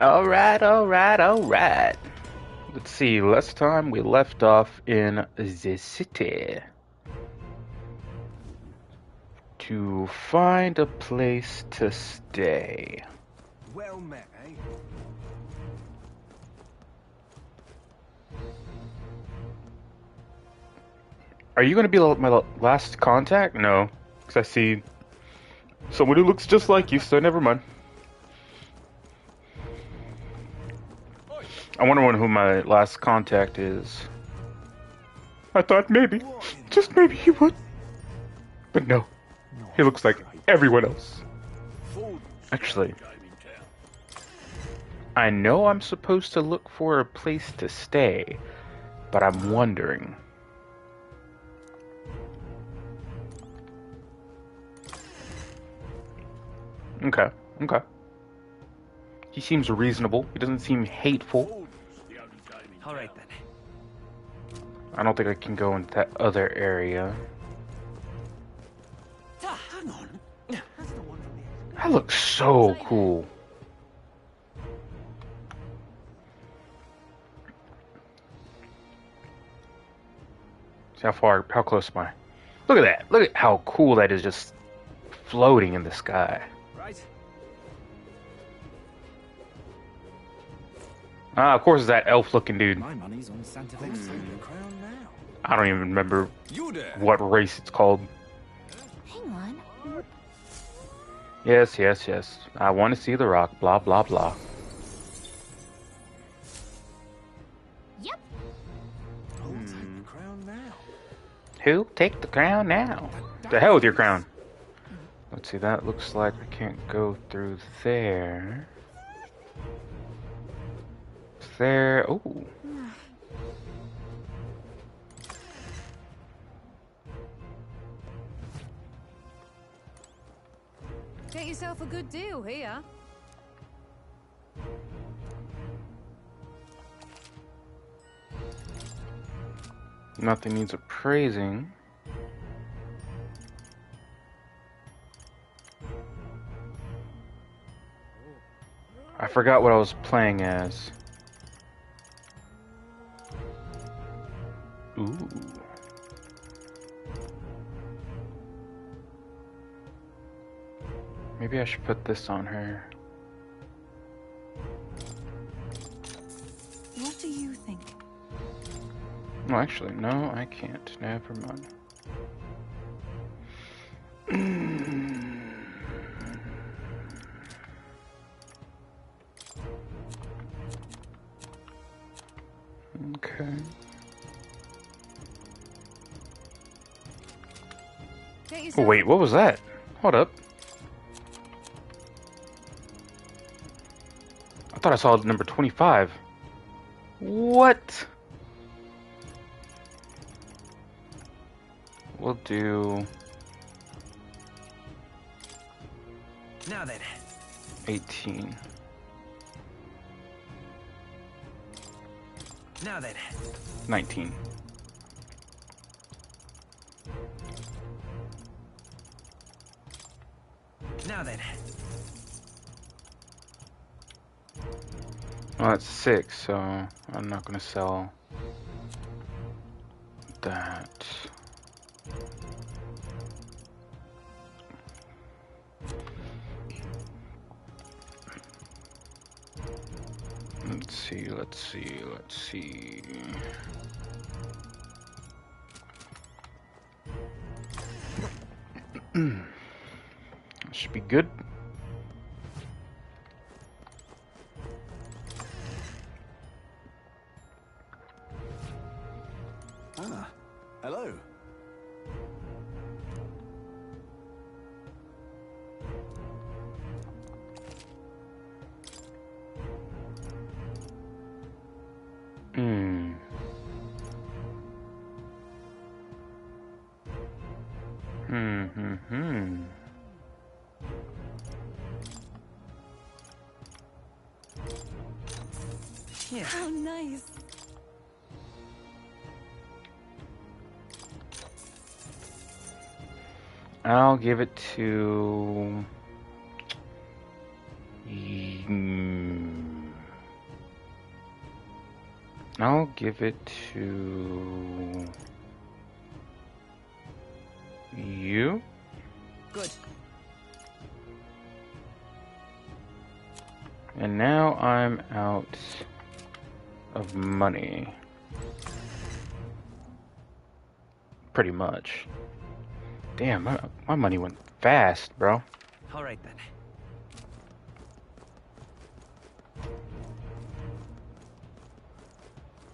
Alright, alright, alright. Let's see, last time we left off in the city to find a place to stay. Well met, eh? Are you going to be my last contact? No, because I see someone who looks just like you, so never mind. I wonder who my last contact is. I thought maybe, just maybe he would. But no, he looks like everyone else. Actually, I know I'm supposed to look for a place to stay, but I'm wondering. Okay, okay. He seems reasonable. He doesn't seem hateful. Alright then. I don't think I can go into that other area. Hang on. That's the one from the That looks so cool. See how close am I? Look at that. Look at how cool that is, just floating in the sky. Right? Ah, of course it's that elf-looking dude. My money's on Santa Claus taking the crown now. I don't even remember You there. what race it's called. Hang on. Yes, yes, yes. I want to see the rock. Blah, blah, blah. Yep. Who'll take the crown now? Who take the crown now? The hell with your crown. Let's see, that looks like I can't go through there. There. Oh. Get yourself a good deal here. Nothing needs appraising. I forgot what I was playing as. Ooh. Maybe I should put this on her. What do you think? No, actually, no, I can't. Never mind. Okay. Get Oh, yourself wait, what was that? Hold up. I thought I saw number 25. What? We'll do Now then. 18. Now then. 19. Now then. Well, that's 6, so I'm not gonna sell that. Let's see, let's see, let's see. That should be good. Ah, hello. Hmm. Hmm. Yeah. How nice. I'll give it to... I'll give it to you. Good. And now I'm out of money. Pretty much. Damn, my money went fast, bro. All right then.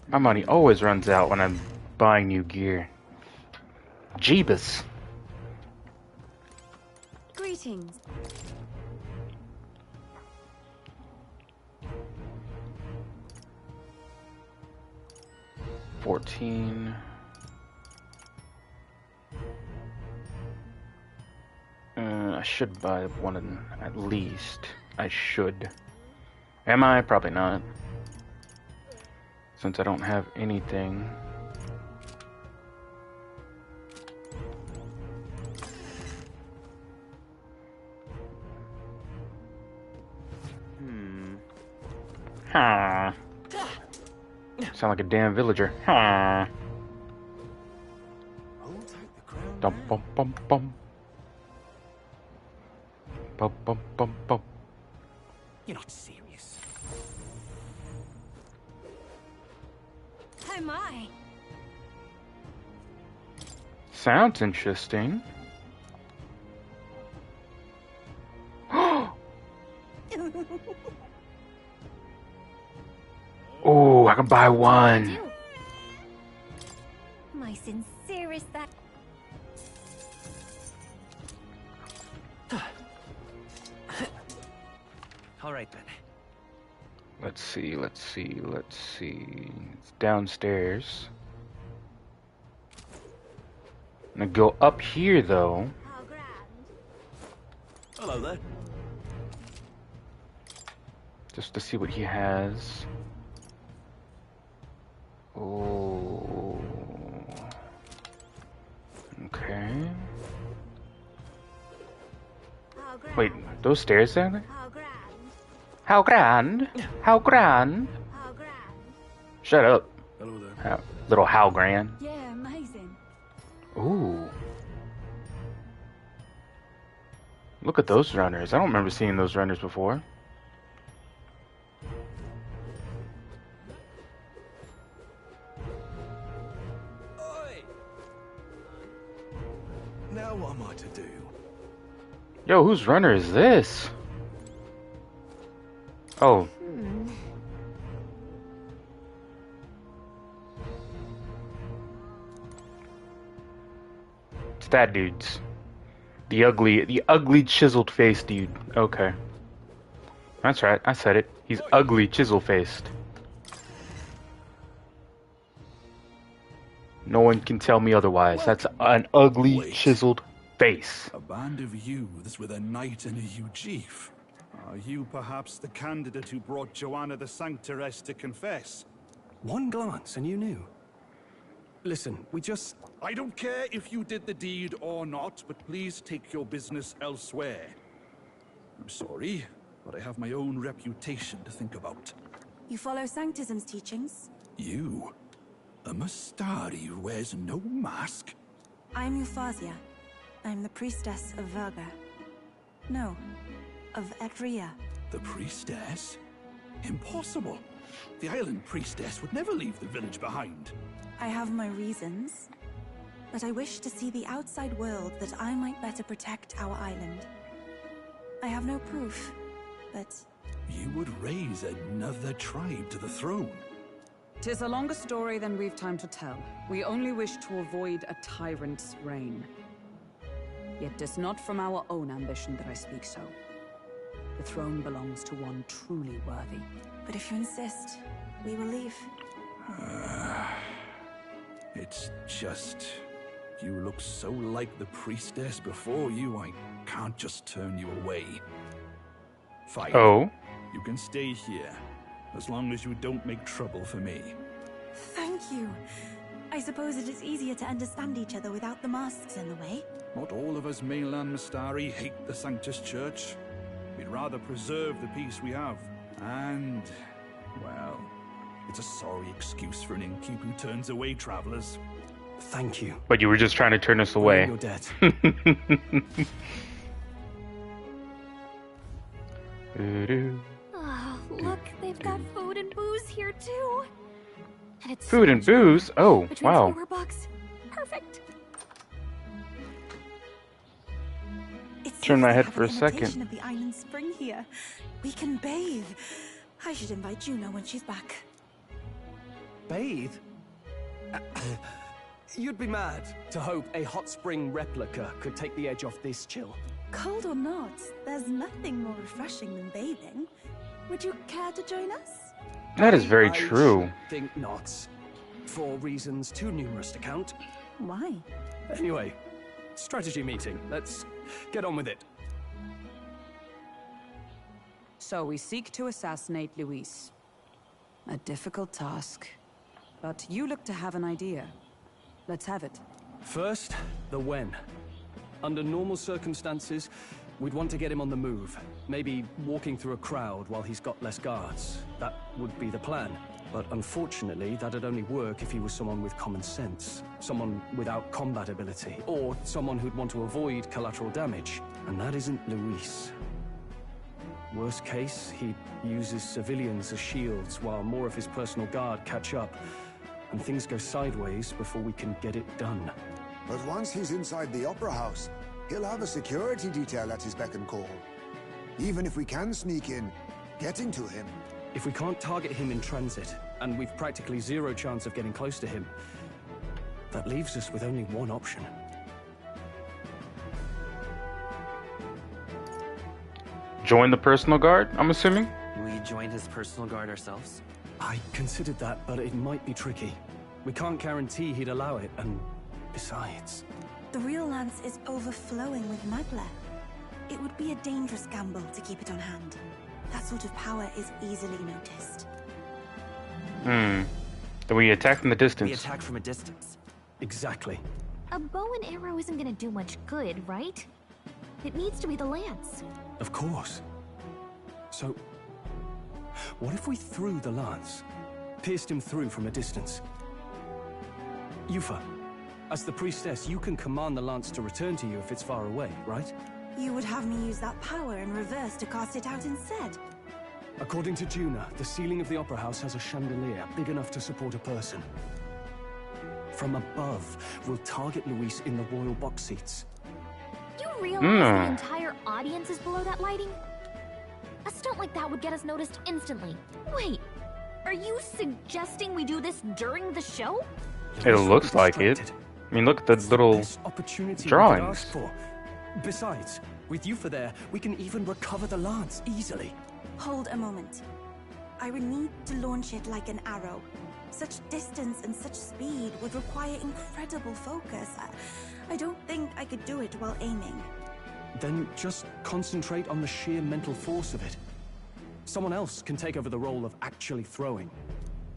My money always runs out when I'm buying new gear. Jeebus. Greetings. 14. I should buy one at least. I should. Am I? Probably not. Since I don't have anything. Huh. Sound like a damn villager. Huh. I'll take the crown. Dum bum bum bum. Bum bum bum bum. You're not serious. Oh my. Sounds interesting. Oh, I can buy one. My sincerest that. All right then. Let's see. It's downstairs. I'm gonna go up here though. How grand. Hello there. Just to see what he has. Oh. Okay. How grand. Wait, those stairs down there? How grand. How grand? How grand? How grand. Shut up. Hello there. Little how grand. Yeah, amazing. Ooh. Look at those runners. I don't remember seeing those runners before. Oi! Now what am I to do? Yo, whose runner is this? Oh. It's that dude's. The ugly chiseled face dude. Okay. That's right, I said it. He's ugly, chisel faced. No one can tell me otherwise. That's an ugly, Wait. chiseled face. A band of youths with a knight and a huge chief. Are you perhaps the candidate who brought Joanna the Sanctoress to confess? One glance and you knew. Listen, we just... I don't care if you did the deed or not, but please take your business elsewhere. I'm sorry, but I have my own reputation to think about. You follow Sanctism's teachings? You? A Mastari who wears no mask? I'm Euphrasia. I'm the priestess of Verga. No, of Evria. The priestess? Impossible. The island priestess would never leave the village behind. I have my reasons, but I wish to see the outside world that I might better protect our island. I have no proof, but... You would raise another tribe to the throne. 'Tis a longer story than we've time to tell. We only wish to avoid a tyrant's reign. Yet 'tis not from our own ambition that I speak so. The throne belongs to one truly worthy. But if you insist, we will leave. It's just... You look so like the priestess before you, I can't just turn you away. Fine. Oh. You can stay here, as long as you don't make trouble for me. Thank you. I suppose it is easier to understand each other without the masks in the way. Not all of us mainland Mastari hate the Sanctus Church. We'd rather preserve the peace we have. And, well, It's a sorry excuse for an innkeep who turns away travelers. Thank you. But you were just trying to turn us We're away. in your debt. Oh, look, they've got food and booze here too. And it's Food and booze? Oh, between wow. $4. Perfect. It's Turn my lovely head having for a an second. imitation of the island spring here. We can bathe. I should invite Juno when she's back. Bathe? You'd be mad to hope a hot spring replica could take the edge off this chill. Cold or not, there's nothing more refreshing than bathing. Would you care to join us? That is very I true. should think not. For reasons too numerous to count. Why? Anyway, strategy meeting. Let's get on with it. So we seek to assassinate Luis. A difficult task. But you look to have an idea. Let's have it. First, the when. Under normal circumstances, we'd want to get him on the move. Maybe walking through a crowd while he's got less guards. That would be the plan. But unfortunately, that'd only work if he was someone with common sense. Someone without combat ability. Or someone who'd want to avoid collateral damage. And that isn't Luis. Worst case, he uses civilians as shields while more of his personal guard catch up. And things go sideways before we can get it done. But once he's inside the Opera House, he'll have a security detail at his beck and call. Even if we can sneak in, getting to him. If we can't target him in transit, and we've practically zero chance of getting close to him, that leaves us with only one option. Join the personal guard, I'm assuming? We join his personal guard ourselves? I considered that, but it might be tricky. We can't guarantee he'd allow it, and besides... The real lance is overflowing with magla. It would be a dangerous gamble to keep it on hand. That sort of power is easily noticed. Then we attack from the distance. We attack from a distance. Exactly. A bow and arrow isn't gonna do much good, right? It needs to be the lance. Of course. So, what if we threw the lance? Pierced him through from a distance? Yufa, as the priestess, you can command the lance to return to you if it's far away, right? You would have me use that power in reverse to cast it out instead. According to Juna, the ceiling of the Opera House has a chandelier big enough to support a person. From above, we'll target Luis in the royal box seats. You realize the entire audience is below that lighting? A stunt like that would get us noticed instantly. Wait, are you suggesting we do this during the show? It looks like it. I mean, look at the little drawings. Besides, with Yufa there, we can even recover the lance easily. Hold a moment. I would need to launch it like an arrow. Such distance and such speed would require incredible focus. I don't think I could do it while aiming. Then just concentrate on the sheer mental force of it. Someone else can take over the role of actually throwing.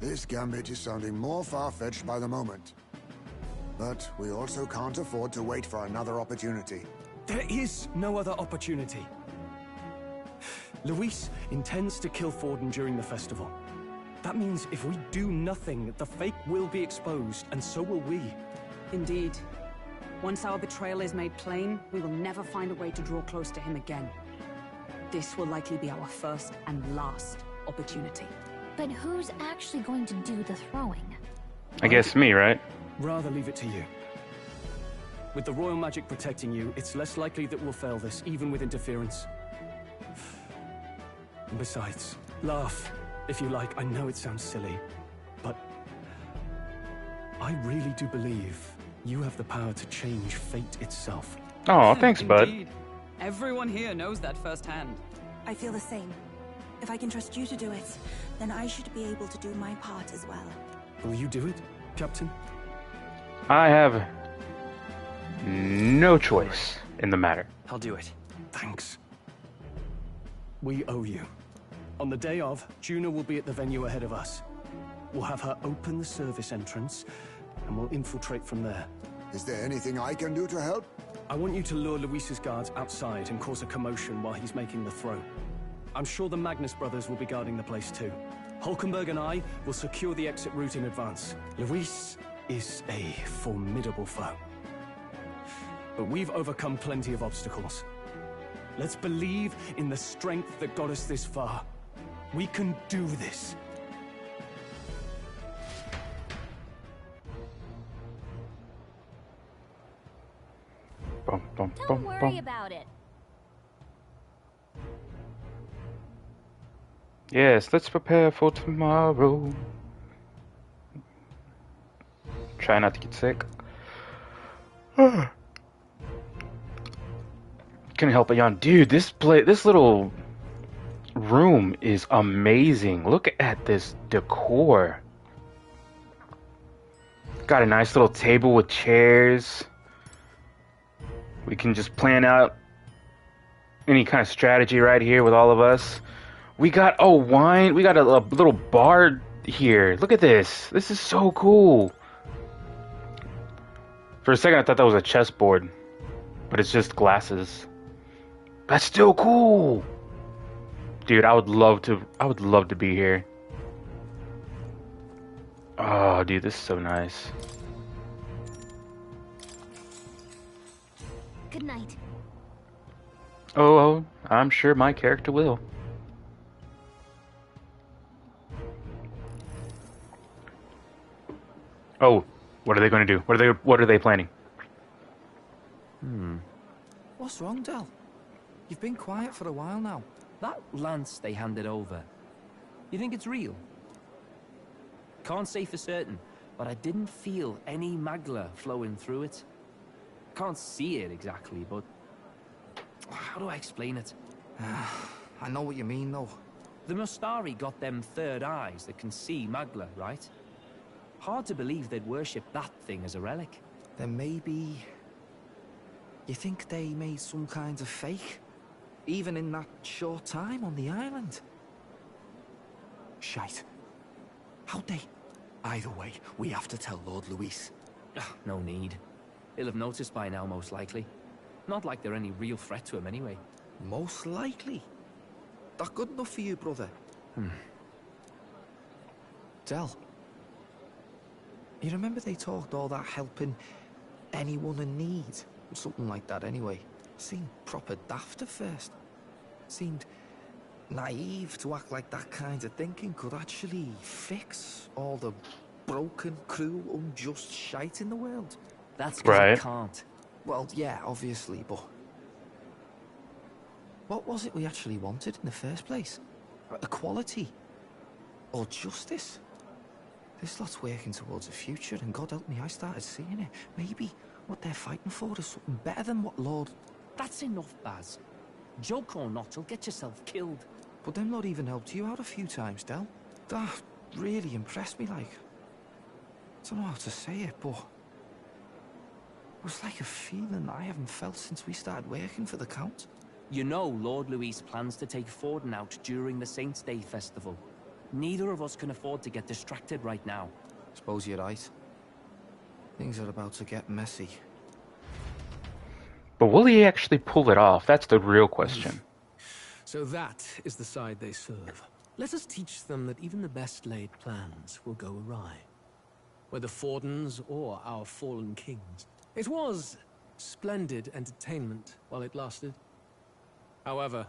This gambit is sounding more far-fetched by the moment. But we also can't afford to wait for another opportunity. There is no other opportunity. Luis intends to kill Forden during the festival. That means if we do nothing, the fake will be exposed, and so will we. Indeed. Once our betrayal is made plain, we will never find a way to draw close to him again. This will likely be our first and last opportunity. But who's actually going to do the throwing? I guess me, right? Rather leave it to you. With the royal magic protecting you, it's less likely that we'll fail this, even with interference. And besides, laugh, if you like. I know it sounds silly, but I really do believe you have the power to change fate itself. Oh, thanks, bud. Indeed. Everyone here knows that firsthand. I feel the same. If I can trust you to do it, then I should be able to do my part as well. Will you do it, Captain? I have no choice in the matter. I'll do it. Thanks. We owe you. On the day of, Juna will be at the venue ahead of us. We'll have her open the service entrance, and we'll infiltrate from there. Is there anything I can do to help? I want you to lure Luis's guards outside and cause a commotion while he's making the throw. I'm sure the Magnus brothers will be guarding the place too. Hulkenberg and I will secure the exit route in advance. Luis is a formidable foe. But we've overcome plenty of obstacles. Let's believe in the strength that got us this far. We can do this. Don't worry about it. Yes, let's prepare for tomorrow. Try not to get sick. Couldn't help but yawn. Dude, this little room is amazing. Look at this decor. Got a nice little table with chairs. We can just plan out any kind of strategy right here with all of us. We got wine. We got a little bar here. Look at this. This is so cool. For a second, I thought that was a chessboard, but it's just glasses. That's still cool, dude. I would love to be here. Oh, dude, this is so nice. Good night. Oh, I'm sure my character will. Oh, what are they going to do? What are they planning? What's wrong, Del? You've been quiet for a while now. That lance they handed over, you think it's real? Can't say for certain, but I didn't feel any magla flowing through it. Can't see it exactly, but how do I explain it? I know what you mean, though. The Mustari got them third eyes that can see magla, right? Hard to believe they'd worship that thing as a relic. Then maybe... You think they made some kind of fake? Even in that short time on the island? Shite. How'd they... Either way, we have to tell Lord Luis. No need. He'll have noticed by now, most likely. Not like they're any real threat to him anyway. Most likely? That good enough for you, brother? Del. You remember they talked all that helping anyone in need? Something like that anyway. Seemed proper daft at first. Seemed naive to act like that kind of thinking could actually fix all the broken, cruel, unjust shite in the world. That's because it can't. Well, yeah, obviously, but... What was it we actually wanted in the first place? Equality? Or justice? This lot's working towards a future, and God help me, I started seeing it. Maybe what they're fighting for is something better than what Lord... That's enough, Baz. Joke or not, you'll get yourself killed. But them not even helped you out a few times, Del. That really impressed me, like... I don't know how to say it, but... It was like a feeling I haven't felt since we started working for the Count. You know Lord Luis plans to take Forden out during the Saints' Day festival. Neither of us can afford to get distracted right now. Suppose you're right. Things are about to get messy. But will he actually pull it off? That's the real question. So that is the side they serve. Let us teach them that even the best laid plans will go awry. Whether Forden's or our fallen kings. It was splendid entertainment while it lasted. However,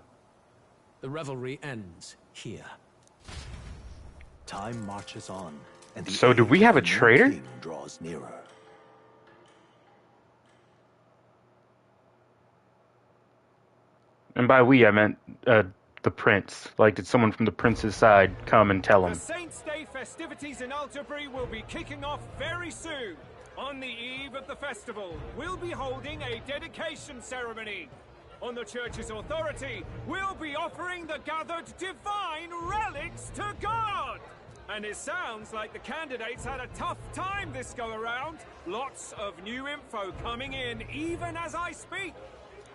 the revelry ends here. Time marches on, and the So do we have a traitor? king draws nearer. And by we, I meant the prince. Like, did someone from the prince's side come and tell him? The Saints' Day festivities in Altabury will be kicking off very soon. On the eve of the festival, we'll be holding a dedication ceremony. On the church's authority, we'll be offering the gathered divine relics to God. And it sounds like the candidates had a tough time this go around. Lots of new info coming in even as I speak.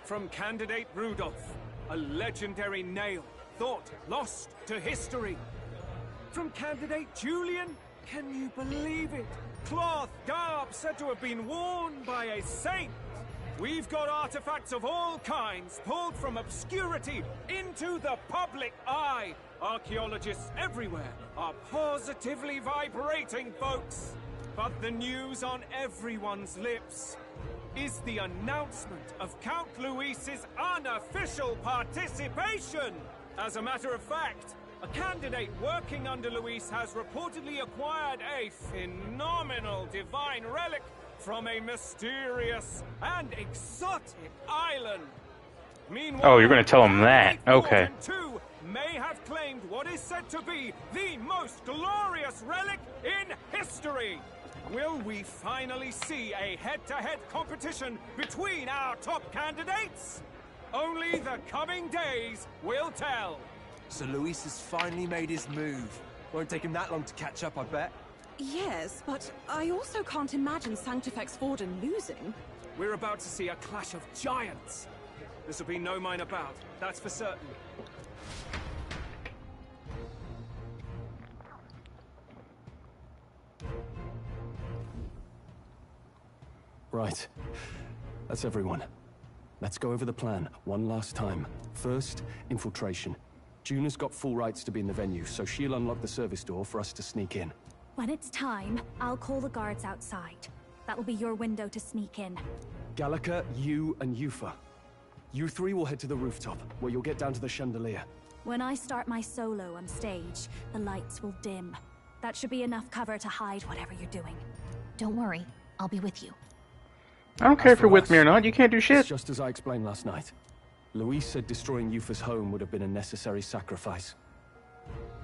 From candidate Rudolph, a legendary nail, thought lost to history. From candidate Julian, can you believe it? Cloth garb said to have been worn by a saint. We've got artifacts of all kinds pulled from obscurity into the public eye. Archaeologists everywhere are positively vibrating, folks. But the news on everyone's lips is the announcement of Count Luis's unofficial participation. As a matter of fact, a candidate working under Luis has reportedly acquired a phenomenal divine relic from a mysterious and exotic island. Meanwhile, oh, you're going to tell him that. Okay. Two may have claimed what is said to be the most glorious relic in history. Will we finally see a head-to-head competition between our top candidates? Only the coming days will tell. So Luis has finally made his move. Won't take him that long to catch up, I bet. Yes, but I also can't imagine Sanctifex Forden losing. We're about to see a clash of giants. This will be no minor bout, that's for certain. Right. That's everyone. Let's go over the plan one last time. First, infiltration. Juna's got full rights to be in the venue, so she'll unlock the service door for us to sneak in. When it's time, I'll call the guards outside. That'll be your window to sneak in. Gallica, you, and Yufa. You three will head to the rooftop, where you'll get down to the chandelier. When I start my solo on stage, the lights will dim. That should be enough cover to hide whatever you're doing. Don't worry, I'll be with you. I don't care if you're with me or not. You can't do shit. It's just as I explained last night. Luis said destroying Yufa's home would have been a necessary sacrifice.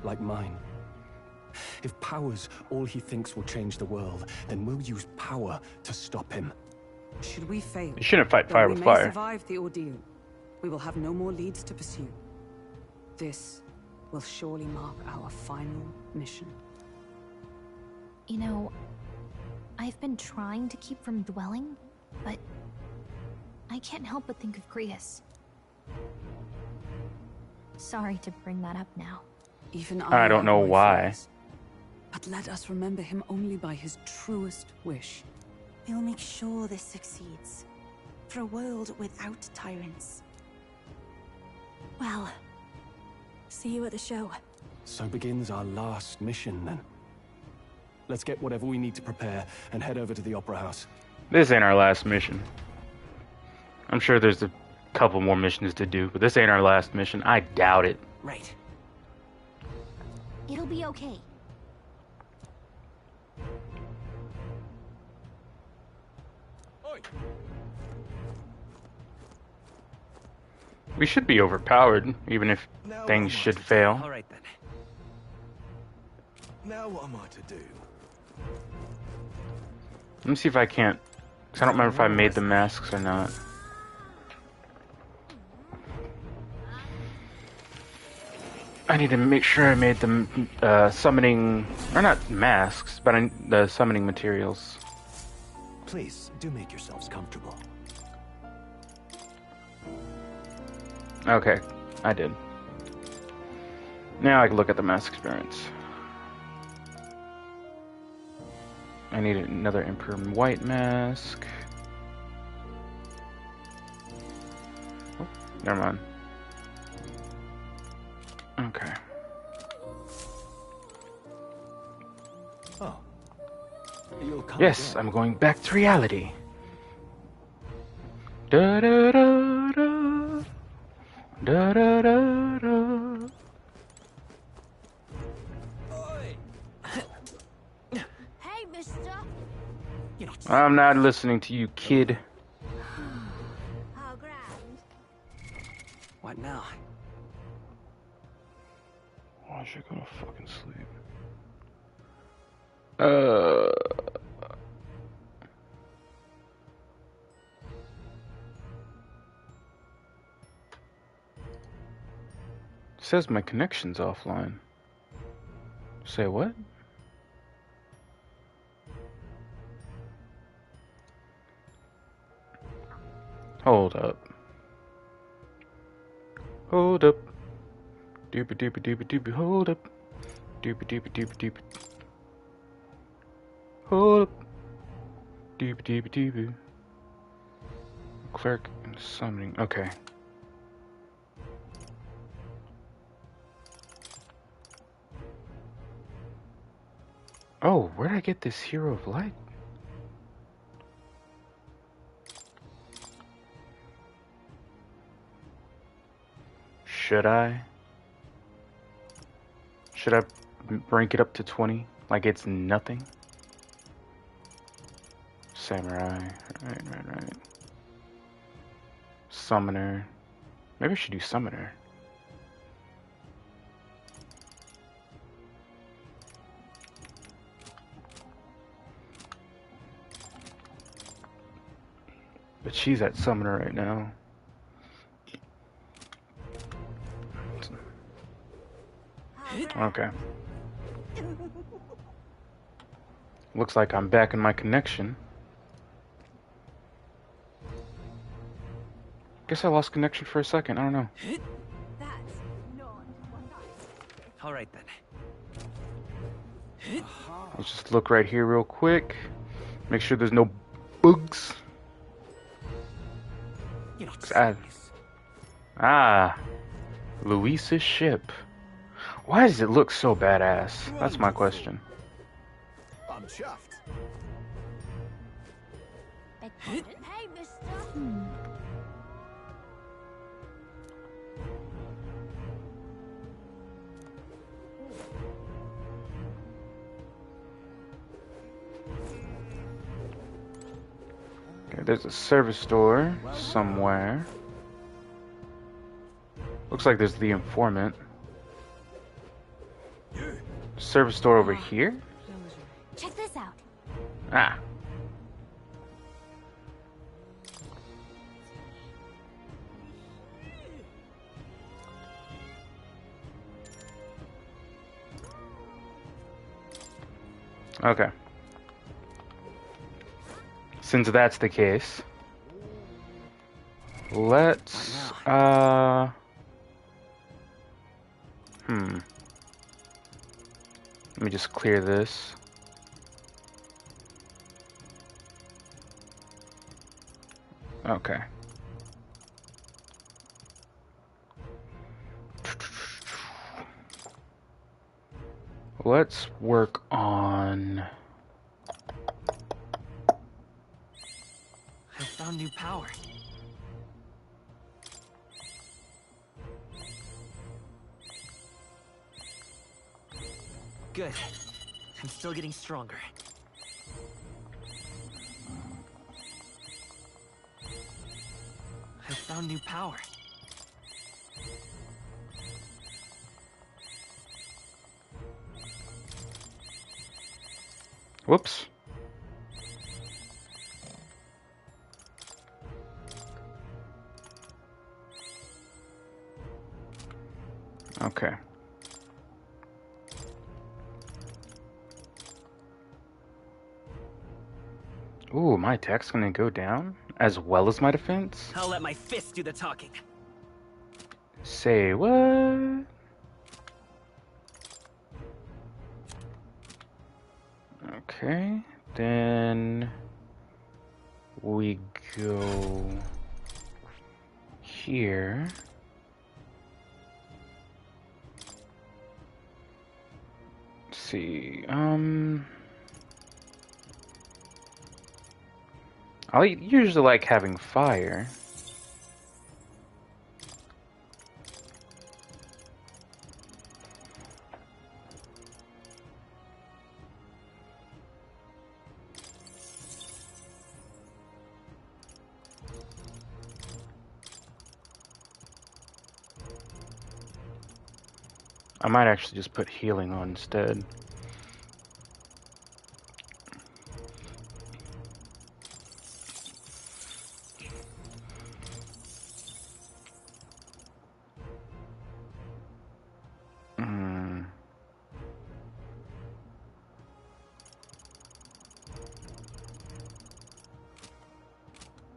Like mine. If power's all he thinks will change the world, then we'll use power to stop him. Should we fail, You shouldn't fight fire we with may fire. survive the ordeal. We will have no more leads to pursue. This will surely mark our final mission. You know, I've been trying to keep from dwelling, but I can't help but think of Grius. Sorry to bring that up now. Even I don't know why. But let us remember him only by his truest wish. We'll make sure this succeeds. For a world without tyrants. Well, see you at the show. So begins our last mission, then. Let's get whatever we need to prepare and head over to the Opera House. This ain't our last mission. I'm sure there's a couple more missions to do, but this ain't our last mission. I doubt it. Right. It'll be okay. We should be overpowered, even if things should fail. All right, then. Now what am I to do? Let me see if I can't, because I don't remember if I made the masks or not. I need to make sure I made the summoning, or not masks, but the summoning materials. Please, do make yourselves comfortable. Okay, I did. Now I can look at the mask experience. I need another Emperor White mask. Oh, never mind. Okay. Oh. Yes, I'm going back to reality. Da da da da. Da da da da. Hey, mister! I'm not listening to you, kid. How grand. What now? Why should I go to fucking sleep? It says my connection's offline. Say what? Hold up. Hold up. Doopy doopy doopy doopy. Hold up. Doopy doopy doopy doopy. Hold up. Doopy doopy doopy. Cleric and summoning. Okay. Oh, where did I get this Hero of Light? Should I? Should I rank it up to 20? Like it's nothing? Samurai. Right. Summoner. Maybe I should do Summoner. But she's at Summoner right now. Okay. Looks like I'm back in my connection. Guess I lost connection for a second. I don't know. All right then. Let's just look right here real quick. Make sure there's no bugs. Luis's ship. Why does it look so badass? That's my question. I'm chuffed. Hey, mister. Okay, there's a service door somewhere. Looks like there's the informant. Service door over here? Check this out. Ah. Okay. Since that's the case, let's let me just clear this. Okay. Let's work on... I found new power. Good. I'm still getting stronger. I found new power. Whoops. Okay. Ooh, my attack's gonna go down as well as my defense? I'll let my fist do the talking. Say what? Okay, then we go here. Let's see, I usually like having fire. I might actually just put healing on instead.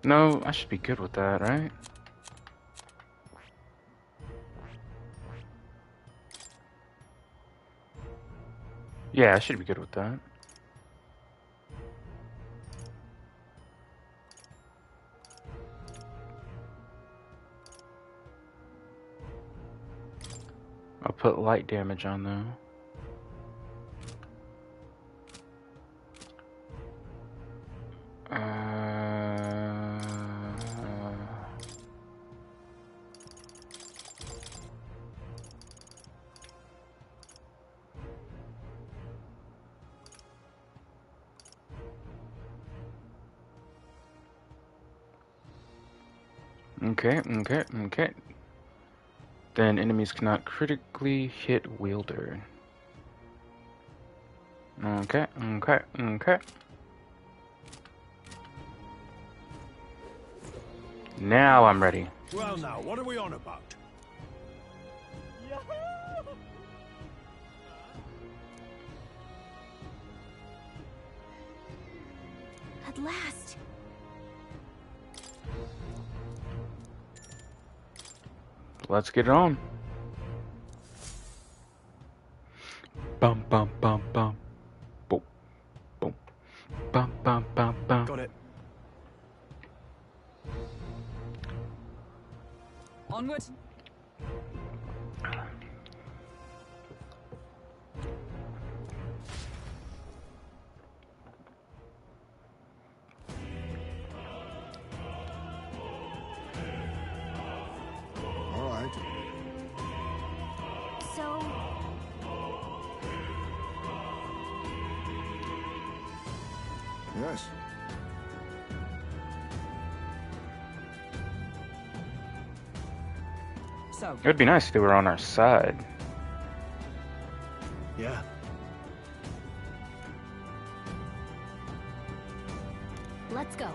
No, I should be good with that, right? Yeah, I should be good with that. I'll put light damage on though. Okay. Then enemies cannot critically hit wielder. Okay. Now I'm ready. Well now, what are we on about? At last. Let's get it on. Bum bum bum bum. Boom. Boom. Bum bum bum bum. Got it. Onward. All right. So, Yes. So, It would be nice if they were on our side. Yeah. let's go.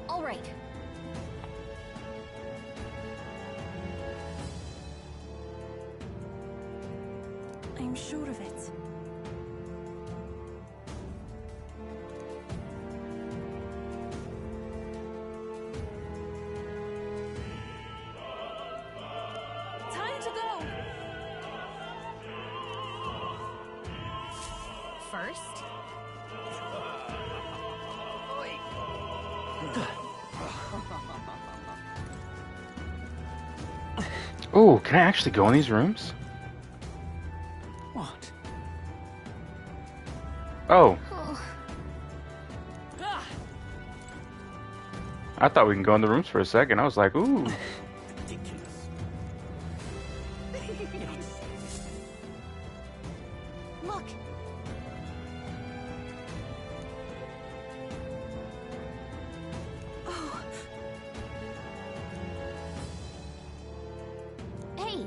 All right. I'm sure of it. Time to go! First, Oh, can I actually go in these rooms? What? Oh, oh, I thought we can go in the rooms for a second. I was like, ooh. Ridiculous. look. Oh, Hey,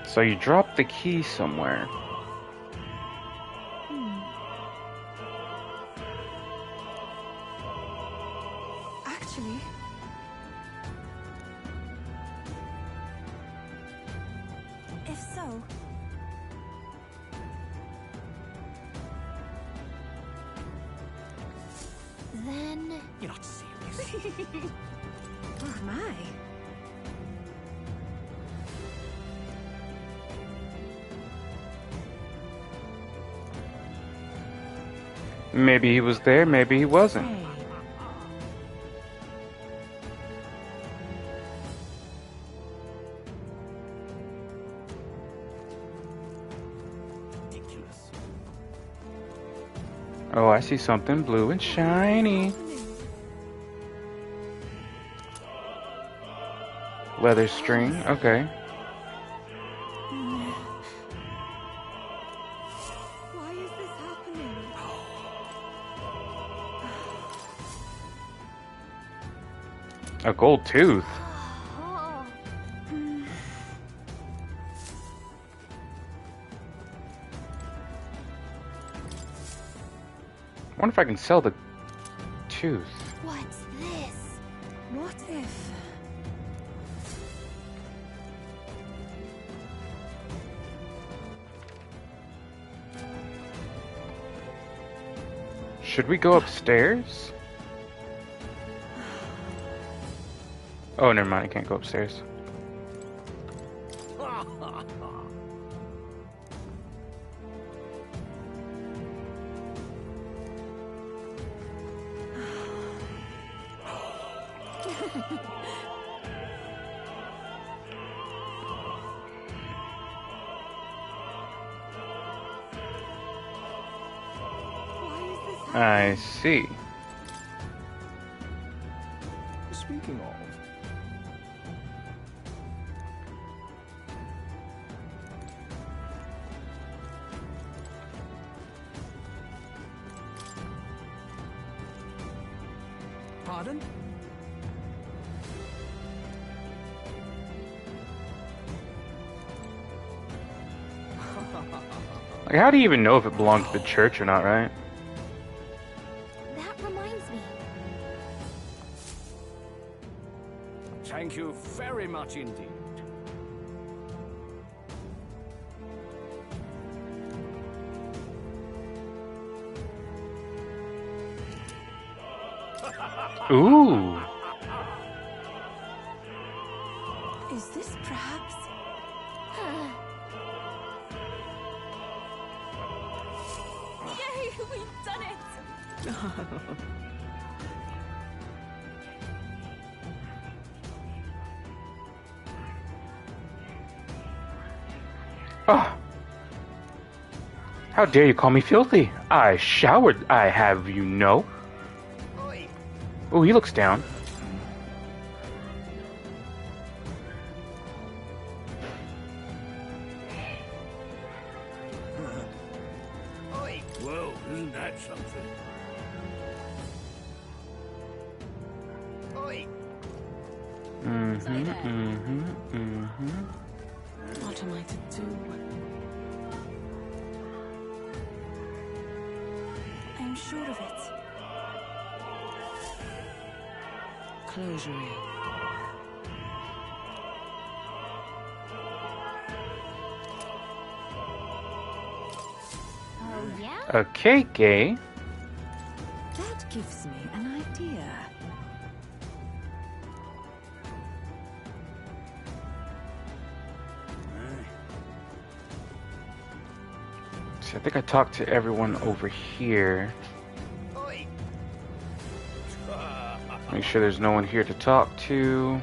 So you dropped the key somewhere. actually... If so... then You're not serious. Oh my. Maybe he was there, maybe he wasn't. Ridiculous. Oh, I see something blue and shiny. Leather string, okay. Why is this happening? A gold tooth. oh, I wonder if I can sell the tooth. what's this? What if... Should we go upstairs? Oh, never mind. I can't go upstairs. I see. Speaking of, Pardon? Like, how do you even know if it belongs to the church or not, right? That reminds me. Thank you very much indeed. Ooh. Is this perhaps... Yay, we've done it! Oh. How dare you call me filthy? I showered, I have you know. Oh, he looks down. Whoa, isn't that something? What am I to do? I'm sure of it. Closure. Oh, yeah? Okay, gay. That gives me an idea. See, I think I talked to everyone over here. Make sure there's no one here to talk to.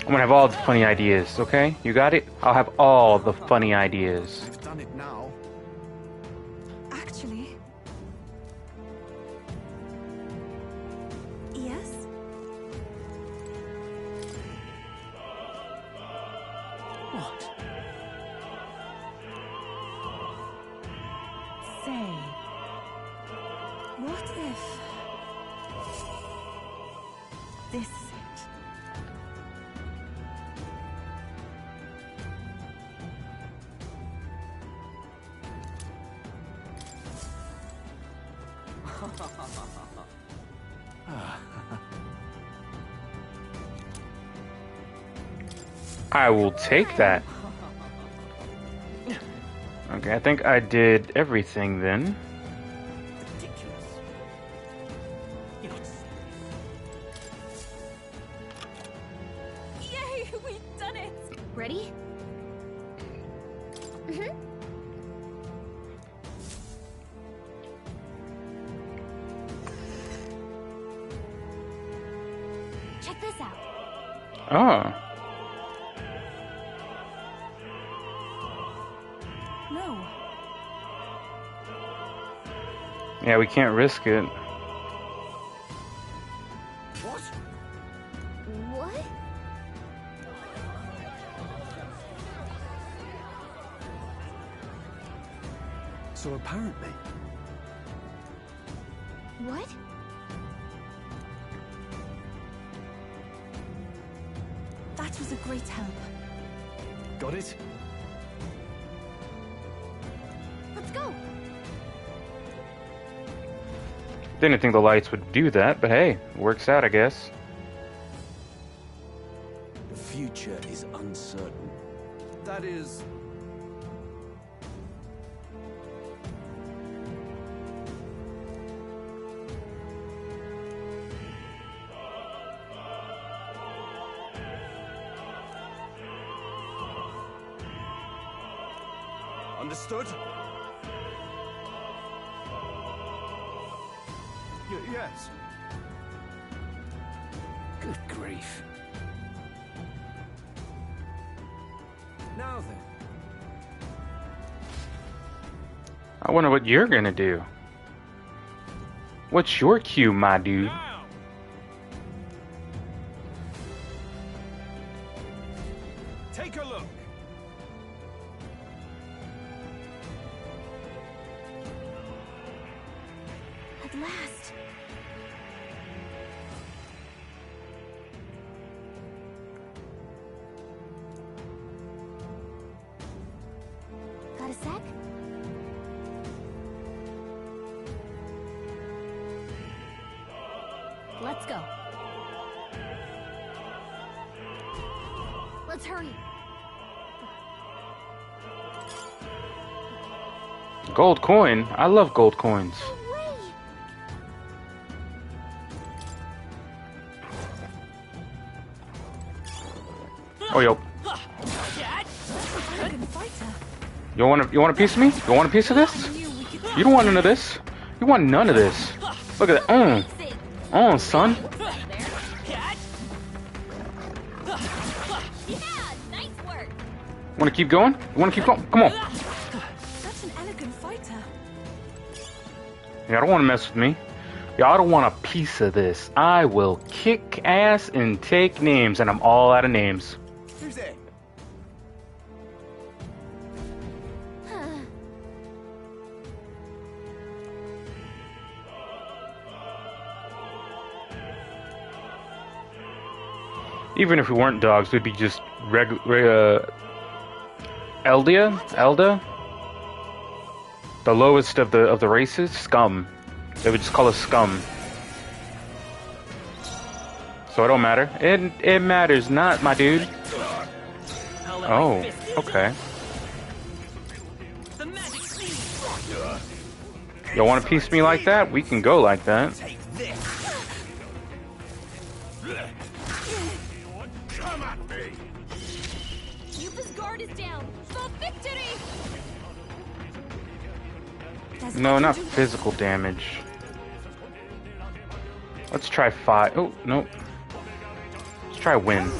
I'm gonna have all the funny ideas, okay? You got it? I'll have all the funny ideas. I've done it now. Actually... Yes? What? Say, What if... This is it. I will take that. Okay, I think I did everything then. Yay, we've done it! Ready? Mm-hmm. Check this out. Oh. No. Yeah, we can't risk it. What? What? So apparently, What? That was a great help. got it? Let's go! Didn't think the lights would do that, but hey, works out, I guess. the future is uncertain. That is... Understood? Yes. Good grief. Now then. I wonder what you're gonna do. What's your cue, my dude? Take a look. At last. Got a sec? Let's go. Let's hurry. Gold coin? I love gold coins. Oh, yo. You want a piece of me? You want a piece of this? You don't want none of this. You want none of this. Look at that. Son. Want to keep going? You want to keep going? Come on. Such an elegant fighter. Y'all don't want to mess with me. Y'all don't want a piece of this. I will kick ass and take names, and I'm all out of names. Who's there? Even if we weren't dogs, we'd be just Elda, the lowest of the races, scum. They would just call us scum. So it don't matter. It matters not, my dude. Oh, okay. Y'all want to piece me like that? We can go like that. Yuba's guard is down. For victory! No, not physical damage. Let's try 5. Oh, no. Let's try win.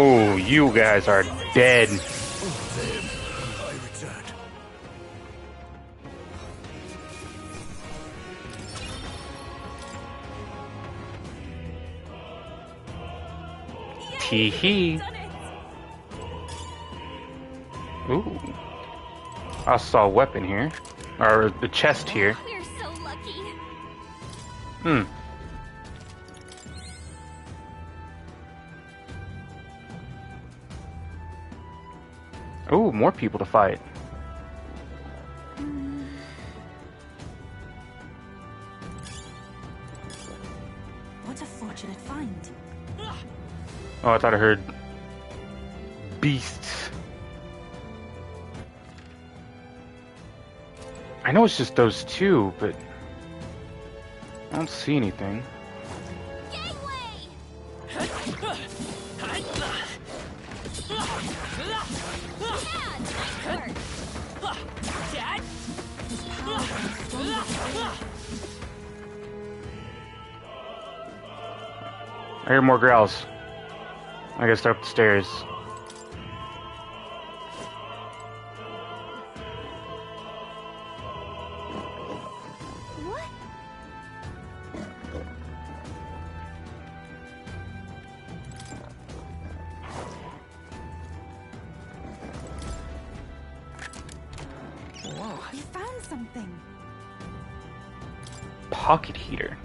Oh, you guys are dead. Tee-hee. Ooh. I saw a weapon here. Or the chest here. We're so lucky. Hmm. Ooh, more people to fight. What a fortunate find. Oh, I thought I heard beasts. I know it's just those two, but I don't see anything. I hear more growls. I gotta start up the stairs. What? Whoa. You found something. Pocket heater.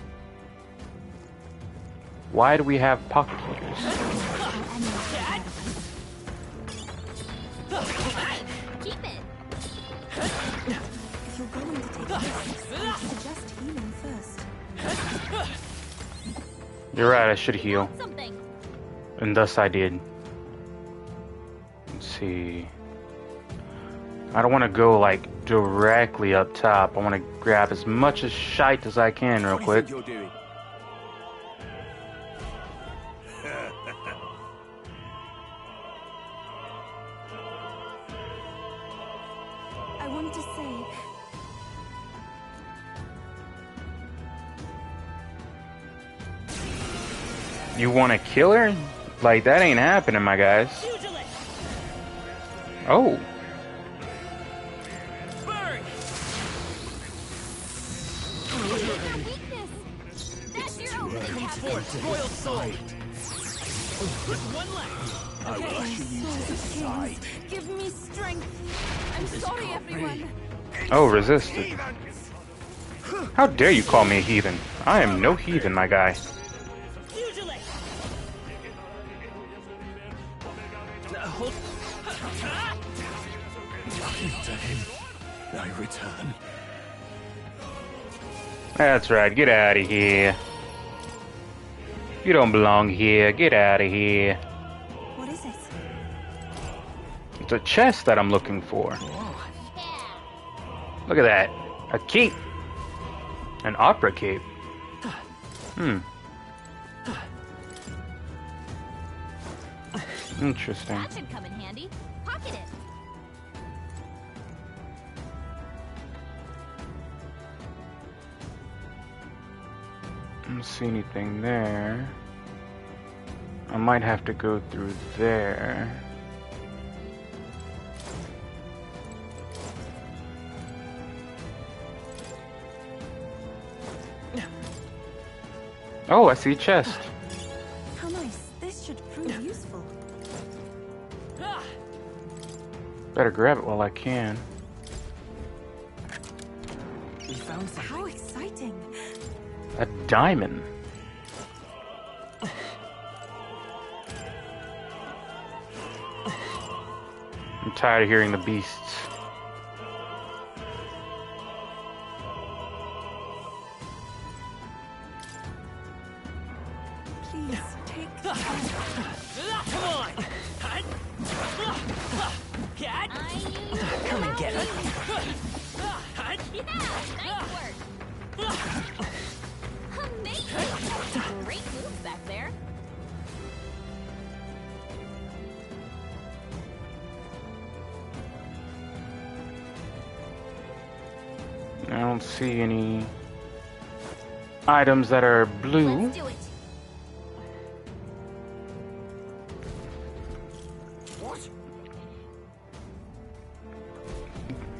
Why do we have pocket heaters? Keep it. If you're going to take I suggest healing first. You're right, I should heal. Something. And thus I did. Let's see. I don't want to go like directly up top. I want to grab as much as shite as I can real quick. I want to say, You want to kill her? Like, that ain't happening, my guys. Oh. Royal sword. One left. I will usher you to the side. give me strength. I'm sorry, everyone. Oh, resisted. How dare you call me a heathen? I am no heathen, my guy. To him, I return. That's right, get out of here. You don't belong here, get out of here. What is it? It's a chest that I'm looking for. Look at that. A cape. An opera cape. Interesting. That should come in handy. Pocket it. I don't see anything there. I might have to go through there. Oh, I see a chest. How nice. This should prove useful. Better grab it while I can. We found something. How exciting. A diamond. I'm tired of hearing the beasts. Please take the Come on! Cat! Come and get it. Yeah, nice work! Amazing! Great moves back there. I don't see any items that are blue. Let's do it. What?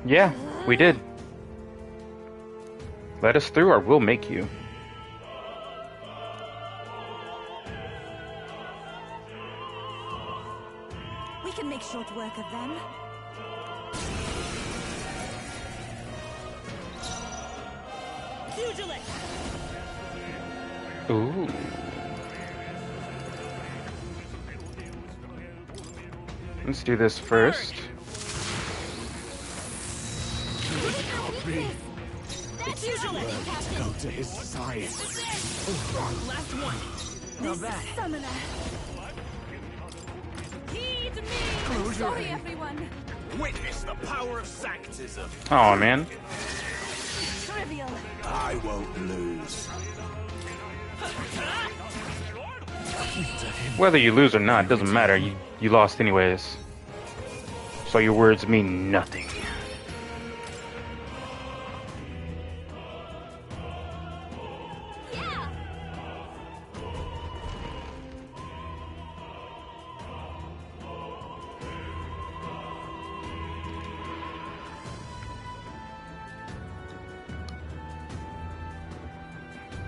Yeah, we did. Let us through or we'll make you. We can make short work of them. Ooh. Let's do this first. Go to his side. Last one. Not bad. Summoner. Heed me! Close your Sorry, eyes. everyone. Witness the power of Sanctism. Oh man. Trivial. I won't lose. Whether you lose or not, doesn't matter. You lost anyways. So your words mean nothing. Yeah!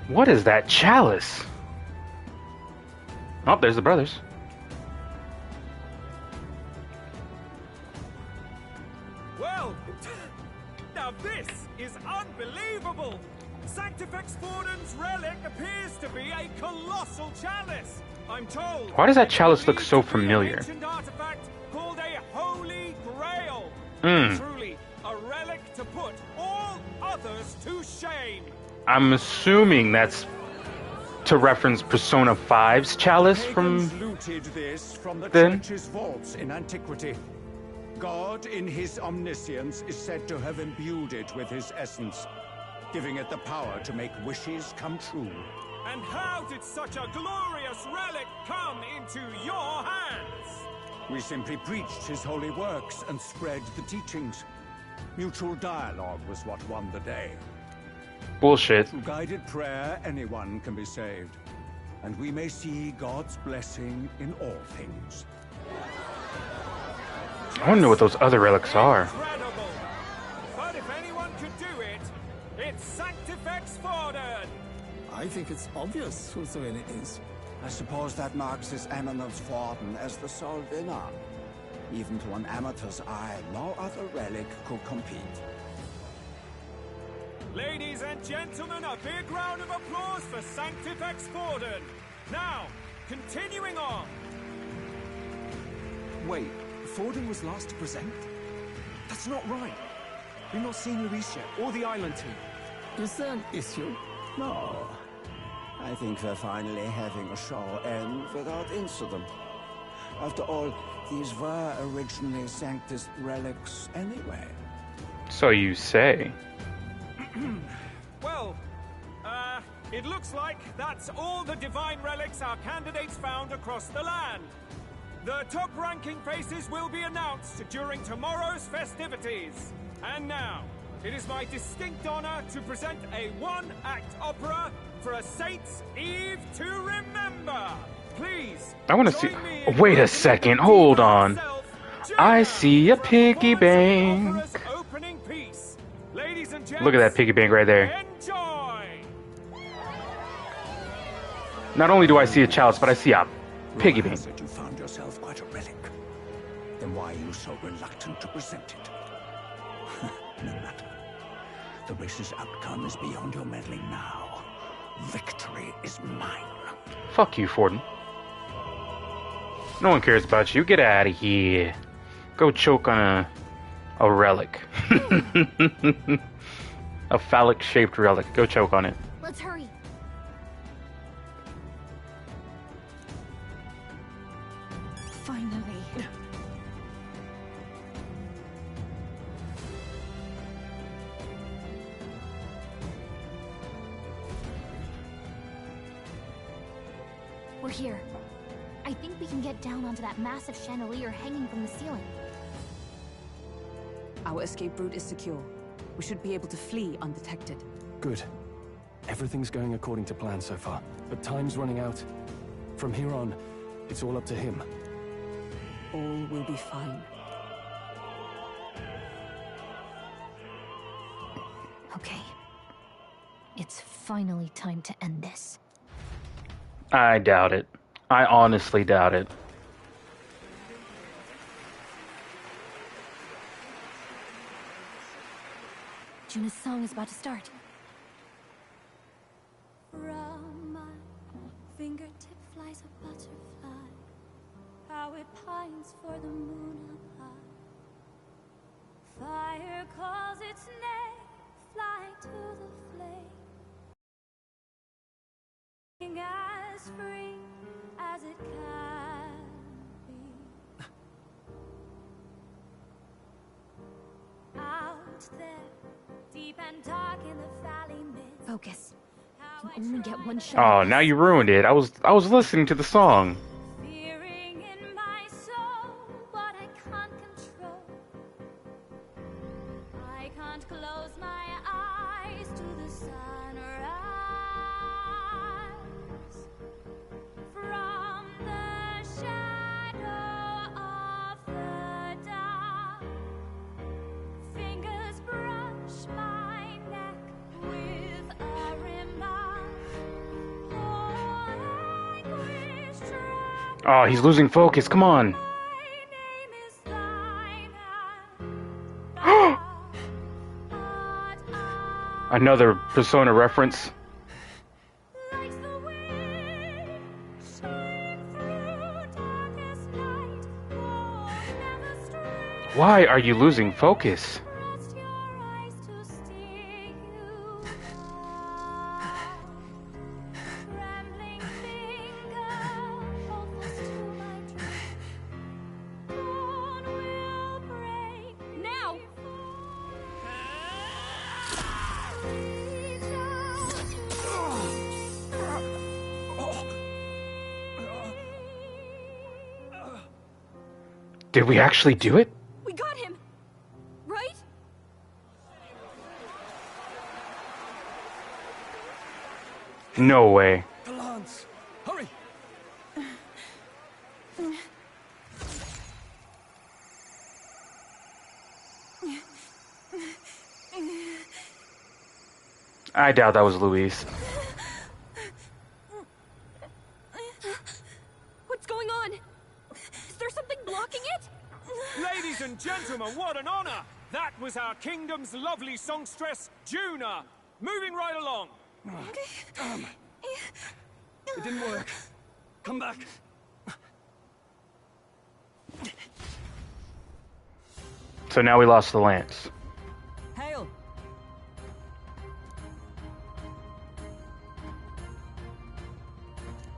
What is that chalice? Oh, there's the brothers. Well, now this is unbelievable! Sanctifex Forden's relic appears to be a colossal chalice. I'm told. Why does that chalice look it's so believed to be an familiar? ancient artifact called a Holy Grail. Hmm. Truly, a relic to put all other others to shame. I'm assuming that's to reference Persona 5's chalice from looted this from the then? church's vaults in antiquity. God, in his omniscience, is said to have imbued it with his essence, giving it the power to make wishes come true. And how did such a glorious relic come into your hands? We simply preached his holy works and spread the teachings. Mutual dialogue was what won the day. Bullshit. Through guided prayer, anyone can be saved. And we may see God's blessing in all things. I don't know what those other relics are. Incredible. But if anyone could do it, it's Sanctifex Forden. I think it's obvious whose doing it is. I suppose that marks His Eminence Forden as the sole winner. Even to an amateur's eye, no other relic could compete. Ladies and gentlemen, a big round of applause for Sanctifex Forden. Now, continuing on. Wait, Forden was last to present? That's not right. We've not seen Luis yet, or the island team. Is there an issue? No. I think we're finally having a show end without incident. After all, these were originally Sanctus relics anyway. So you say. Well, it looks like that's all the divine relics our candidates found across the land. The top-ranking faces will be announced during tomorrow's festivities. And now, it is my distinct honor to present a one-act opera for a Saint's Eve to remember. Please, I want to see. Wait a second. Hold on. I see a piggy bank. Look at that piggy bank right there. Not only do I see a chalice, but I see a piggy bank. That you found yourself quite a relic. Then why are you so reluctant to present it? No matter. The race's outcome is beyond your meddling now. Victory is mine. Fuck you, Forden. No one cares about you. Get out of here. Go choke on a relic. A phallic-shaped relic. Go choke on it. Let's hurry. Finally. We're here. I think we can get down onto that massive chandelier hanging from the ceiling. Our escape route is secure. We should be able to flee undetected. Good. Everything's going according to plan so far, but time's running out. From here on, it's all up to him. All will be fine. Okay. It's finally time to end this. I doubt it. I honestly doubt it. Juna's song is about to start. From my fingertip flies a butterfly, how it pines for the moon up high. Fire calls its name, fly to the flame, as free as it can be. Out there, deep and dark in the valley mid. Focus. You only get one shot. Oh, now you ruined it. I was listening to the song. Fearing in my soul what I can't control. I can't close my eyes to the sunrise. From the shadow of the dark, fingers brush my neck with a remark. Oh, he's losing focus. Come on. Another Persona reference. Why are you losing focus? Did we actually do it? We got him, right? No way. The lance! Hurry! I doubt that was Luis. What's going on? Is there something blocking it? Ladies and gentlemen, what an honor! That was our kingdom's lovely songstress, Juna. Moving right along. It didn't work. Come back. So now we lost the lance. Hail.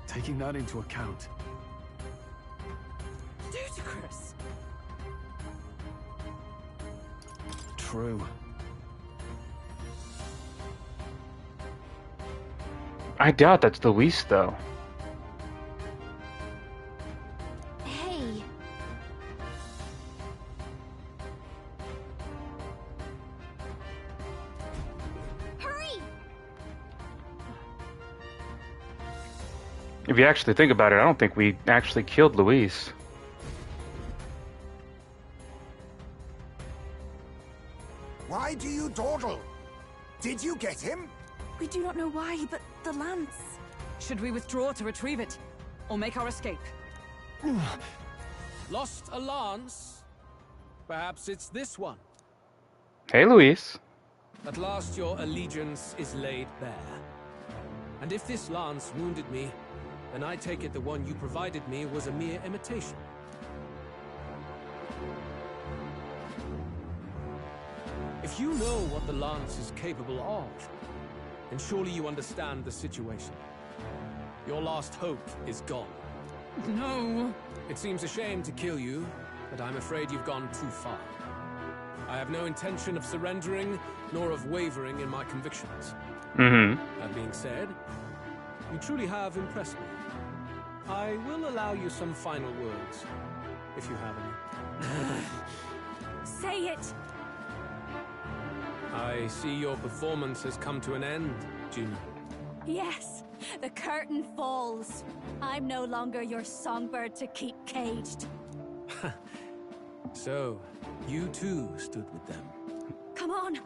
Taking that into account. Ludicrous. True. I doubt that's Luis, though. Hey. Hurry! If you actually think about it, I don't think we actually killed Luis. Why do you dawdle? Did you get him? We do not know why, but the lance. Should we withdraw to retrieve it? Or make our escape? Lost a lance? Perhaps it's this one. Hey, Luis. At last your allegiance is laid bare. And if this lance wounded me, then I take it the one you provided me was a mere imitation. If you know what the lance is capable of, then surely you understand the situation. Your last hope is gone. No. It seems a shame to kill you, but I'm afraid you've gone too far. I have no intention of surrendering, nor of wavering in my convictions. That being said, you truly have impressed me. I will allow you some final words, if you have any. Say it! I see your performance has come to an end, Juna. Yes, the curtain falls. I'm no longer your songbird to keep caged. So, you too stood with them. Come on.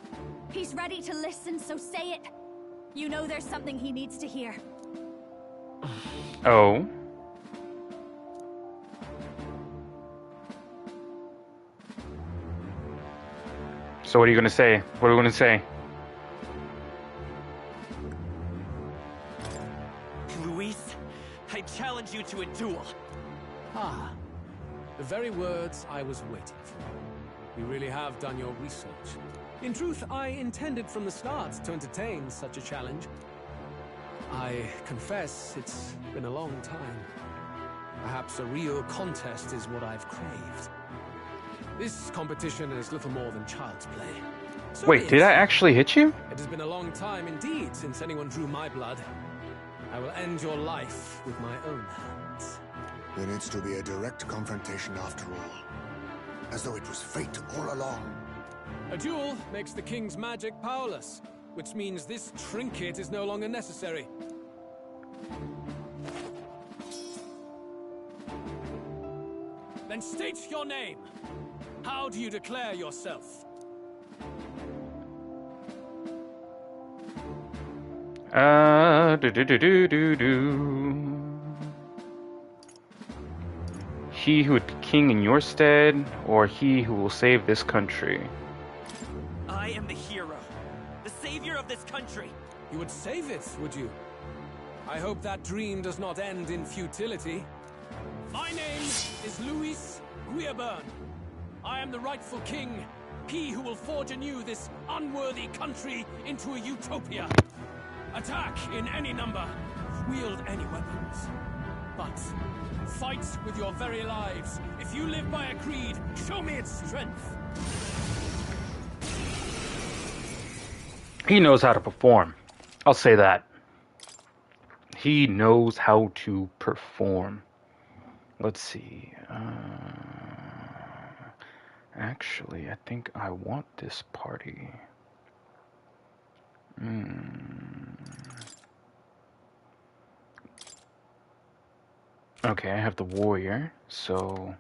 He's ready to listen, so say it. You know there's something he needs to hear. Oh. So what are you gonna say? What are we gonna say? Luis, I challenge you to a duel. Ah, the very words I was waiting for. You really have done your research. In truth, I intended from the start to entertain such a challenge. I confess it's been a long time. Perhaps a real contest is what I've craved. This competition is little more than child's play. So Wait, did I actually hit you? It has been a long time indeed since anyone drew my blood. I will end your life with my own hands. Then it's to be a direct confrontation after all. As though it was fate all along. A duel makes the king's magic powerless, which means this trinket is no longer necessary. Then state your name. How do you declare yourself? He who would be king in your stead, or he who will save this country? I am the hero, the savior of this country. You would save it, would you? I hope that dream does not end in futility. My name is Luis Guiaburn. I am the rightful king, he who will forge anew this unworthy country into a utopia. Attack in any number, wield any weapons. But fight with your very lives. If you live by a creed, show me its strength. He knows how to perform. I'll say that. He knows how to perform. Let's see. Actually, I think I want this party. Okay, I have the warrior, so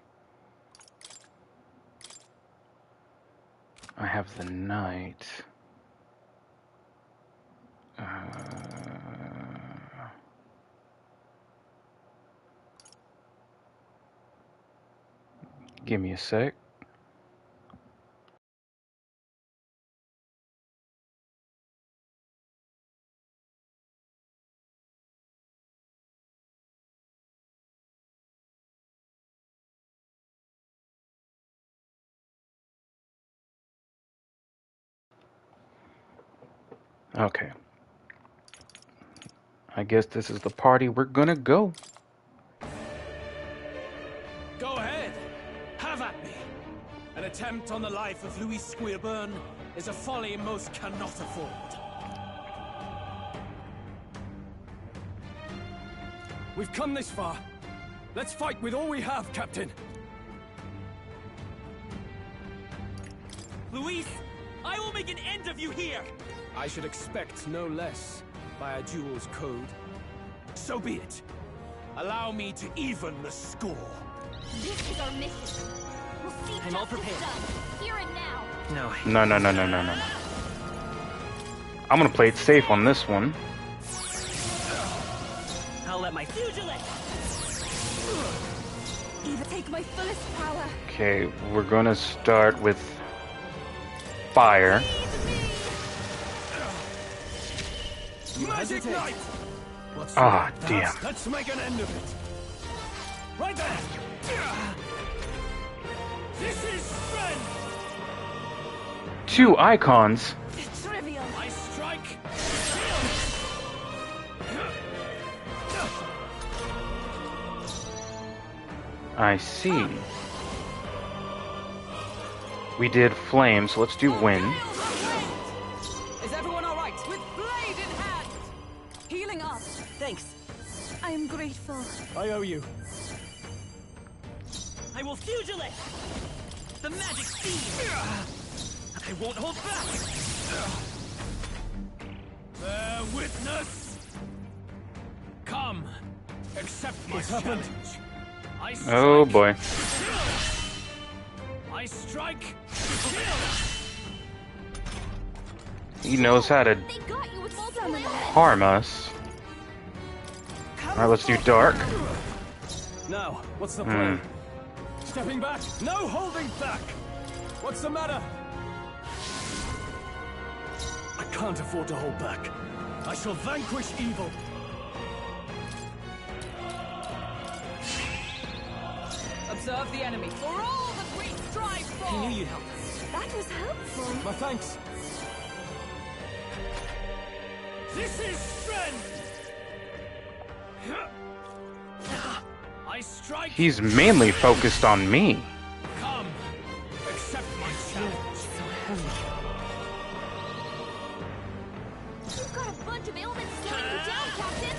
I have the knight. Give me a sec. Okay. I guess this is the party we're gonna go. Go ahead. Have at me. An attempt on the life of Louis Squeerburn is a folly most cannot afford. We've come this far. Let's fight with all we have, Captain. Luis, I will make an end of you here! I should expect no less by a duel's code. So be it. Allow me to even the score. This is our mission. We'll see I'm all justice prepared. done, here and now. No. No. I'm gonna play it safe on this one. I'll let my pugilist! Either take my fullest power. Okay, we're gonna start with fire. Magic Knight! Ah, damn. Let's make an end of it. Right there! This is strength! 2 icons. Trivial. I strike! I see. We did flame, so let's do wind. Is everyone all right? With blade in hand. Healing up. Thanks. I am grateful. I owe you. I will pugilist! The magic speed! I won't hold back! Bear witness! Come! Accept my challenge! I strike. Oh boy. I strike! He knows how to harm us. Alright, let's do dark. Now, what's the plan? Stepping back? No holding back! What's the matter? I can't afford to hold back. I shall vanquish evil. Observe the enemy. For all that we strive for! I knew you'd help. That was helpful. My thanks. This is strength! I strike. He's mainly focused on me. Come, accept my challenge. So heavy. You've got a bunch of ailments slowing you down, Captain.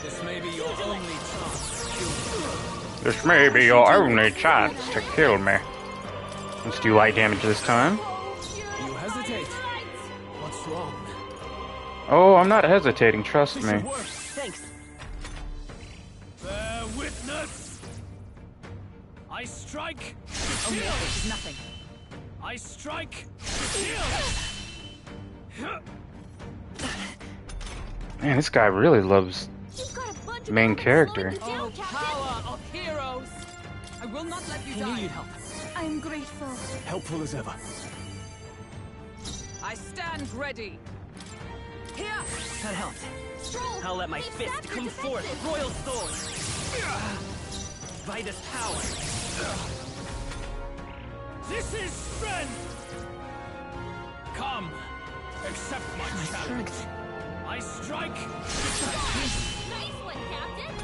This may be your only chance to kill me. This may be your only chance to kill me. Let's do light damage this time. You hesitate. What's wrong? Oh, I'm not hesitating, trust This me. should work. Thanks. Bear witness. I strike. Oh no, this is nothing. I strike. Man, this guy really loves main character. Oh, power of heroes! I will not let you I die. knew you'd help. I am grateful. Helpful as ever. I stand ready. Here! That helped. Stroll, I'll let my we've fist sapped your come forth. defenses. Royal sword. By this power. This is strength. Come, accept my challenge. I strike. Nice one, Captain.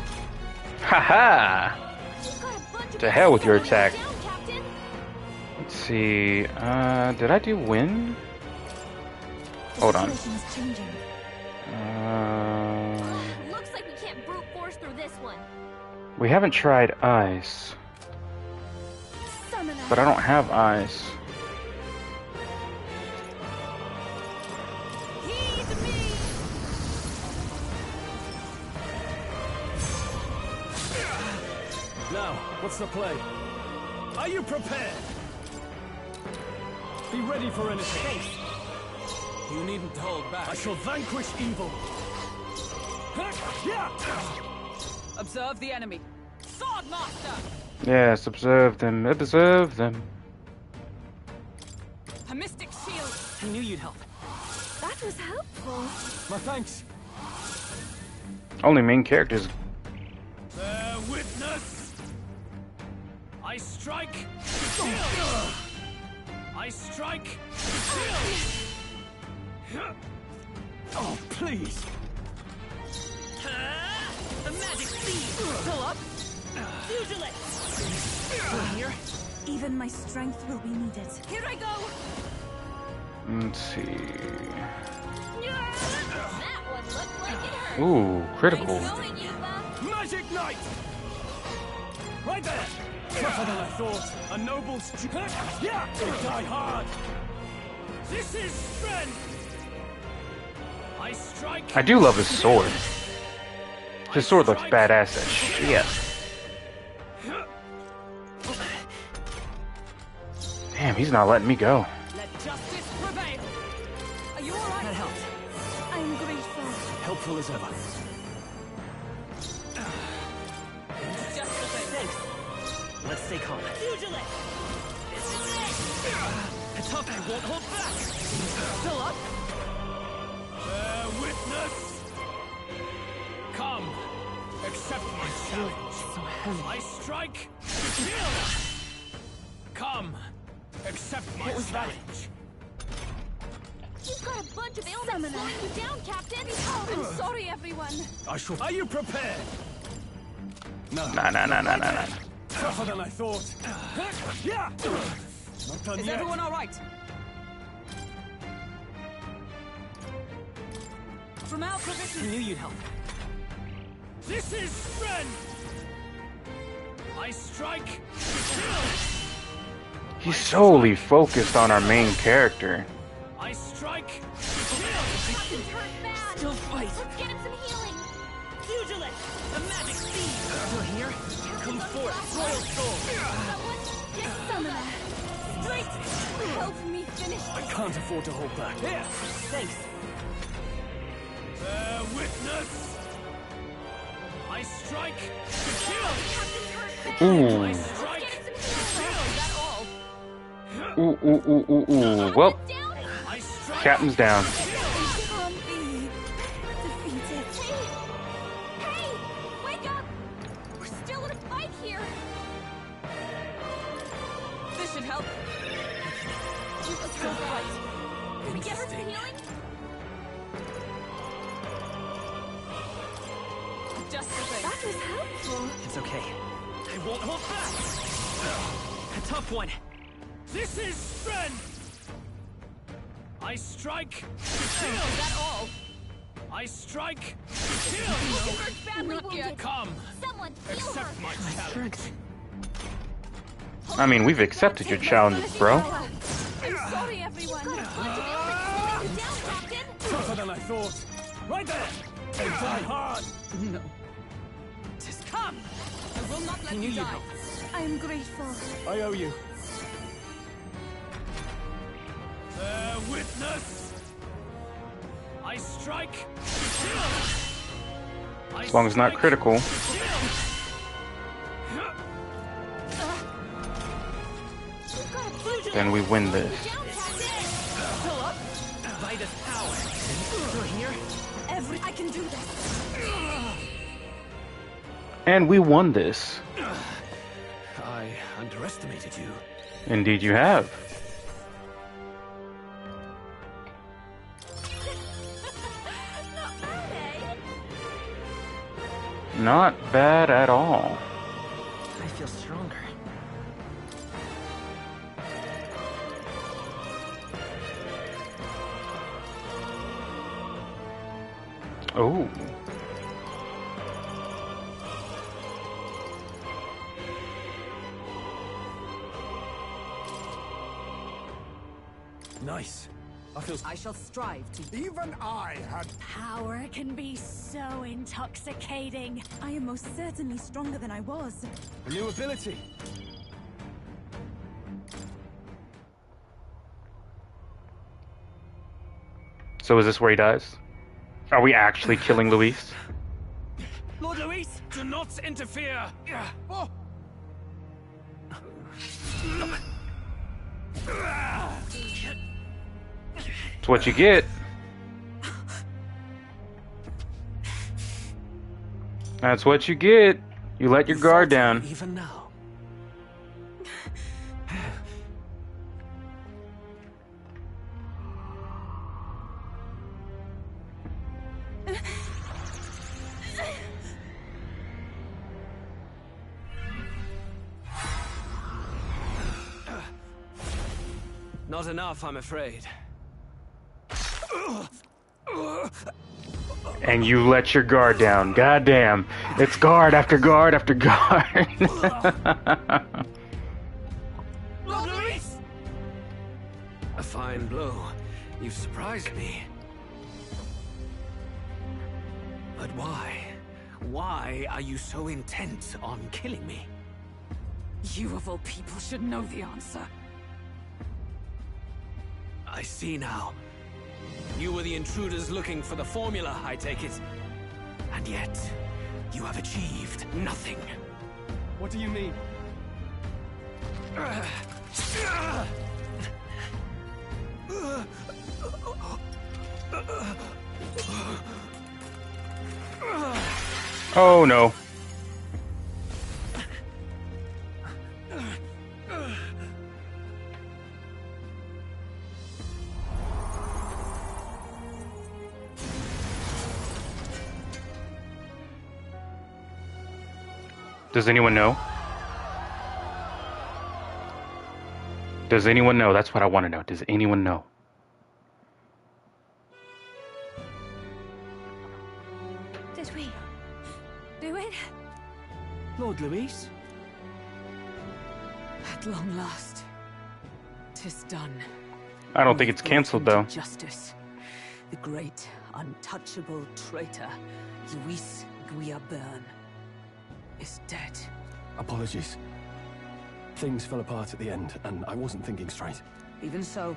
Haha! You've got a bunch of To hell with your ailments slowing attack. you down, Captain. Let's see. Did I do wind? Hold on. Situation is changing. Looks like we can't brute force through this one. We haven't tried ice. But I don't have eyes. Now, what's the play? Are you prepared? Be ready for anything. You needn't hold back. I shall vanquish evil. Observe the enemy. Sword master! Yes, observe them. Observe them. A mystic shield. I knew you'd help. That was helpful. My thanks. Only main characters. Bear witness. I strike. I strike. Oh, please. The magic speed. Still up. Pugilist. Here. Even my strength will be needed. Here I go. Let's see. That one looked like it hurt. Ooh, critical. Nice going, Eva. Magic Knight! Right there! Tougher than I thought. A noble Yeah! Die hard! This is strength. I strike. I do love his sword. His sword looks badass as shit. Damn, he's not letting me go. Let justice prevail. Are you all right? That helped. I'm grateful. Helpful as ever. Just the same. Thanks. Let's stay calm. Pugilist. A tough guy won't hold back. Still up? Bear witness. Come. Accept my challenge. So heavy. I strike. Come. Accept my challenge. You've got a bunch of ailments slowing you down, Captain. Oh, I'm sorry, everyone. I shall. Are you prepared? No. Nah. Tougher than I thought. Yeah! Not done Is yet. everyone all right? From our I provisions. knew you'd help. This is strength. I strike. He's solely focused on our main character. I strike. Captain's hurt bad. Still fight. Let's get him some healing. Pugilist. The magic speed. Still here? Come forth, royal soul. Someone get Summoner. Straight. Help me finish I this. can't afford to hold back. Here! Thanks. Bear witness. I strike. Captain's hurt bad. Ooh. I strike. Is that all? Ooh. Well, I strike. Captain's down. Can't be defeated. Hey! Wake up! We're still in a fight here. This should help. Let's go fight. Can we get her some healing? Just the same. That was helpful. It's okay. I won't hold back. A tough one. This is strength. I strike. Is that all? I strike. She's hurt badly Not wounded. yet. Come. Someone heal her. Accept my challenge. Strength. I mean, we've accepted your challenge, bro. I'm sorry, everyone. Bunch of ailments slowing you down, Captain. Tougher than I thought. Right there! And die hard! No. Just come. I will not let I knew you you'd die. help. I'm grateful. I owe you. Bear witness. I strike. As long as it's not critical. Then we win this. Still up. Vitus power. Still here? I can do this. And we won this. I underestimated you. Indeed you have. Not bad, eh? Not bad at all. I feel stronger. Oh. Nice. I shall strive to... Even I had... Power can be so intoxicating. I am most certainly stronger than I was. A new ability. So is this where he dies? Are we actually killing Luis? Lord Luis, do not interfere. Oh. It's what you get. That's what you get. You let your guard down. Even now. Not enough, I'm afraid. And you let your guard down. Goddamn. It's guard after guard after guard. Lord Luis! A fine blow. You've surprised me. But why? Why are you so intent on killing me? You of all people should know the answer. I see now. You were the intruders looking for the formula, I take it. And yet, you have achieved nothing. What do you mean? Oh no. Does anyone know? Does anyone know? That's what I want to know. Does anyone know? Did we do it? Lord Luis? At long last, 'tis done. I don't think it's cancelled though. Justice. The great, untouchable traitor, Luis Guillaburn, is dead. Apologies. Things fell apart at the end, and I wasn't thinking straight. Even so,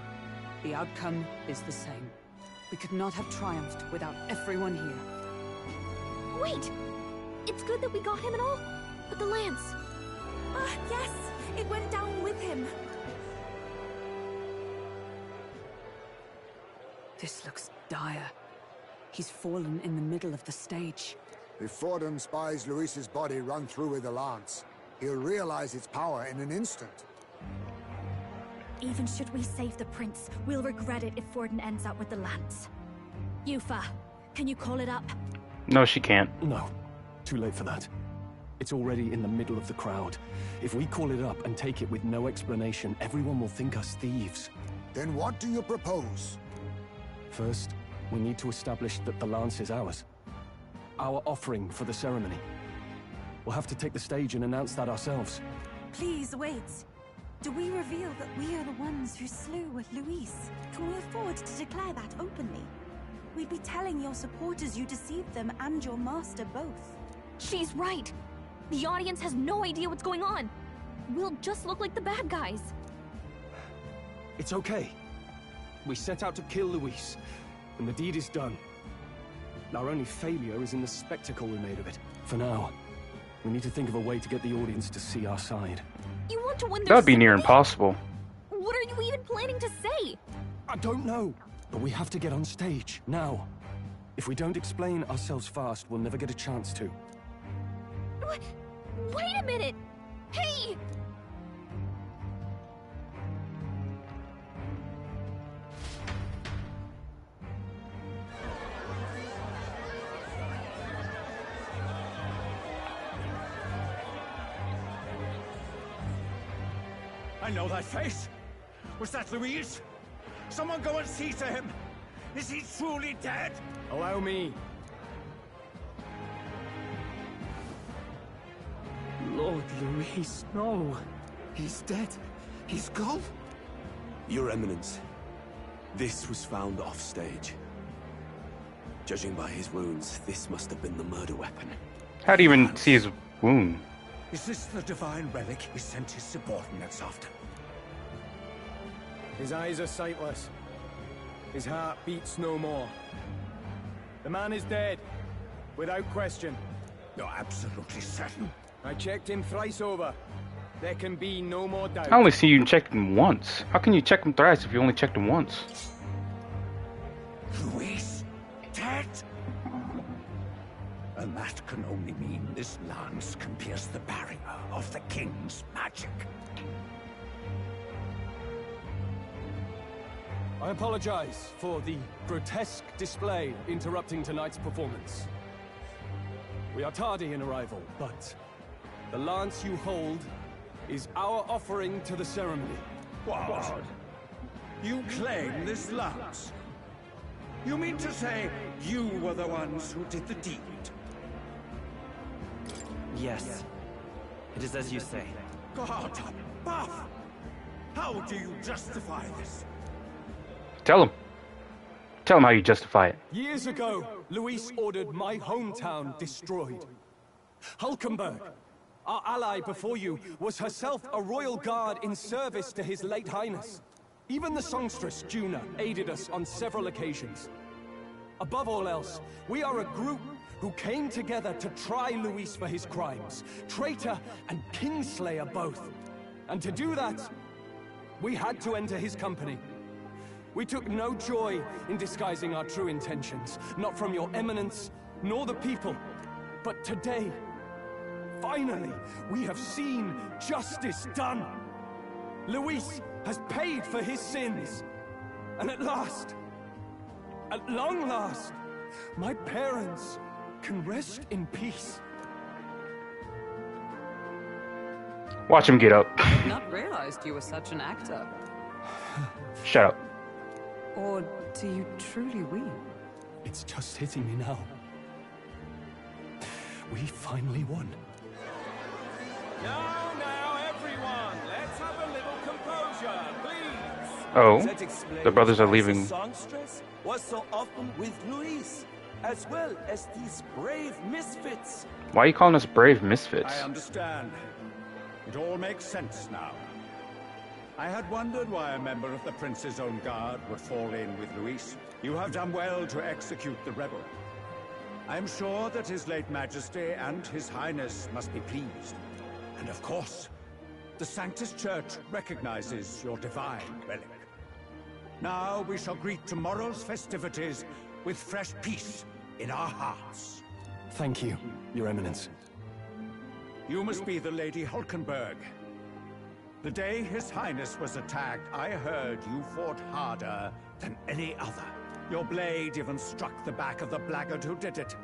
the outcome is the same. We could not have triumphed without everyone here. Wait! It's good that we got him and all, but the lance... Yes, it went down with him. This looks dire. He's fallen in the middle of the stage. If Forden spies Luis's body run through with the lance, he'll realize its power in an instant. Even should we save the prince, we'll regret it if Forden ends up with the lance. Yufa, can you call it up? No, she can't. No. Too late for that. It's already in the middle of the crowd. If we call it up and take it with no explanation, everyone will think us thieves. Then what do you propose? First, we need to establish that the lance is ours. Our offering for the ceremony. We'll have to take the stage and announce that ourselves. Please wait. Do we reveal that we are the ones who slew Luis? Can we afford to declare that openly? We'd be telling your supporters you deceived them and your master both. She's right! The audience has no idea what's going on! We'll just look like the bad guys. It's okay. We set out to kill Luis, and the deed is done. Our only failure is in the spectacle we made of it. For now, we need to think of a way to get the audience to see our side. You want to win their That would be near sympathy? impossible. What are you even planning to say? I don't know, but we have to get on stage, now. If we don't explain ourselves fast, we'll never get a chance to. Wait a minute! Hey! I know that face. Was that Luis? Someone go and see to him. Is he truly dead? Allow me. Lord Luis, no. He's dead. He's gone. Your Eminence, This was found offstage. Judging by his wounds, this must have been the murder weapon. How do you even see his wound? Is this the divine relic he sent his subordinates after? His eyes are sightless. His heart beats no more. The man is dead, without question. You're absolutely certain? I checked him thrice over. There can be no more doubt. I only see you checked him once. How can you check him thrice if you only checked him once? Luis, dead? And that can only mean this lance can pierce the barrier of the king's magic. I apologize for the grotesque display interrupting tonight's performance. We are tardy in arrival, but the lance you hold is our offering to the ceremony. What? You claim this lance? You mean to say you were the ones who did the deed? Yes. It is as you say. God above! How do you justify this? Tell him. Tell him how you justify it. Years ago, Luis ordered my hometown destroyed. Hulkenberg, our ally before you, was herself a royal guard in service to his late highness. Even the songstress, Juna, aided us on several occasions. Above all else, we are a group who came together to try Luis for his crimes. Traitor and kingslayer both. And to do that, we had to enter his company. We took no joy in disguising our true intentions, not from your eminence, nor the people. But today, finally, we have seen justice done. Luis has paid for his sins. And at last, at long last, my parents can rest in peace. Watch him get up. I had not realized you were such an actor. Shut up. Or do you truly weep? It's just hitting me now. We finally won. Now, everyone, let's have a little composure, please. Oh, That explains the brothers are why leaving. The songstress was so often with Luis, as well as these brave misfits. Why are you calling us brave misfits? I understand. It all makes sense now. I had wondered why a member of the Prince's own guard would fall in with Luis. You have done well to execute the rebel. I am sure that His late Majesty and His Highness must be pleased. And of course, the Sanctus Church recognizes your divine relic. Now we shall greet tomorrow's festivities with fresh peace in our hearts. Thank you, Your Eminence. You must be the Lady Hulkenberg. The day His Highness was attacked, I heard you fought harder than any other. Your blade even struck the back of the blackguard who did it.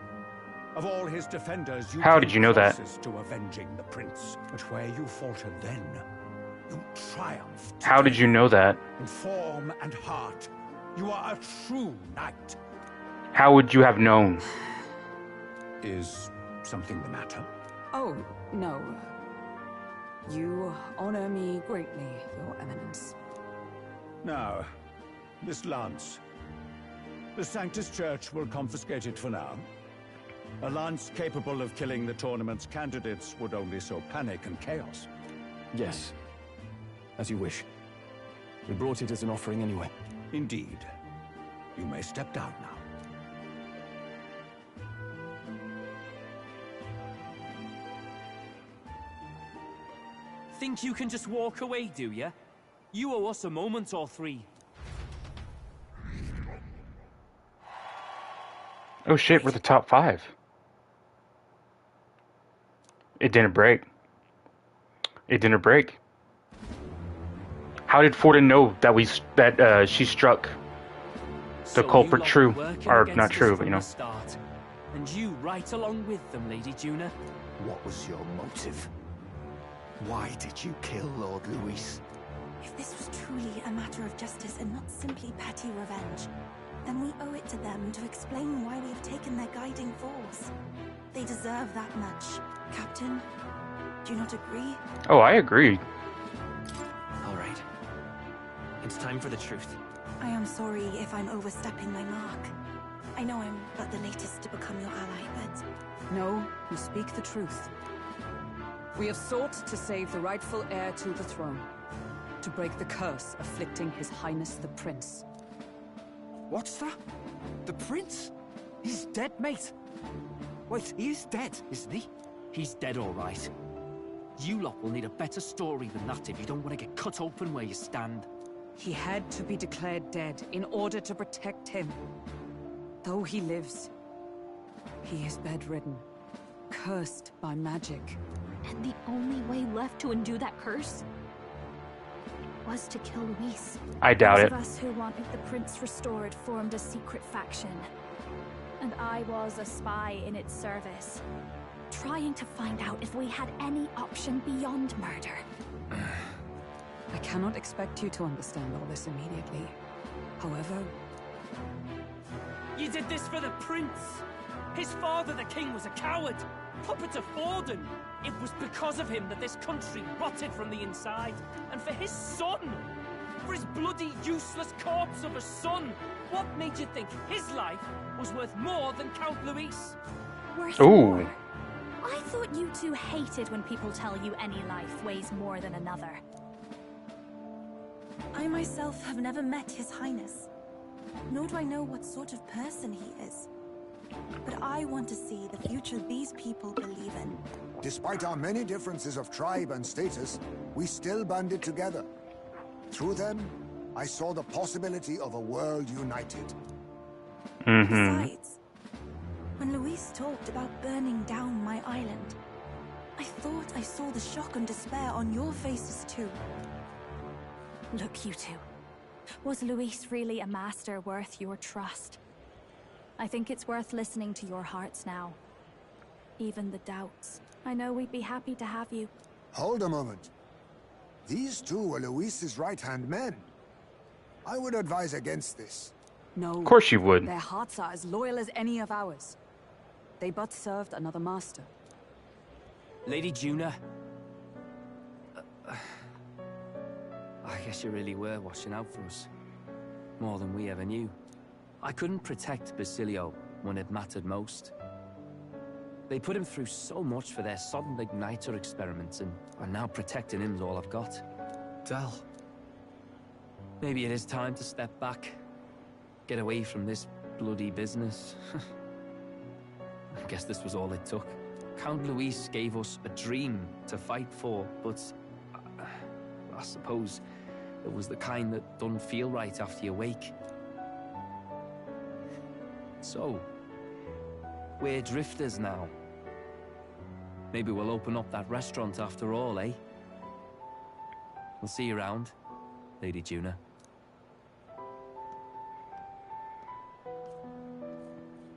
Of all his defenders, you How did you know that? closest to avenging the prince. But where you faltered then, you triumphed. How did you know that? In form and heart, you are a true knight. How would you have known? Is something the matter? Oh, no. You honor me greatly, Your Eminence. Now, this lance. The Sanctus Church will confiscate it for now. A lance capable of killing the tournament's candidates would only sow panic and chaos. Yes, as you wish. We brought it as an offering anyway. Indeed. You may step down now. Think you can just walk away, do ya? You owe us a moment or three. Oh shit, we're the top 5. It didn't break. It didn't break. How did Forden know that she struck the culprit true? Or not true, but you know. Start. And you right along with them, Lady Juna. What was your motive? Why did you kill Lord Luis? If this was truly a matter of justice and not simply petty revenge, then we owe it to them to explain why we have taken their guiding force. They deserve that much. Captain, do you not agree? Oh, I agree. All right. It's time for the truth. I am sorry if I'm overstepping my mark. I know I'm but the latest to become your ally, but... No, you speak the truth. We have sought to save the rightful heir to the throne. To break the curse afflicting His Highness the Prince. What's that? The Prince? He's dead, mate. Wait, he is dead, isn't he? He's dead, all right. You lot will need a better story than that if you don't want to get cut open where you stand. He had to be declared dead in order to protect him. Though he lives, he is bedridden, cursed by magic. And the only way left to undo that curse was to kill Luis. I doubt it. Those of us who wanted the prince restored formed a secret faction. And I was a spy in its service, trying to find out if we had any option beyond murder. I cannot expect you to understand all this immediately. However... You did this for the prince! His father, the king, was a coward! Puppet of Forden! It was because of him that this country rotted from the inside. And for his son! For his bloody, useless corpse of a son! What made you think his life was worth more than Count Luis? Worth Ooh. more? I thought you two hated when people tell you any life weighs more than another. I myself have never met His Highness, nor do I know what sort of person he is. But I want to see the future these people believe in. Despite our many differences of tribe and status, we still banded together. Through them, I saw the possibility of a world united. Besides, when Luis talked about burning down my island, I thought I saw the shock and despair on your faces too. Look, you two. Was Luis really a master worth your trust? I think it's worth listening to your hearts now. Even the doubts. I know we'd be happy to have you. Hold a moment. These two were Luis's right-hand men. I would advise against this. No. Of course you would. Their hearts are as loyal as any of ours. They but served another master. Lady Juna. I guess you really were watching out for us. More than we ever knew. I couldn't protect Basilio when it mattered most. They put him through so much for their sudden igniter experiments, and now protecting him's all I've got. Del. Maybe it is time to step back. Get away from this bloody business. I guess this was all it took. Count Luis gave us a dream to fight for, but I suppose it was the kind that doesn't feel right after you wake. So, we're drifters now. Maybe we'll open up that restaurant after all, eh? We'll see you around, Lady Juna.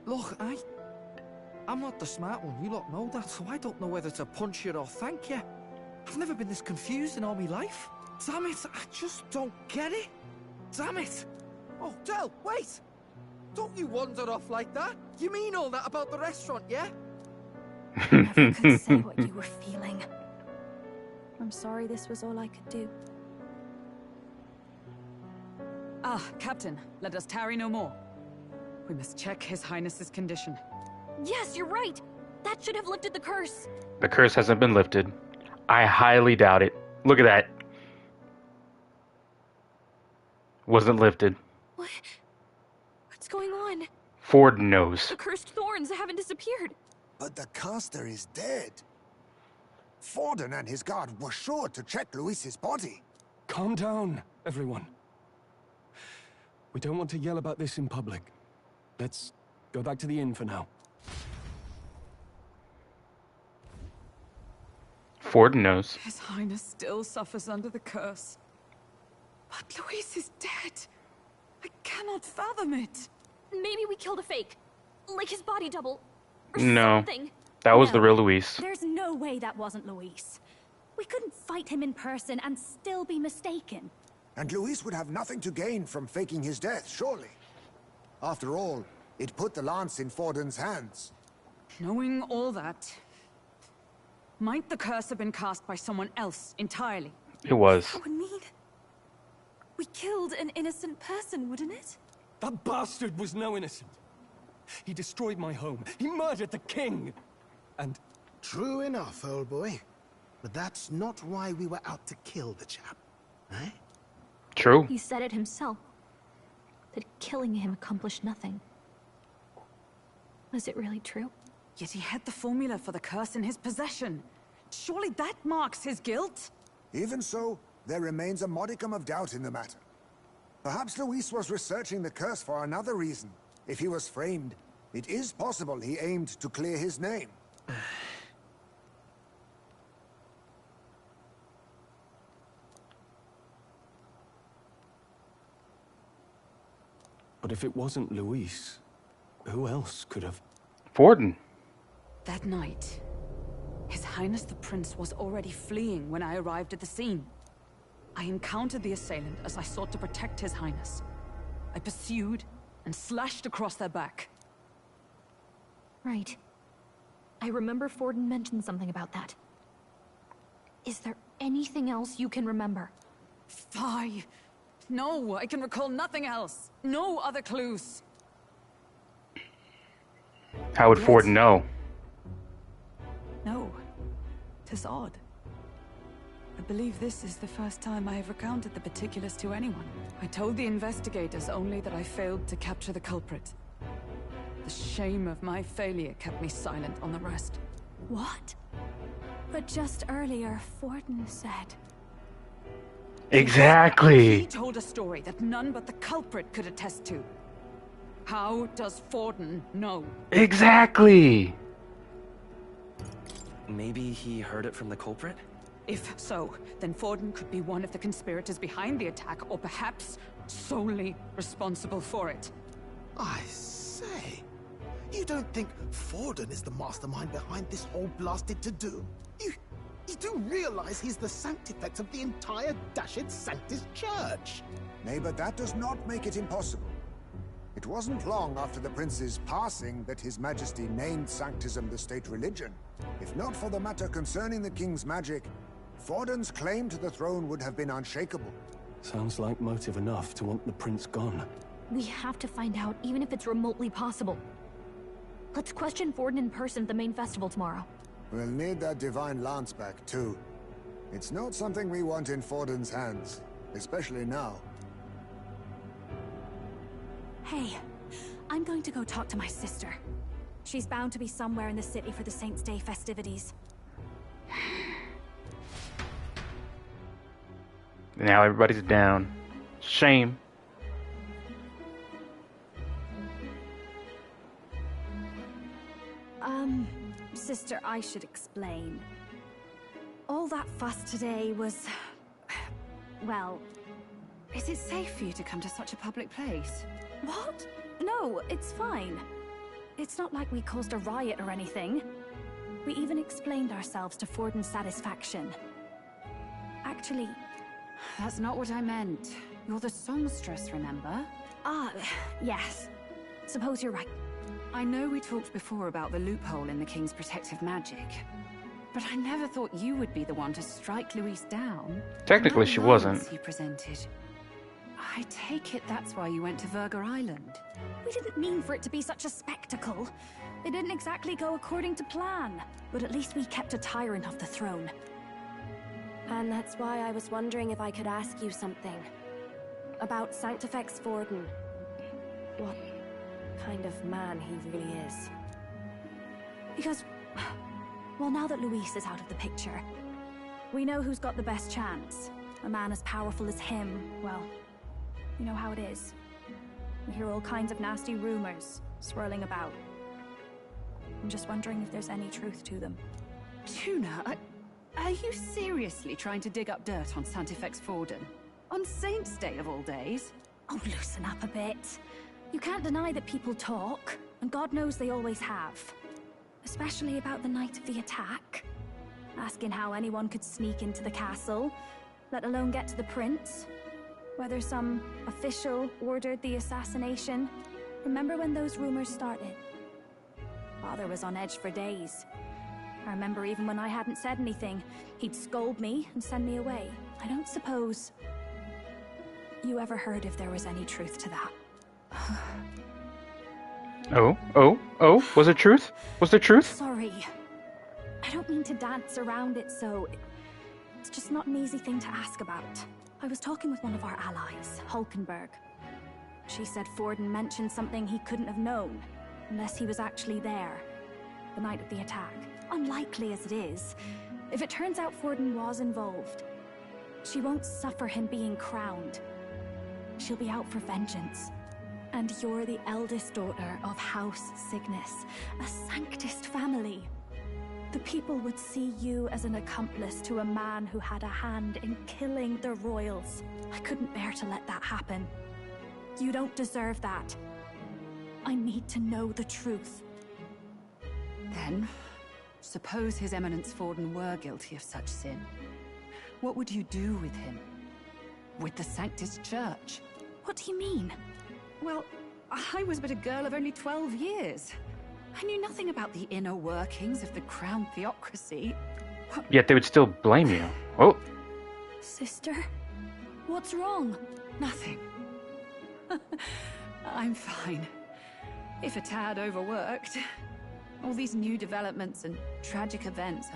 Look, I'm not the smart one, you lot know that, so I don't know whether to punch you or thank you. I've never been this confused in all my life. Damn it, I just don't get it. Damn it. Oh, Del, wait! Don't you wander off like that? You mean all that about the restaurant, yeah? Never could say what you were feeling. I'm sorry this was all I could do. Ah, Captain, let us tarry no more. We must check His Highness's condition. Yes, you're right. That should have lifted the curse. The curse hasn't been lifted. I highly doubt it. Look at that. Wasn't lifted. What's going on? Ford knows. The cursed thorns haven't disappeared. But the caster is dead. Forden and his guard were sure to check Luis's body. Calm down, everyone. We don't want to yell about this in public. Let's go back to the inn for now. Ford knows. His Highness still suffers under the curse. But Luis is dead. I cannot fathom it. Maybe we killed a fake. Like his body double. Or No. something. That was No. the real Luis. There's no way that wasn't Luis. We couldn't fight him in person and still be mistaken. And Luis would have nothing to gain from faking his death, surely. After all, it put the lance in Forden's hands. Knowing all that, might the curse have been cast by someone else entirely? It was. That would mean We killed an innocent person, wouldn't it? That bastard was no innocent. He destroyed my home. He murdered the king. And... True enough, old boy. But that's not why we were out to kill the chap, eh? True. He said it himself. That killing him accomplished nothing. Was it really true? Yet he had the formula for the curse in his possession. Surely that marks his guilt? Even so, there remains a modicum of doubt in the matter. Perhaps Luis was researching the curse for another reason. If he was framed, it is possible he aimed to clear his name. But if it wasn't Luis, who else could have... Forden. That night, His Highness the Prince was already fleeing when I arrived at the scene. I encountered the assailant as I sought to protect His Highness. I pursued and slashed across their back. Right. I remember Forden mentioned something about that. Is there anything else you can remember? Fie! No, I can recall nothing else. No other clues. How would Forden know? No. 'Tis odd. I believe this is the first time I have recounted the particulars to anyone. I told the investigators only that I failed to capture the culprit. The shame of my failure kept me silent on the rest. What? But just earlier, Forden said... Exactly. He told a story that none but the culprit could attest to. How does Forden know? Exactly. Maybe he heard it from the culprit? If so, then Forden could be one of the conspirators behind the attack, or perhaps solely responsible for it. I say, you don't think Forden is the mastermind behind this whole blasted to-do? You do realize he's the sanctifex of the entire Dashed Sanctus Church? Nay, but that does not make it impossible. It wasn't long after the prince's passing that His Majesty named Sanctism the state religion. If not for the matter concerning the king's magic, Forden's claim to the throne would have been unshakable. Sounds like motive enough to want the prince gone. We have to find out, even if it's remotely possible. Let's question Forden in person at the main festival tomorrow. We'll need that divine lance back, too. It's not something we want in Forden's hands, especially now. Hey, I'm going to go talk to my sister. She's bound to be somewhere in the city for the Saints' Day festivities. Now everybody's down. Shame. Sister, I should explain. All that fuss today was... well... Is it safe for you to come to such a public place? What? No, it's fine. It's not like we caused a riot or anything. We even explained ourselves to Forden's satisfaction. Actually... That's not what I meant. You're the songstress, remember? Ah, yes. Suppose you're right. I know we talked before about the loophole in the king's protective magic, but I never thought you would be the one to strike Luis down. Technically, she wasn't. He presented. I take it that's why you went to Virga Island. We didn't mean for it to be such a spectacle. It didn't exactly go according to plan, but at least we kept a tyrant off the throne. And that's why I was wondering if I could ask you something. About Sanctifex Forden. What kind of man he really is. Because, well, now that Luis is out of the picture, we know who's got the best chance. A man as powerful as him, well, you know how it is. We hear all kinds of nasty rumors swirling about. I'm just wondering if there's any truth to them. Tuna, are you seriously trying to dig up dirt on Sanctifex Forden? On Saints' Day of all days? Oh, loosen up a bit. You can't deny that people talk, and God knows they always have. Especially about the night of the attack. Asking how anyone could sneak into the castle, let alone get to the prince. Whether some official ordered the assassination. Remember when those rumors started? Father was on edge for days. I remember even when I hadn't said anything, he'd scold me and send me away. I don't suppose... you ever heard if there was any truth to that? Oh, was it truth? Was there truth? Sorry. I don't mean to dance around it, so... It's just not an easy thing to ask about. I was talking with one of our allies, Hulkenberg. She said Forden mentioned something he couldn't have known, unless he was actually there, the night of the attack. Unlikely as it is, if it turns out Forden was involved, she won't suffer him being crowned. She'll be out for vengeance. And you're the eldest daughter of House Cygnus, a Sanctist family. The people would see you as an accomplice to a man who had a hand in killing the royals. I couldn't bear to let that happen. You don't deserve that. I need to know the truth. Then, suppose His Eminence Forden were guilty of such sin. What would you do with him? With the Sanctist Church? What do you mean? Well, I was but a girl of only 12 years. I knew nothing about the inner workings of the crown theocracy. Yet they would still blame you. Oh. Sister? What's wrong? Nothing. I'm fine. If a tad overworked. All these new developments and tragic events.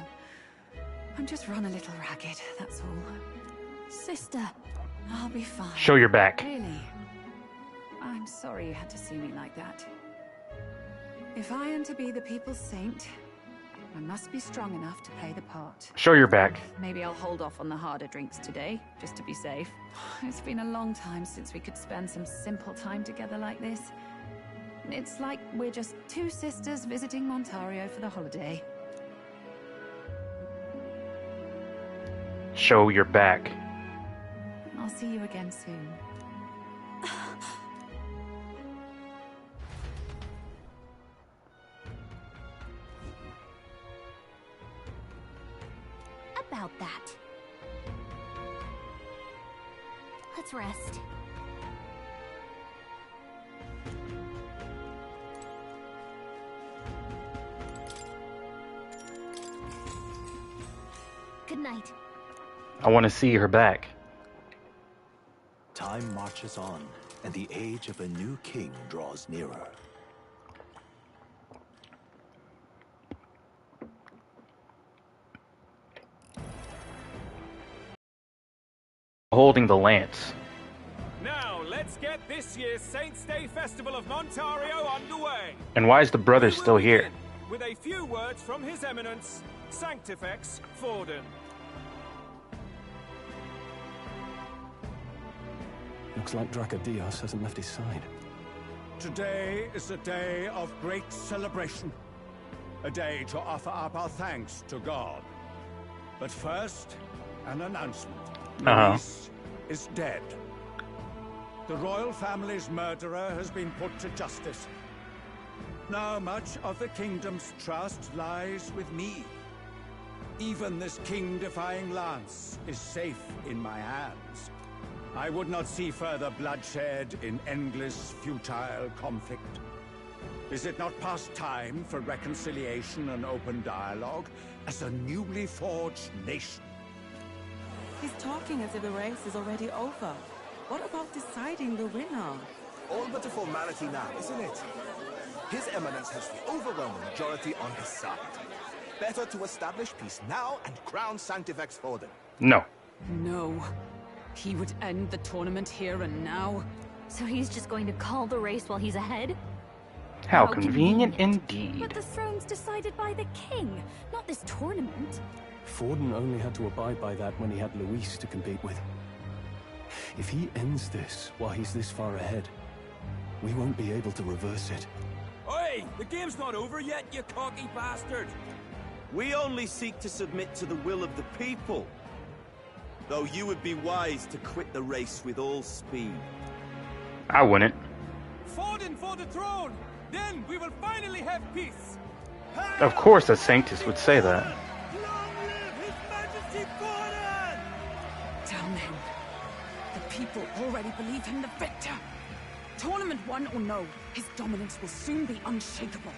I'm just run a little ragged, that's all. Sister. I'll be fine. Show your back. Really? I'm sorry you had to see me like that. If I am to be the people's saint, I must be strong enough to play the part. Show your back. Maybe I'll hold off on the harder drinks today, just to be safe. It's been a long time since we could spend some simple time together like this. It's like we're just two sisters visiting Montario for the holiday. Show your back. I'll see you again soon. About that. Let's rest. Good night. I want to see her back. Time marches on, and the age of a new king draws nearer. Holding the lance. Now, let's get this year's Saints' Day Festival of Montario underway. And why is the brother still here? With a few words from His Eminence, Sanctifex Forden. Looks like Dracodios hasn't left his side. Today is a day of great celebration. A day to offer up our thanks to God. But first, an announcement. Luis is dead. The royal family's murderer has been put to justice. Now much of the kingdom's trust lies with me. Even this king-defying lance is safe in my hands. I would not see further bloodshed in endless, futile conflict. Is it not past time for reconciliation and open dialogue as a newly forged nation? He's talking as if the race is already over. What about deciding the winner? All but a formality now, isn't it? His Eminence has the overwhelming majority on his side. Better to establish peace now and crown Sanctifex Forden. No. No. He would end the tournament here and now. So he's just going to call the race while he's ahead? How convenient indeed. But the throne's decided by the king, not this tournament. Forden only had to abide by that when he had Luis to compete with. If he ends this while he's this far ahead, we won't be able to reverse it. Oi! The game's not over yet, you cocky bastard! We only seek to submit to the will of the people. Though you would be wise to quit the race with all speed. I wouldn't. Forden for the throne! Then we will finally have peace! Of course a Sanctus would say that. Damn him. The people already believe him the victor. Tournament won or no, his dominance will soon be unshakable.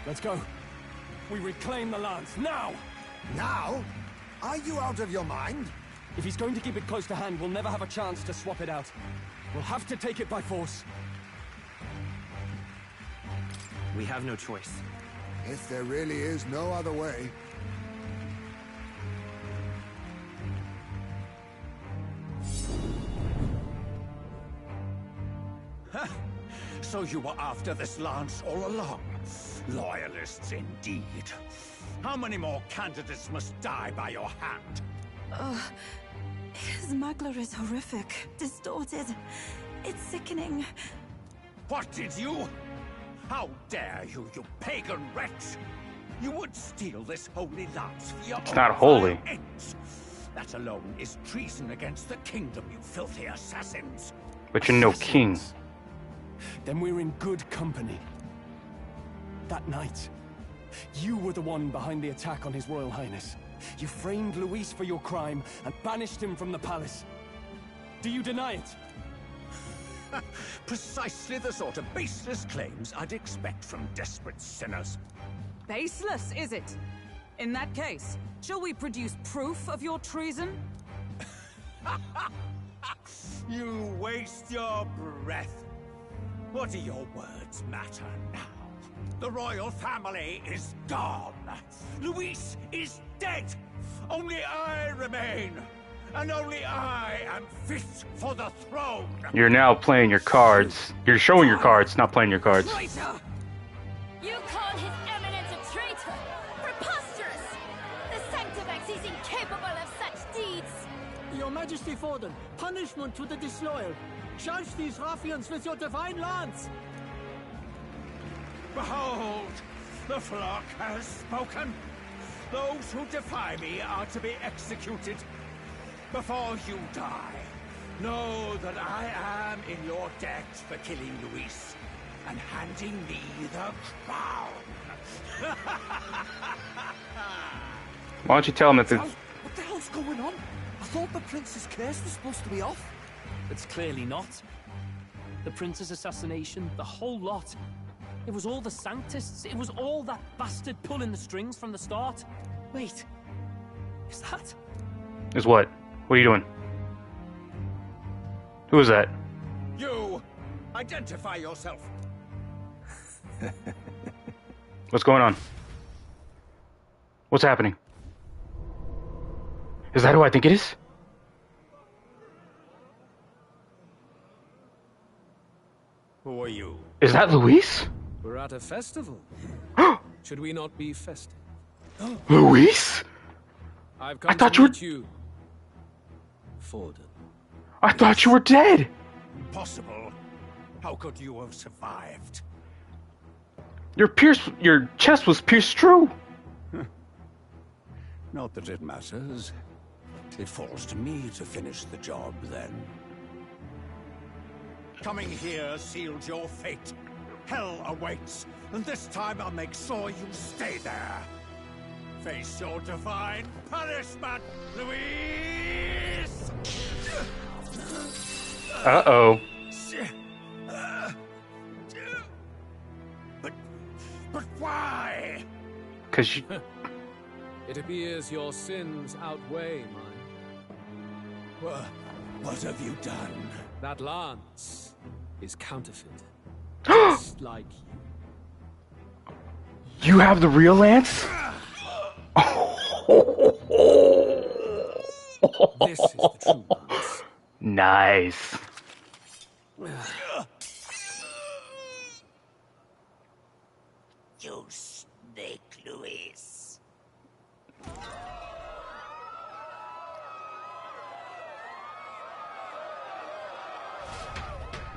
Let's go. We reclaim the lance, now! Now? Are you out of your mind? If he's going to keep it close to hand, we'll never have a chance to swap it out. We'll have to take it by force. We have no choice. If there really is no other way. So you were after this lance all along? Loyalists indeed. How many more candidates must die by your hand? His Magler is horrific, distorted. It's sickening. What did you? How dare you, you pagan wretch! You would steal this holy lance for your It's own not holy. vile ends. That alone is treason against the kingdom, you filthy assassins. But you're no king. Then we're in good company. That night, you were the one behind the attack on His Royal Highness. You framed Luis for your crime and banished him from the palace. Do you deny it? Precisely the sort of baseless claims I'd expect from desperate sinners. Baseless, is it? In that case, shall we produce proof of your treason? You waste your breath. What do your words matter now? The royal family is gone. Luis is dead. Only I remain. And only I am fit for the throne. You're now playing your cards. You're showing your cards, not playing your cards. Traitor! You call His Eminence a traitor? Preposterous! The Sanctifex is incapable of such deeds! Your Majesty Forden, punishment to the disloyal. Charge these ruffians with your divine lance! Behold, the flock has spoken. Those who defy me are to be executed. Before you die, know that I am in your debt for killing Luis and handing me the crown. Why don't you tell him that the... What the hell's going on? I thought the prince's curse was supposed to be off. It's clearly not. The prince's assassination, the whole lot. It was all the Sanctists. It was all that bastard pulling the strings from the start. Wait, is that? Is what? What are you doing? Who is that? You! Identify yourself! What's going on? What's happening? Is that who I think it is? Who are you? Is that Luis? We're at a festival. Should we not be festive? Luis? I've come I thought to you were... meet you, Forden. I thought you were dead. Impossible. How could you have survived? Your chest was pierced through. Not that it matters. It falls to me to finish the job then. Coming here sealed your fate. Hell awaits, and this time I'll make sure you stay there. Face your divine punishment, Luis! Uh-oh. But why? 'Cause you... It appears your sins outweigh mine. What have you done? That lance is counterfeit. Just like you. You have the real lance? This is the true lance. Nice. You snake, Luis.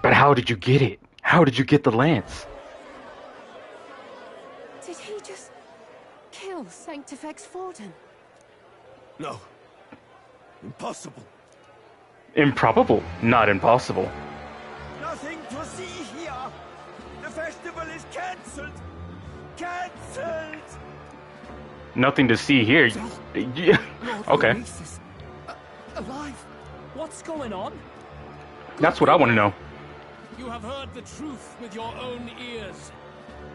But how did you get it? How did you get the lance? Did he just kill Sanctifex Forden? No. Impossible. Improbable, not impossible. Nothing to see here. The festival is cancelled. Cancelled. Nothing to see here. Yeah. Okay. Alive? What's going on? That's what I want to know. You have heard the truth with your own ears.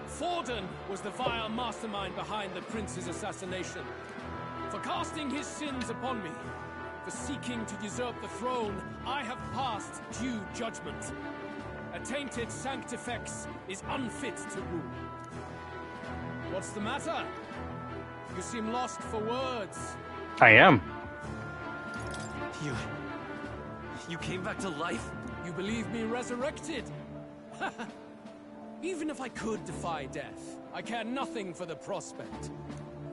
Forden was the vile mastermind behind the prince's assassination. For casting his sins upon me, For seeking to usurp the throne, I have passed due judgment. A tainted Sanctifex is unfit to rule. What's the matter? You seem lost for words. I am. You came back to life? You believe me resurrected? Even if I could defy death, I care nothing for the prospect.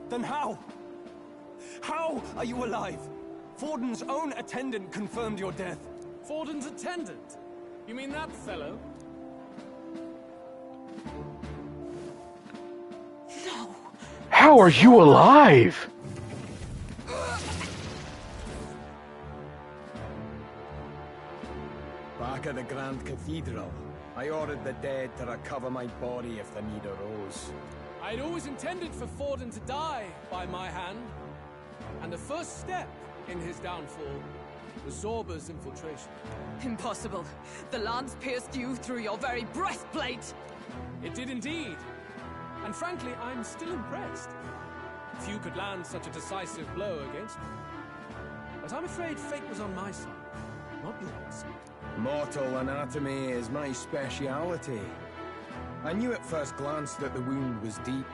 Then how? How are you alive? Forden's own attendant confirmed your death. Forden's attendant? You mean that fellow? No. How are you alive? Back at the Grand Cathedral, I ordered the dead to recover my body if the need arose. I'd always intended for Forden to die by my hand. And the first step in his downfall was Zorba's infiltration. Impossible. The lance pierced you through your very breastplate. It did indeed. And frankly, I'm still impressed. Few could land such a decisive blow against me. But I'm afraid fate was on my side, not yours. Mortal anatomy is my speciality. I knew at first glance that the wound was deep,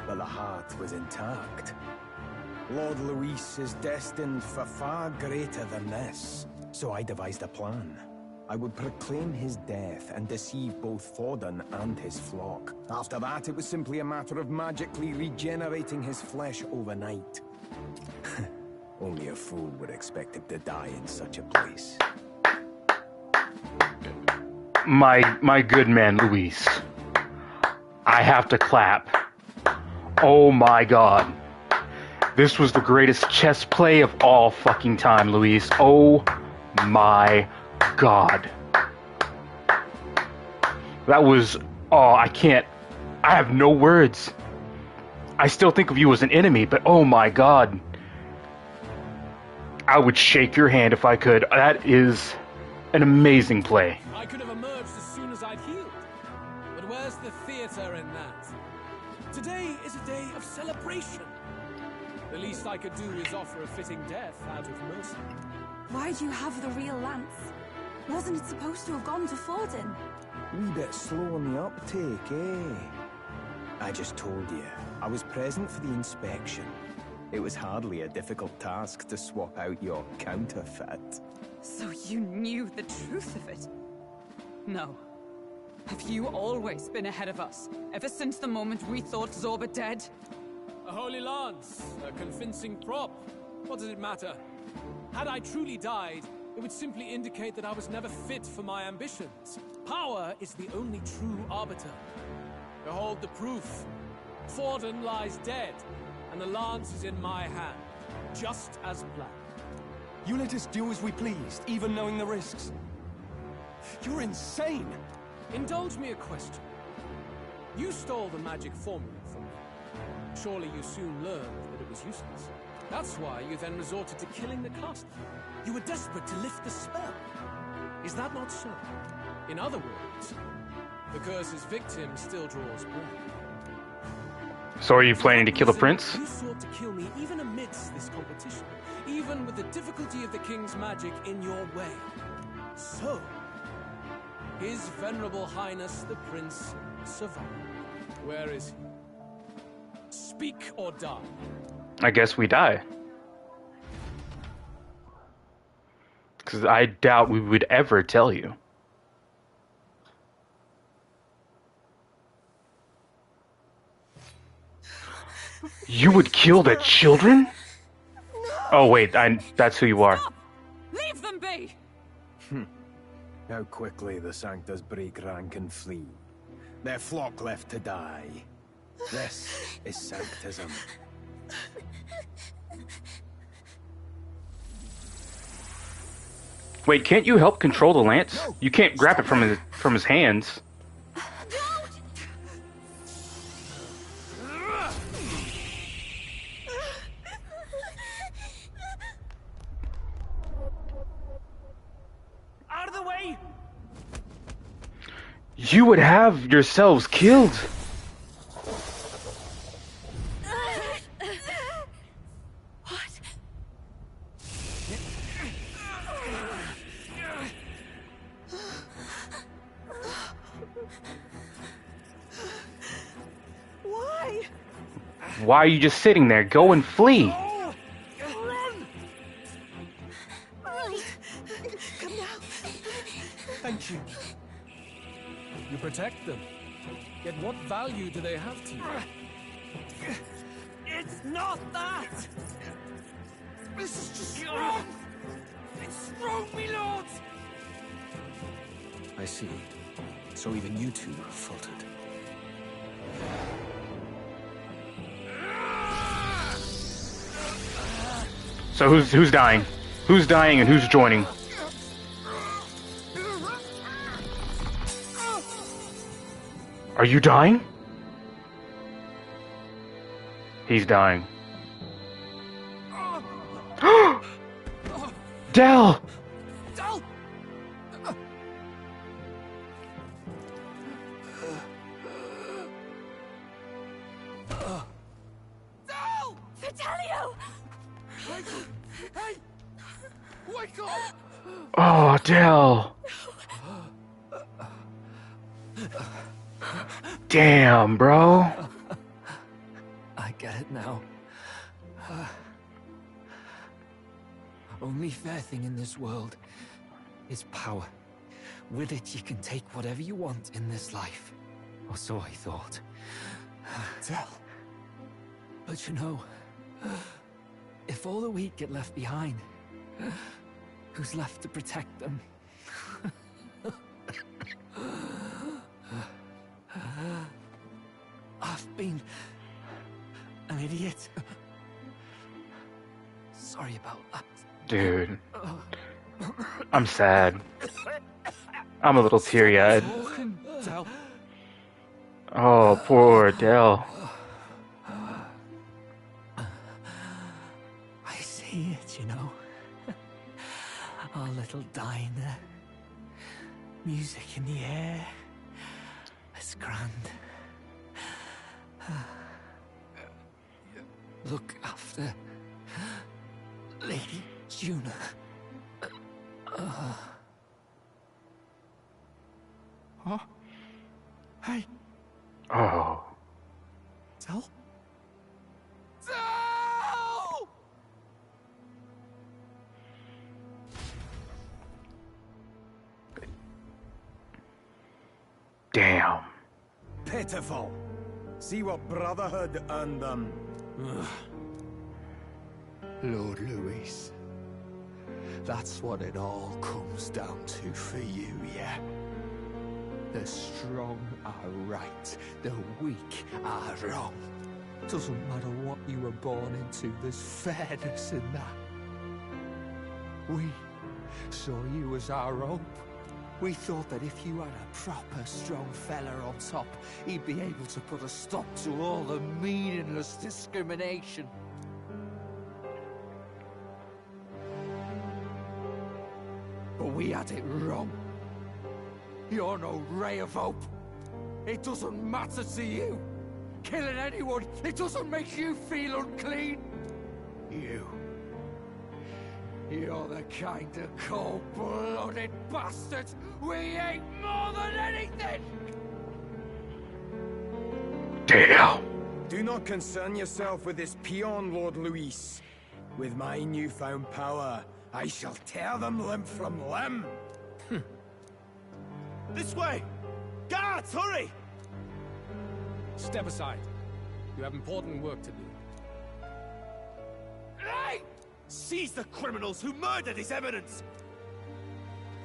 but the heart was intact. Lord Luis is destined for far greater than this, so I devised a plan. I would proclaim his death and deceive both Forden and his flock. After that, it was simply a matter of magically regenerating his flesh overnight. Only a fool would expect him to die in such a place. My good man, Luis. I have to clap. Oh my god. This was the greatest chess play of all fucking time, Luis. Oh my god. That was... Oh, I can't... I have no words. I still think of you as an enemy, but oh my god. I would shake your hand if I could. That is an amazing play. I could have emerged as soon as I'd healed. But where's the theater in that? Today is a day of celebration. The least I could do is offer a fitting death out of mercy. Why do you have the real lance? Wasn't it supposed to have gone to Forden? Wee bit slow on the uptake, eh? I just told you, I was present for the inspection. It was hardly a difficult task to swap out your counterfeit. So you knew the truth of it? No. Have you always been ahead of us, ever since the moment we thought Zorba dead? A holy lance, a convincing prop. What does it matter? Had I truly died, it would simply indicate that I was never fit for my ambitions. Power is the only true arbiter. Behold the proof. Forden lies dead, and the lance is in my hand, just as planned. You let us do as we pleased, even knowing the risks. You're insane! Indulge me a question. You stole the magic formula from me. Surely you soon learned that it was useless. That's why you then resorted to killing the caster. You were desperate to lift the spell. Is that not so? In other words, the curse's victim still draws blood. So are you planning to kill the prince? You sought to kill me even amidst this competition, even with the difficulty of the king's magic in your way. So, His Venerable Highness the Prince survived. Where is he? Speak or die. I guess we die. Because I doubt we would ever tell you. You would kill the children? Oh wait, that's who you are. Leave them be! How quickly the Sanctas break rank and flee. Their flock left to die. This is Sanctism. Wait, can't you help control the lance? You can't grab it from his hands. Out of the way! You would have yourselves killed. Why are you just sitting there? Go and flee. Run! Right. Come now. Thank you. You protect them. Yet what value do they have to you? It's not that! This is just strong! It's strong, me lord! I see. So even you two have faltered. So who's dying? Who's dying and who's joining? Are you dying? He's dying. Del! Del! Del! Fidelio! Hey! Wake up! Oh, Del! Damn, bro. I get it now. Only fair thing in this world is power. With it, you can take whatever you want in this life. Or so I thought. Del. But you know, if all the weak get left behind, who's left to protect them? I've been an idiot. Sorry about that. Dude. I'm sad. I'm a little teary-eyed. Oh, poor Del. I see it, you know. Our little diner. Music in the air. It's grand. Look after Lady Juna. Huh? Hey. Oh. Del? Del! Damn. Pitiful. See what Brotherhood earned them. Lord Louis. That's what it all comes down to for you, yeah? The strong are right, the weak are wrong. Doesn't matter what you were born into, there's fairness in that. We saw you as our hope. We thought that if you had a proper strong fella on top, he'd be able to put a stop to all the meaningless discrimination. But we had it wrong. You're no ray of hope. It doesn't matter to you. Killing anyone, it doesn't make you feel unclean. You're the kind of cold-blooded bastard we hate more than anything! Damn. Do not concern yourself with this peon, Lord Luis. With my newfound power, I shall tear them limb from limb. This way! Guards, hurry! Step aside. You have important work to do. Hey! Seize the criminals who murdered his eminence!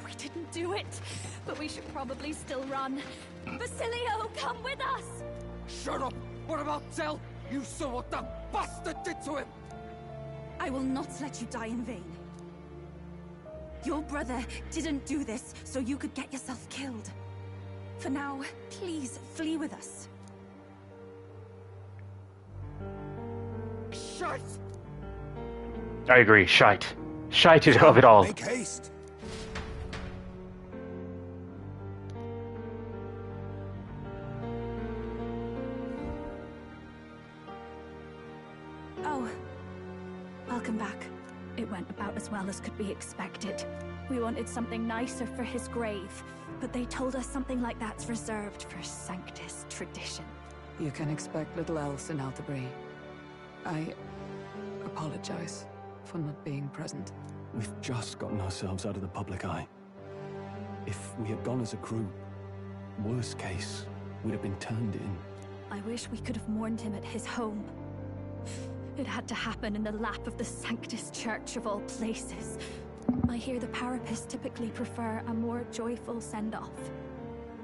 We didn't do it, but we should probably still run. Basilio, come with us! Shut up! What about Del? You saw what that bastard did to him! I will not let you die in vain. Your brother didn't do this so you could get yourself killed. For now, please flee with us. Shite! I agree. Shite. Shite is of it all. Make haste. Oh, welcome back. It went about as well as could be expected. We wanted something nicer for his grave, but they told us something like that's reserved for Sanctus tradition. You can expect little else in Altabri. I apologize for not being present. We've just gotten ourselves out of the public eye. If we had gone as a group, worst case, we'd have been turned in. I wish we could have mourned him at his home. It had to happen in the lap of the Sanctus Church of all places. I hear the Parapists typically prefer a more joyful send-off,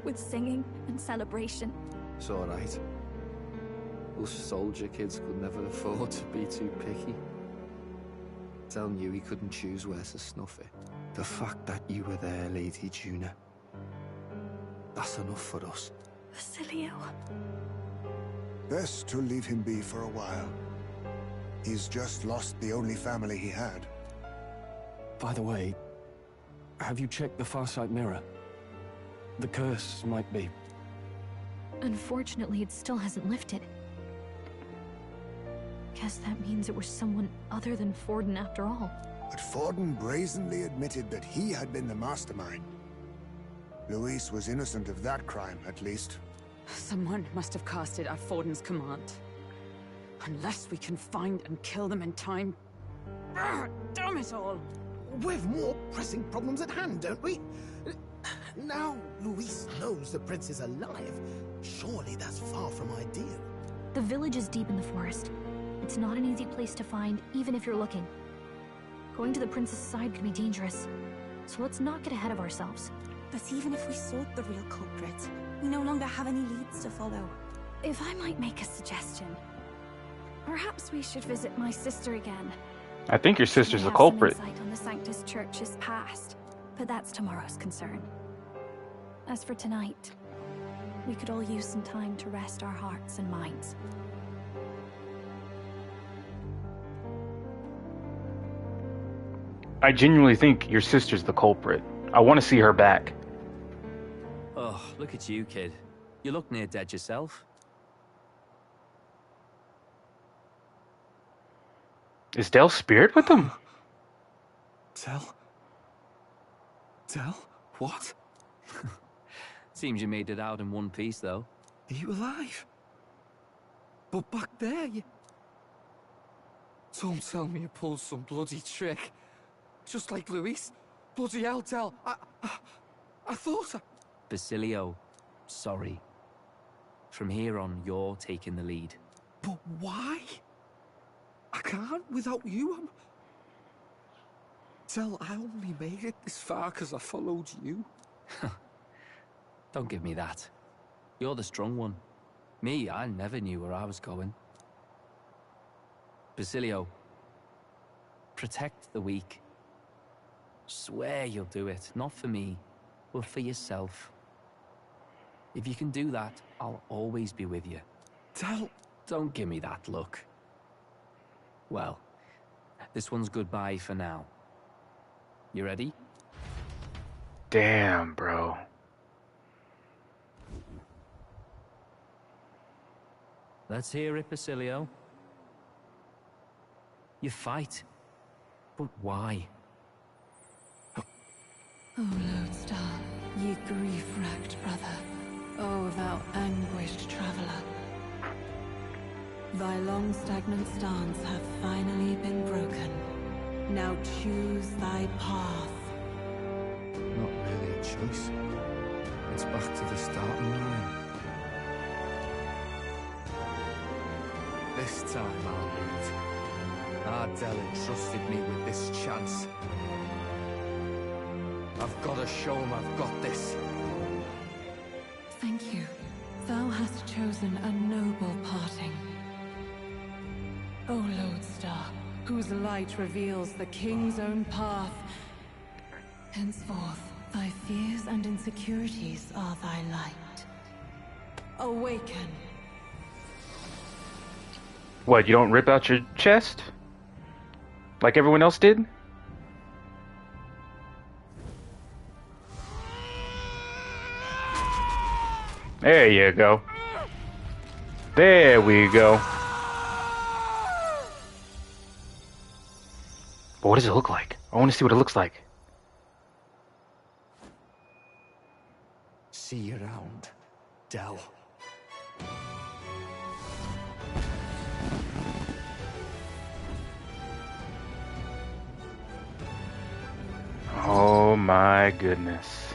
with singing and celebration. It's alright. Us soldier kids could never afford to be too picky. Telling you he couldn't choose where to snuff it. The fact that you were there, Lady Juna, that's enough for us. Basilio. Best to leave him be for a while. He's just lost the only family he had. By the way, have you checked the Farsight mirror? The curse might be... Unfortunately, it still hasn't lifted. Guess that means it was someone other than Forden after all. But Forden brazenly admitted that he had been the mastermind. Luis was innocent of that crime, at least. Someone must have cast it at Forden's command. Unless we can find and kill them in time. Damn it all! We've more pressing problems at hand, don't we? Now Luis knows the prince is alive. Surely that's far from ideal. The village is deep in the forest. It's not an easy place to find, even if you're looking. Going to the prince's side could be dangerous, so let's not get ahead of ourselves. But even if we sought the real culprit, we no longer have any leads to follow. If I might make a suggestion, perhaps we should visit my sister again. I think your sister's She the may have culprit. some insight on the Sanctus Church's past, but that's tomorrow's concern. As for tonight, we could all use some time to rest our hearts and minds. I genuinely think your sister's the culprit. I want to see her back. Oh, look at you, kid. You look near dead yourself. Is Dell's spirit with them? Dell? What? Seems you made it out in one piece, though. Are you alive? But back there, you... Don't tell me you pulled some bloody trick. Just like Luis. Bloody hell, Dell. I thought I... Basilio, sorry. From here on, you're taking the lead. But why? I can't without you. Dell, I only made it this far because I followed you. Don't give me that. You're the strong one. Me, I never knew where I was going. Basilio, protect the weak. Swear you'll do it, not for me, but for yourself. If you can do that, I'll always be with you. Dell... Don't give me that look. Well, this one's goodbye for now. You ready? Damn, bro. Let's hear it, Basilio. You fight, but why? O Lodestar, ye grief-racked brother, O thou anguished traveler. Thy long stagnant stance hath finally been broken. Now choose thy path. Not really a choice. It's back to the starting line. This time I'll lead. Ardell entrusted me with this chance. I've got to show him I've got this. Thank you. Thou hast chosen a noble parting. O Lodestar, whose light reveals the king's own path. Henceforth, thy fears and insecurities are thy light. Awaken. What, you don't rip out your chest? Like everyone else did? There you go. There we go. But what does it look like? I want to see what it looks like. See you around, Dell. my goodness.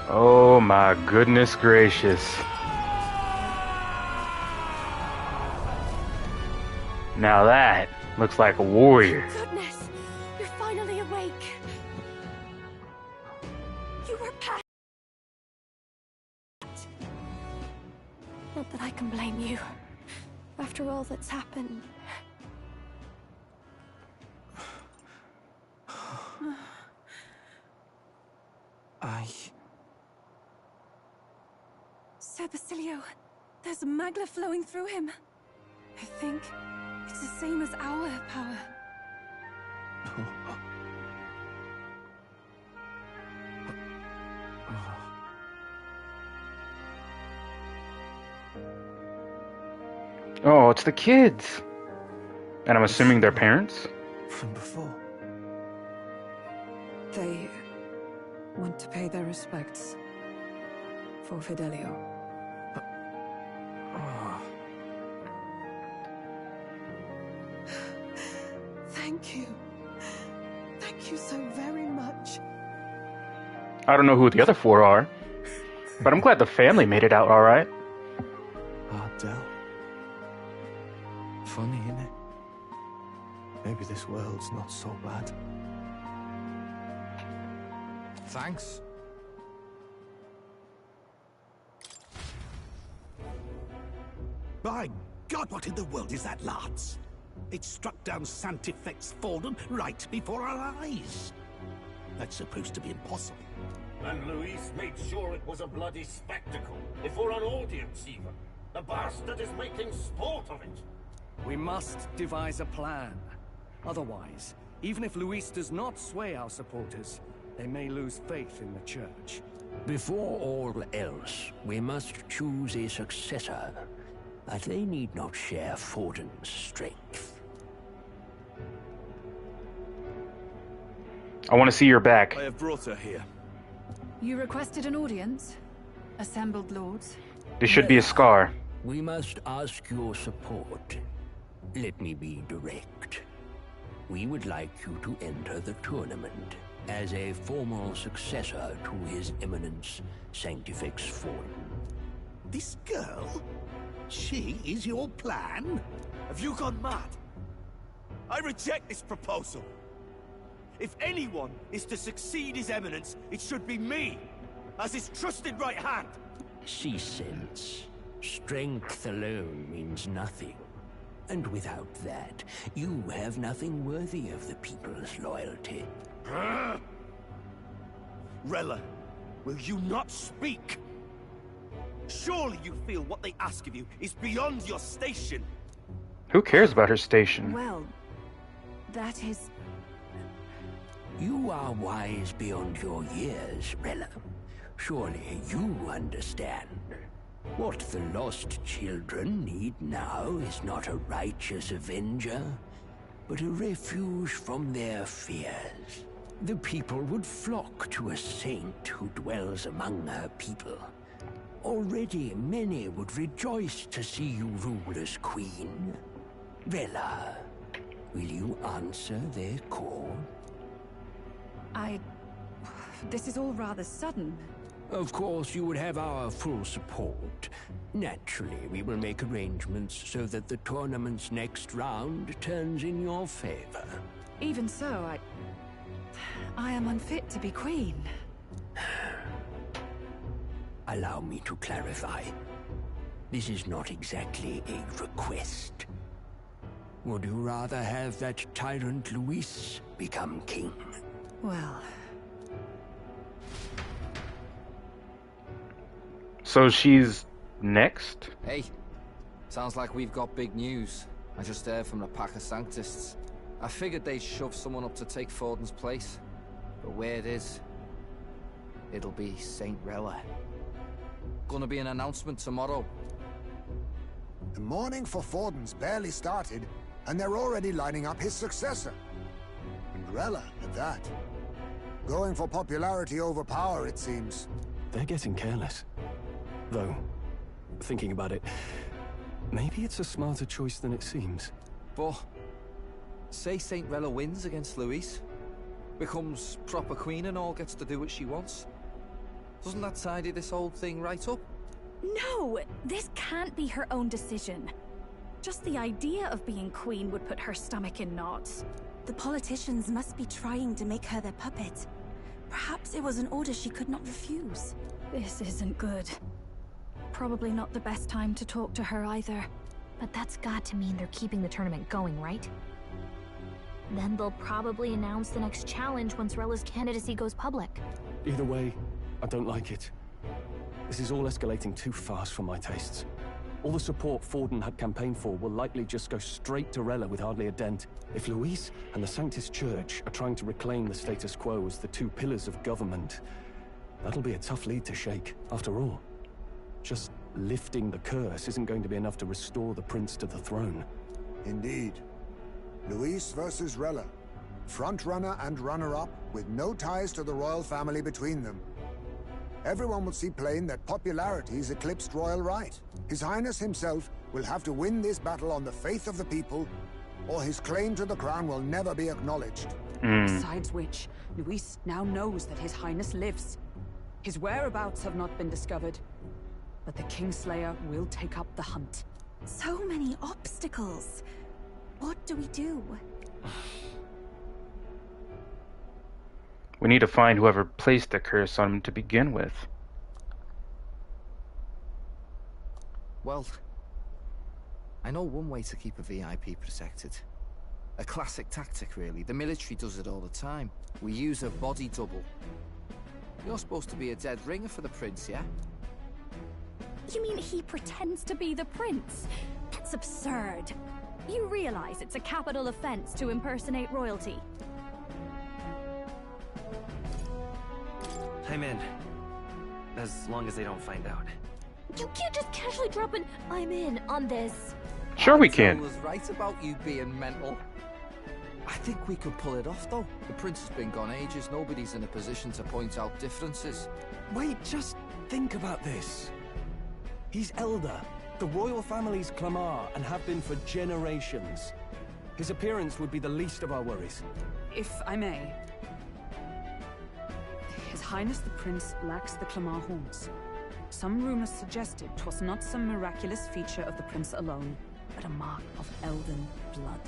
Oh my goodness gracious. Now that looks like a warrior. Goodness, you're finally awake. You were past. Not that I can blame you. After all that's happened. Sir Basilio, there's magla flowing through him. I think it's the same as our power. Oh, it's the kids. And I'm assuming their parents? From before. They want to pay their respects for Fidelio. Thank you. Thank you so very much. I don't know who the other four are, but I'm glad the family made it out alright. Ardell. Funny, isn't it? Maybe this world's not so bad. Thanks. By God, what in the world is that, lads? It struck down Sanctifex Forden right before our eyes. That's supposed to be impossible. And Luis made sure it was a bloody spectacle, before an audience even. The bastard is making sport of it. We must devise a plan. Otherwise, even if Luis does not sway our supporters, they may lose faith in the church. Before all else, we must choose a successor. But they need not share Forden's strength. I want to see your back. I have brought her here. You requested an audience? Assembled lords? There should be a scar. We must ask your support. Let me be direct. We would like you to enter the tournament as a formal successor to His Eminence Sanctifex Forden. This girl? She is your plan? Have you gone mad? I reject this proposal. If anyone is to succeed His Eminence, it should be me, as his trusted right hand. She sense. Strength alone means nothing. And without that, you have nothing worthy of the people's loyalty. Rella, will you not speak? Surely you feel what they ask of you is beyond your station. Who cares about her station? Well, that is... You are wise beyond your years, Rella. Surely you understand. What the lost children need now is not a righteous avenger, but a refuge from their fears. The people would flock to a saint who dwells among her people. Already many would rejoice to see you rule as queen. Rella, will you answer their call? This is all rather sudden. Of course, you would have our full support. Naturally, we will make arrangements so that the tournament's next round turns in your favor. Even so, I am unfit to be queen. Allow me to clarify. This is not exactly a request. Would you rather have that tyrant Luis become king? Well... So she's next? Hey, sounds like we've got big news. I just heard from the pack of Sanctists. I figured they'd shove someone up to take Forden's place. But where it is, it'll be Saint Rella. Gonna be an announcement tomorrow. The mourning for Forden's barely started, and they're already lining up his successor. And Rella, at that. Going for popularity over power, it seems. They're getting careless. Though, thinking about it, maybe it's a smarter choice than it seems. But Say Saint Rella wins against Louise, becomes proper queen and all, gets to do what she wants. Doesn't that tidy this whole thing right up? No, this can't be her own decision. Just the idea of being queen would put her stomach in knots. The politicians must be trying to make her their puppet. Perhaps it was an order she could not refuse. This isn't good. Probably not the best time to talk to her either. But that's got to mean they're keeping the tournament going, right? Then they'll probably announce the next challenge once Rella's candidacy goes public. Either way, I don't like it. This is all escalating too fast for my tastes. All the support Forden had campaigned for will likely just go straight to Rella with hardly a dent. If Louise and the Sanctus Church are trying to reclaim the status quo as the two pillars of government, that'll be a tough lead to shake. After all, just lifting the curse isn't going to be enough to restore the prince to the throne. Indeed. Louise versus Rella. Front-runner and runner-up, with no ties to the royal family between them. Everyone will see plain that popularity's eclipsed royal right. His Highness himself will have to win this battle on the faith of the people, or his claim to the crown will never be acknowledged. Besides which, Luis now knows that His Highness lives. His whereabouts have not been discovered, but the Kingslayer will take up the hunt. So many obstacles. What do we do? We need to find whoever placed the curse on him to begin with. Well, I know one way to keep a VIP protected. A classic tactic, really. The military does it all the time. We use a body double. You're supposed to be a dead ringer for the prince, yeah? You mean he pretends to be the prince? That's absurd. You realize it's a capital offense to impersonate royalty. I'm in. As long as they don't find out. You can't just casually drop an "I'm in" on this. Sure we can. I was right about you being mental. I think we could pull it off, though. The prince has been gone ages. Nobody's in a position to point out differences. Wait, just think about this. He's elder. The royal family's Clamar and have been for generations. His appearance would be the least of our worries. If I may. His Highness the Prince lacks the Clamar horns. Some rumors suggested 'twas not some miraculous feature of the prince alone, but a mark of elden blood.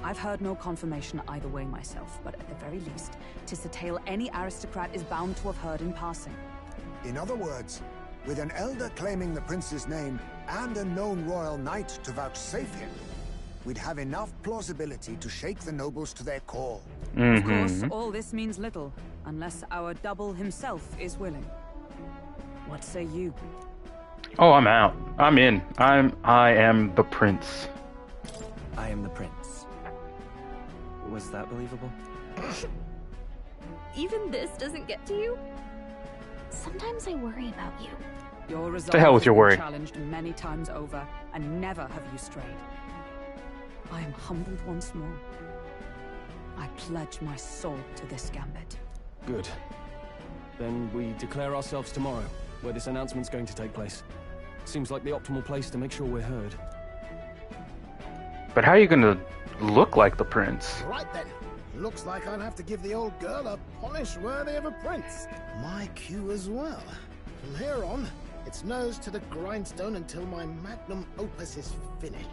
I've heard no confirmation either way myself, but at the very least, 'tis a tale any aristocrat is bound to have heard in passing. In other words, with an elder claiming the prince's name and a known royal knight to vouchsafe him, we'd have enough plausibility to shake the nobles to their core. Of course, all this means little, unless our double himself is willing. What say you? Oh, I'm out. I'm in. I am the prince. I am the prince. Was that believable? Even this doesn't get to you? Sometimes I worry about you. Your resolve The hell with has your been worry. challenged many times over, and never have you strayed. I am humbled once more. I pledge my soul to this gambit. Good. Then we declare ourselves tomorrow, where this announcement's going to take place. Seems like the optimal place to make sure we're heard. But how are you gonna look like the prince? Right then. Looks like I'll have to give the old girl a polish worthy of a prince. My cue as well. From here on, it's nose to the grindstone until my magnum opus is finished.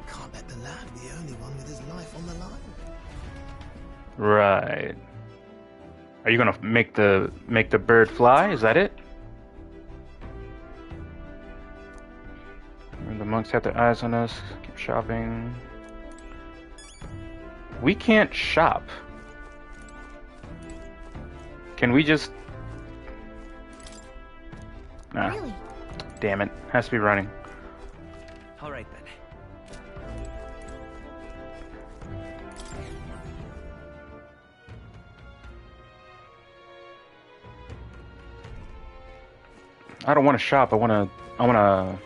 Can't let the lad be the only one with his life on the line. Right. Are you gonna make the bird fly? Is that it? The monks have their eyes on us. Keep shopping. We can't shop. Can we just... Nah. Really? Damn it. Has to be running. All right then. I don't want to shop. I want to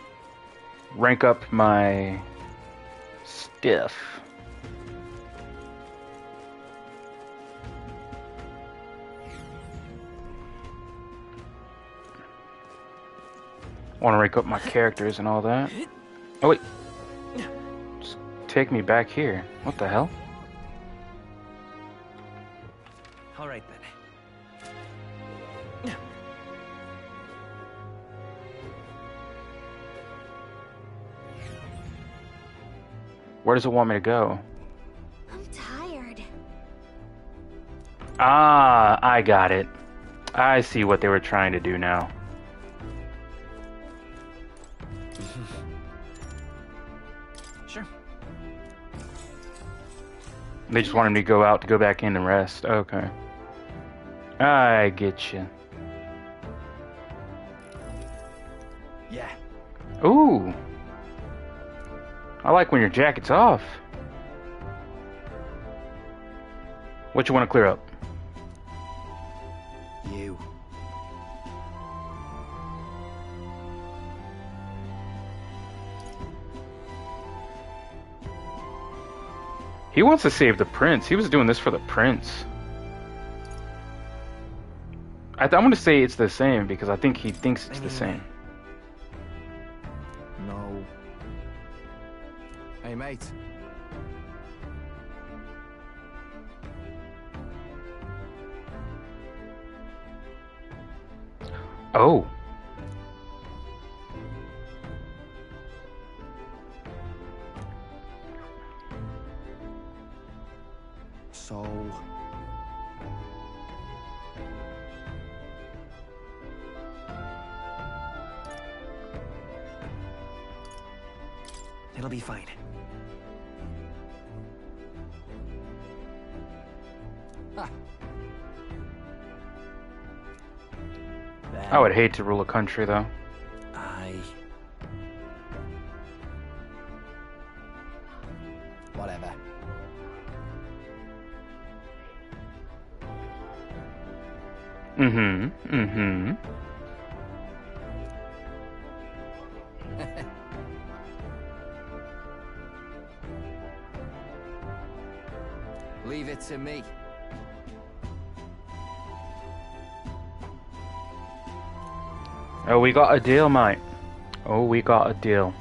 rank up my stuff. I want to rank up my characters and all that. Oh wait. take me back here. What the hell? All right then. Where does it want me to go? I'm tired. Ah, I got it. I see what they were trying to do now. Sure. They just wanted me to go out to go back in and rest. Okay. I get you. Yeah. Ooh. I like when your jacket's off. What you want to clear up? You. He wants to save the prince. He was doing this for the prince. I'm going to say it's the same because I think he thinks it's the same. No. Hey, mate. Oh. So... It'll be fine. Ah. I would hate to rule a country, though. Whatever. Mm-hmm. Mm-hmm. Leave it to me. Oh, we got a deal, mate. Oh, we got a deal.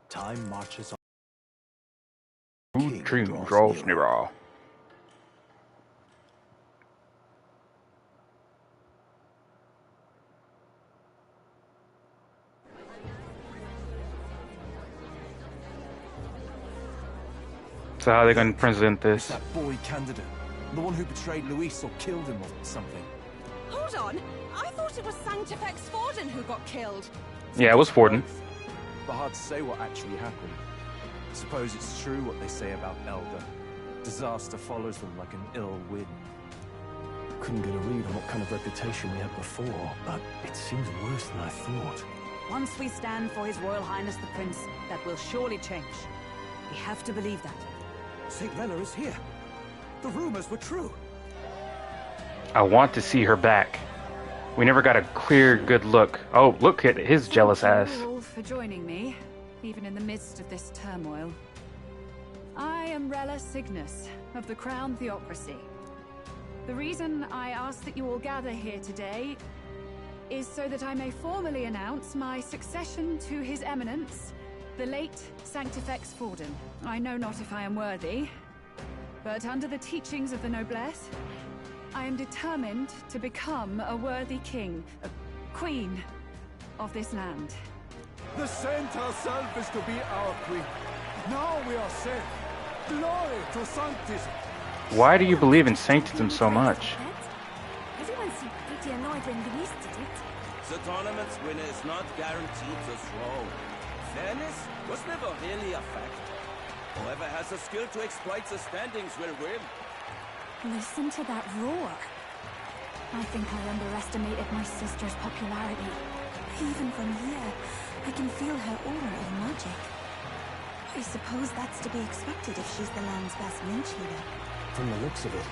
Time marches on. Food dream draws nearer. So how are they going to present this? That boy candidate. The one who betrayed Luis or killed him or something. Hold on! I thought it was Sanctifex Forden who got killed. Yeah, it was Forden. But hard to say what actually happened. Suppose it's true what they say about Elder. Disaster follows them like an ill wind. Couldn't get a read on what kind of reputation we had before, but it seems worse than I thought. Once we stand for His Royal Highness the Prince, that will surely change. We have to believe that. St. Rella is here. The rumors were true. I want to see her back. We never got a clear, good look. Oh, look at his jealous ass. Thank you all for joining me, even in the midst of this turmoil. I am Rella Cygnus, of the Crown Theocracy. The reason I ask that you all gather here today is so that I may formally announce my succession to His Eminence, the late Sanctifex Forden. I know not if I am worthy, but under the teachings of the noblesse, I am determined to become a worthy king, a queen of this land. The saint herself is to be our queen. Now we are safe. Glory to Sanctism. Why do you believe in sanctism so much? Everyone seemed pretty annoyed when Luis did it. The tournament's winner is not guaranteed the throne. Fairness was never really a fact. Whoever has the skill to exploit the standings will win. Listen to that roar. I think I underestimated my sister's popularity. Even from here, I can feel her aura of magic. I suppose that's to be expected if she's the land's best lynch leader. From the looks of it,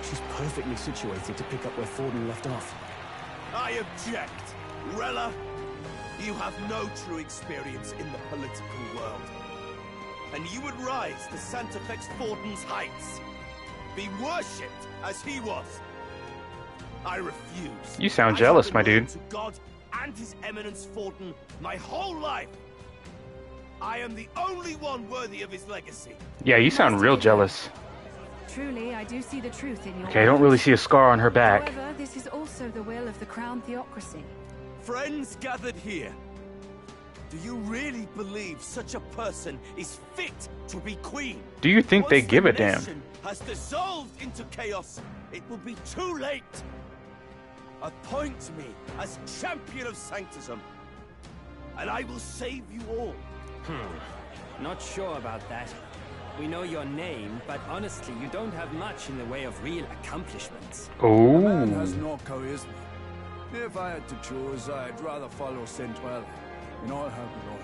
she's perfectly situated to pick up where Forden left off. I object. Rella, you have no true experience in the political world. And you would rise to Sanctifex Forden's heights. Be worshipped as he was. I refuse. You sound jealous, my dude. To God and His Eminence Forden my whole life. I am the only one worthy of his legacy. Yeah, you sound real jealous. Truly, I do see the truth in your Okay, I don't really see a scar on her back. However, this is also the will of the Crown Theocracy. Friends gathered here. Do you really believe such a person is fit to be queen? Do you think they give a damn? Once the nation has dissolved into chaos, it will be too late. Appoint me as champion of sanctism, and I will save you all. Not sure about that. We know your name, but honestly, you don't have much in the way of real accomplishments. Oh. A man has no charisma. If I had to choose, I'd rather follow Saint Well in all her glory.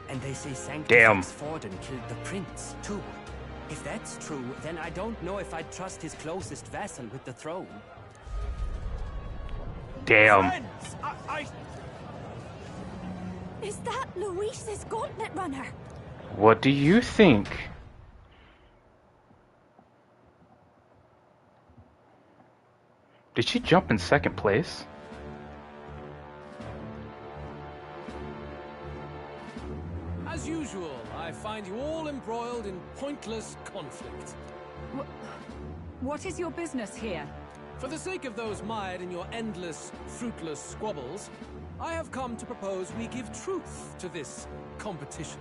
And they say Sanctus Forden killed the prince, too. If that's true, then I don't know if I'd trust his closest vassal with the throne. Damn. Friends, Is that Luis's gauntlet runner? What do you think? Did she jump in second place? As usual, I find you all embroiled in pointless conflict. What is your business here? For the sake of those mired in your endless, fruitless squabbles, I have come to propose we give truth to this competition.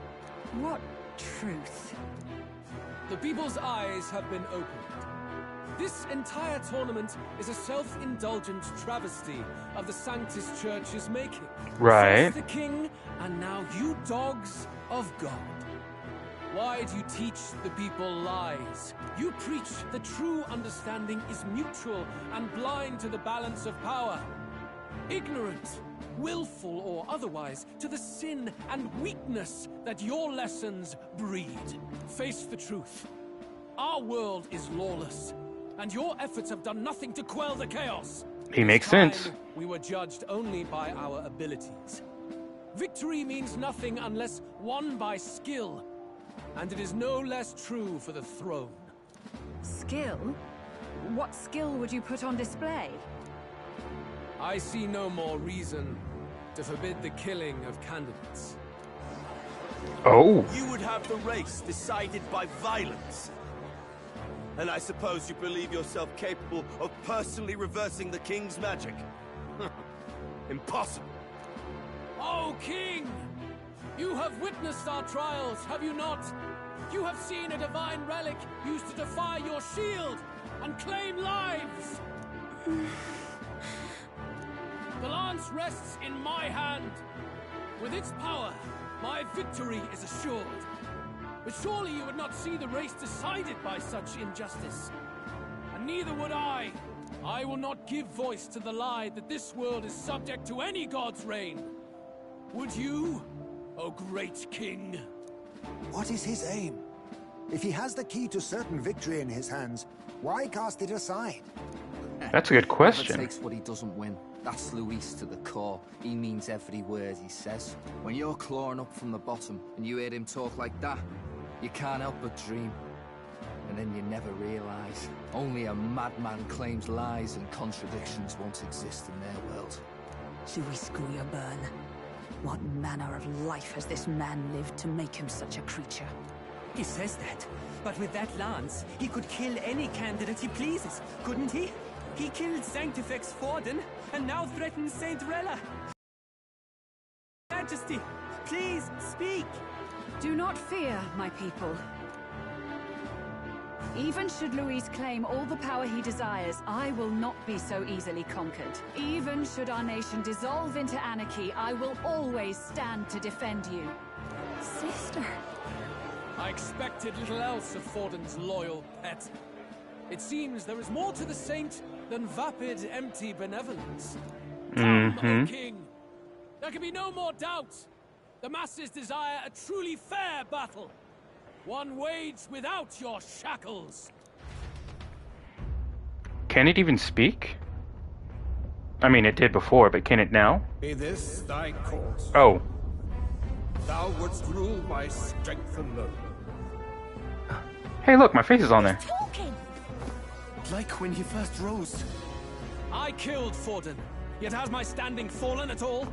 What truth? The people's eyes have been opened. This entire tournament is a self-indulgent travesty of the Sanctus Church's making. Right. First the king, and now you dogs of God. Why do you teach the people lies? You preach the true understanding is mutual and blind to the balance of power. Ignorant, willful or otherwise, to the sin and weakness that your lessons breed. Face the truth. Our world is lawless, and your efforts have done nothing to quell the chaos. He makes sense. We were judged only by our abilities. Victory means nothing unless won by skill, and it is no less true for the throne. Skill? What skill would you put on display? I see no more reason to forbid the killing of candidates. Oh. You would have the race decided by violence. And I suppose you believe yourself capable of personally reversing the king's magic? Impossible. Oh, king! You have witnessed our trials, have you not? You have seen a divine relic used to defy your shield and claim lives! The lance rests in my hand. With its power, my victory is assured. But surely you would not see the race decided by such injustice. And neither would I. I will not give voice to the lie that this world is subject to any god's reign. Would you, O great king? What is his aim? If he has the key to certain victory in his hands, why cast it aside? That's a good question. Whoever takes what he doesn't win. That's Luis to the core. He means every word he says. When you're clawing up from the bottom and you hear him talk like that, you can't help but dream. And then you never realize. Only a madman claims lies and contradictions won't exist in their world. Luis Burn. What manner of life has this man lived to make him such a creature? He says that, but with that lance, he could kill any candidate he pleases, couldn't he? He killed Sanctifex Forden, and now threatens Saint Rella. Majesty, please speak! Do not fear, my people. Even should Luis claim all the power he desires, I will not be so easily conquered. Even should our nation dissolve into anarchy, I will always stand to defend you. Sister. I expected little else of Forden's loyal pet. It seems there is more to the saint than vapid, empty benevolence. Come, O king! There can be no more doubt! The masses desire a truly fair battle! One waged without your shackles! Can it even speak? I mean, it did before, but can it now? Be this thy course. Oh. Thou wouldst rule by strength alone. Hey, look, my face is on there. Like when he first rose. I killed Forden, yet has my standing fallen at all?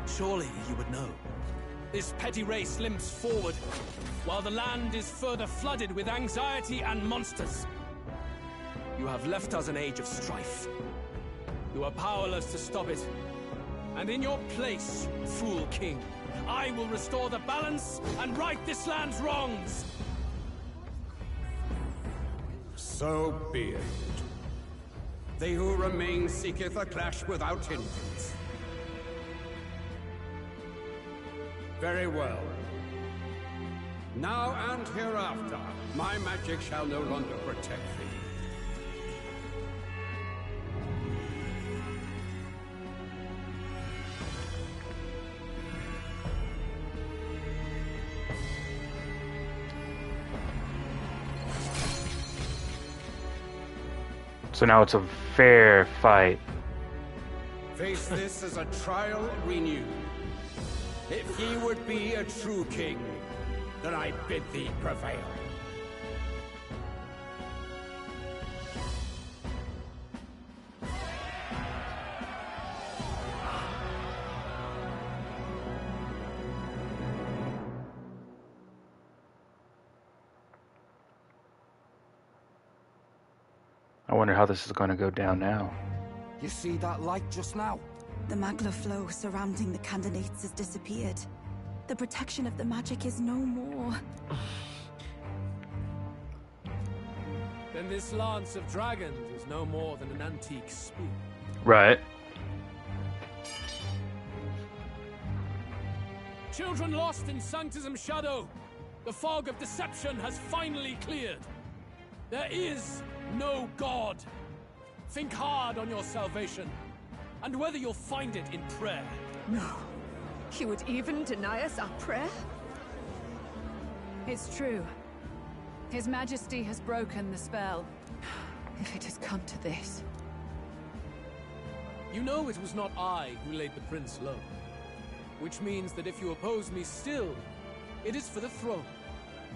Surely you would know. This petty race limps forward, while the land is further flooded with anxiety and monsters. You have left us an age of strife. You are powerless to stop it. And in your place, fool king, I will restore the balance and right this land's wrongs. So be it. They who remain seeketh a clash without hindrance. Very well. Now and hereafter, my magic shall no longer protect thee. So now it's a fair fight. Face this as a trial renewed. If ye would be a true king, then I bid thee prevail. I wonder how this is going to go down now. You see that light just now? The magla flow surrounding the candidates has disappeared. The protection of the magic is no more. Then this lance of dragons is no more than an antique spear. Right. Children lost in Sanctism's shadow, the fog of deception has finally cleared. There is no God. Think hard on your salvation, and whether you'll find it in prayer. No. You would even deny us our prayer? It's true. His Majesty has broken the spell. If it has come to this. You know it was not I who laid the prince low. Which means that if you oppose me still, it is for the throne,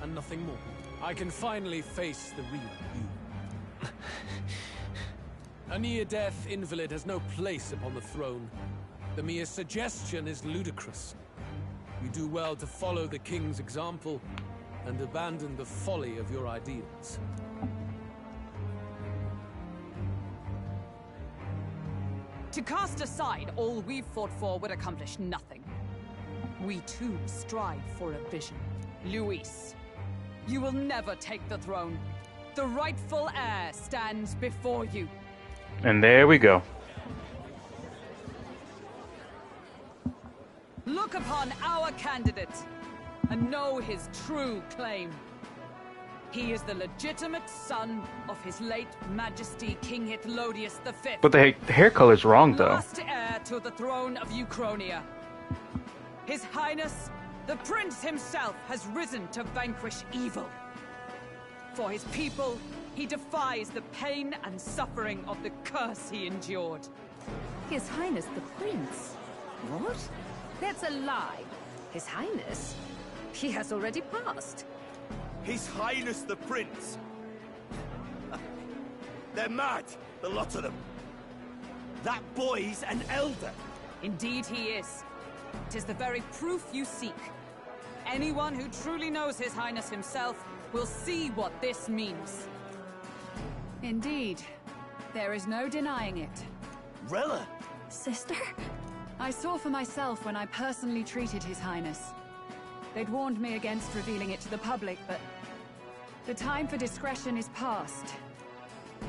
and nothing more. I can finally face the real you. A near-death invalid has no place upon the throne. The mere suggestion is ludicrous. You do well to follow the king's example and abandon the folly of your ideals. To cast aside all we've fought for would accomplish nothing. We too strive for a vision. Luis, you will never take the throne. The rightful heir stands before you. And there we go. Look upon our candidate and know his true claim. He is the legitimate son of his late Majesty King Hytlodius V. But the hair color's wrong, though. Last heir to the throne of Uchronia. His Highness, the Prince himself, has risen to vanquish evil. For his people, he defies the pain and suffering of the curse he endured. His Highness the Prince? What? That's a lie. His Highness? He has already passed. His Highness the Prince? They're mad, the lot of them. That boy's an elder. Indeed he is. 'Tis the very proof you seek. Anyone who truly knows His Highness himself will see what this means. Indeed. There is no denying it. Rella! Sister? I saw for myself when I personally treated His Highness. They'd warned me against revealing it to the public, but the time for discretion is past.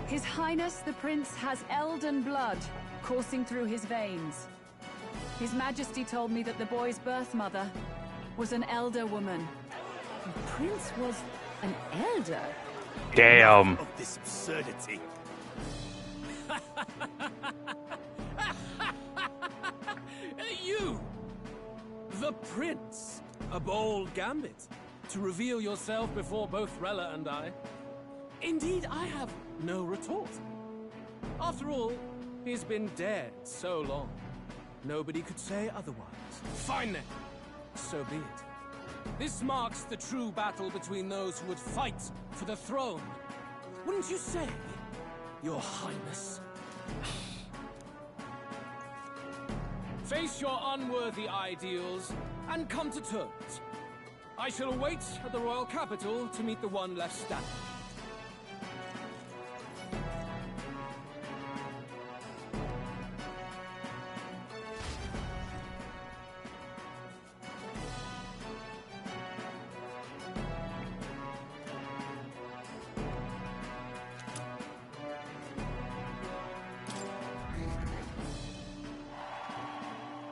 His Highness the Prince has Elden blood coursing through his veins. His Majesty told me that the boy's birth mother was an elder woman. The Prince was an elder? Damn. Of this absurdity. You! The Prince! A bold gambit. To reveal yourself before both Rella and I. Indeed, I have no retort. After all, he's been dead so long. Nobody could say otherwise. Fine then. So be it. This marks the true battle between those who would fight for the throne. Wouldn't you say, Your Highness? Face your unworthy ideals and come to terms. I shall await at the royal capital to meet the one left standing.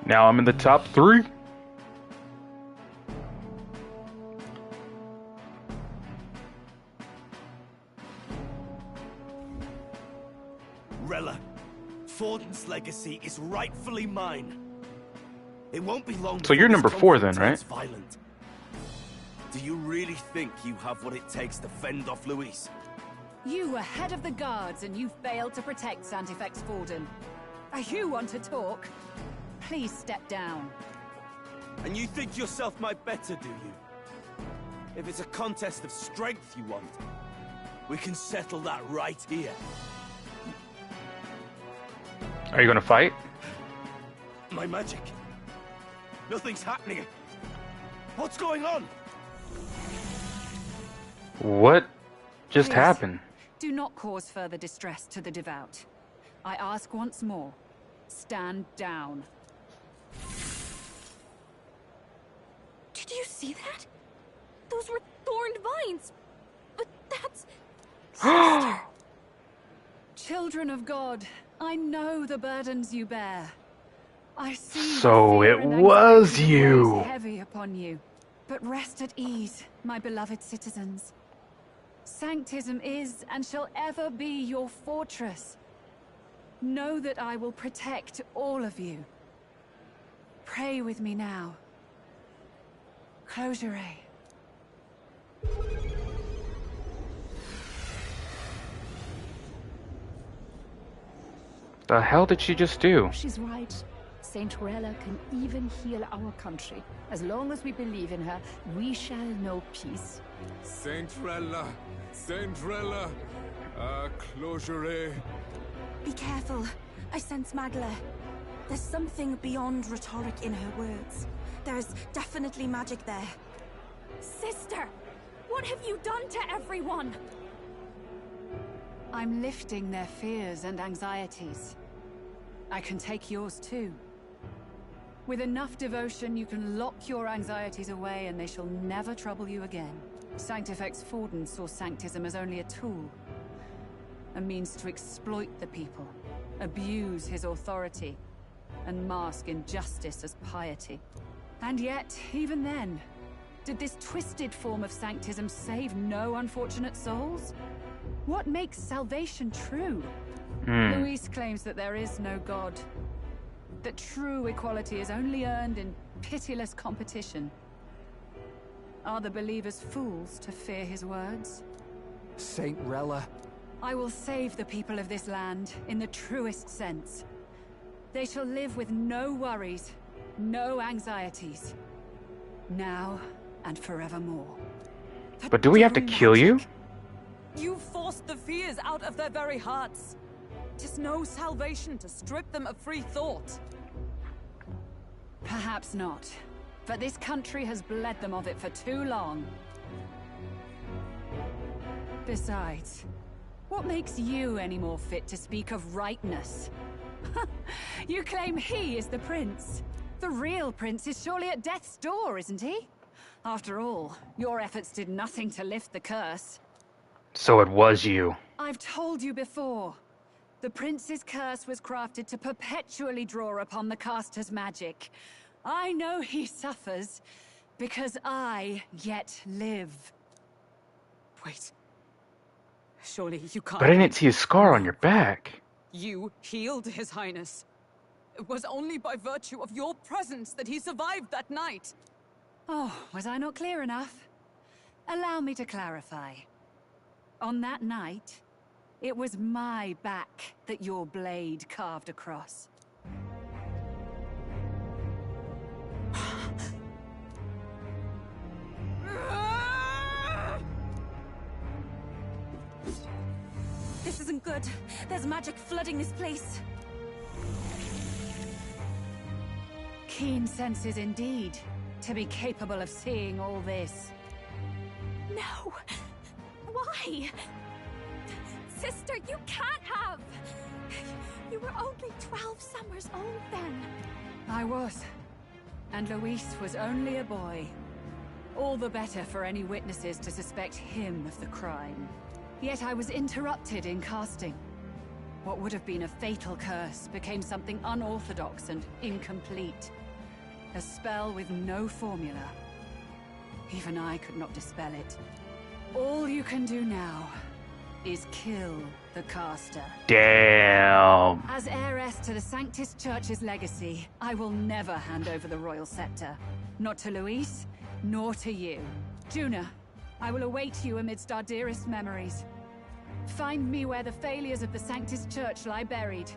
Now I'm in the top 3. Rella, Forden's legacy is rightfully mine. It won't be long. So you're number 4 then, right? Violent. Do you really think you have what it takes to fend off Luis? You were head of the guards and you failed to protect Santifex Forden. You want to talk? Please step down. And you think yourself my better, do you? If it's a contest of strength you want, we can settle that right here. Are you gonna fight? My magic. Nothing's happening. What's going on? What just Please, happened? Do not cause further distress to the devout. I ask once more, stand down. Did you see that? Those were thorned vines. But that's... Sister. Children of God, I know the burdens you bear. I see So the fear it and was anxiety that you. weighs heavy upon you. But rest at ease, my beloved citizens. Sanctism is and shall ever be your fortress. Know that I will protect all of you. Pray with me now. Close your eye. The hell did she just do? She's right. Saint Rella can even heal our country. As long as we believe in her, we shall know peace. Saint Rella, closure. Be careful. I sense Magla. There's something beyond rhetoric in her words. There's definitely magic there. Sister, what have you done to everyone? I'm lifting their fears and anxieties. I can take yours too. With enough devotion, you can lock your anxieties away and they shall never trouble you again. Sanctifex Forden saw Sanctism as only a tool. A means to exploit the people, abuse his authority, and mask injustice as piety. And yet, even then, did this twisted form of Sanctism save no unfortunate souls? What makes salvation true? Luis claims that there is no God. That true equality is only earned in pitiless competition. Are the believers fools to fear his words? Saint Rella. I will save the people of this land in the truest sense. They shall live with no worries, no anxieties. Now and forevermore. But do we have to kill you? You forced the fears out of their very hearts. 'Tis no salvation to strip them of free thought. Perhaps not. But this country has bled them of it for too long. Besides, what makes you any more fit to speak of rightness? You claim he is the prince. The real prince is surely at death's door, isn't he? After all, your efforts did nothing to lift the curse. So it was you. I've told you before. The prince's curse was crafted to perpetually draw upon the caster's magic. I know he suffers, because I yet live. Wait. Surely you can't... But I didn't see a scar on your back. You healed His Highness. It was only by virtue of your presence that he survived that night. Oh, was I not clear enough? Allow me to clarify. On that night, it was my back that your blade carved across. This isn't good. There's magic flooding this place. Keen senses indeed, to be capable of seeing all this. No! Why? Sister, you can't have! You were only 12 summers old then. I was. And Luis was only a boy. All the better for any witnesses to suspect him of the crime. Yet I was interrupted in casting. What would have been a fatal curse became something unorthodox and incomplete. A spell with no formula. Even I could not dispel it. All you can do now is kill the caster. Damn. As heiress to the Sanctus Church's legacy, I will never hand over the royal scepter. Not to Luis, nor to you. Juna, I will await you amidst our dearest memories. Find me where the failures of the Sanctus Church lie buried.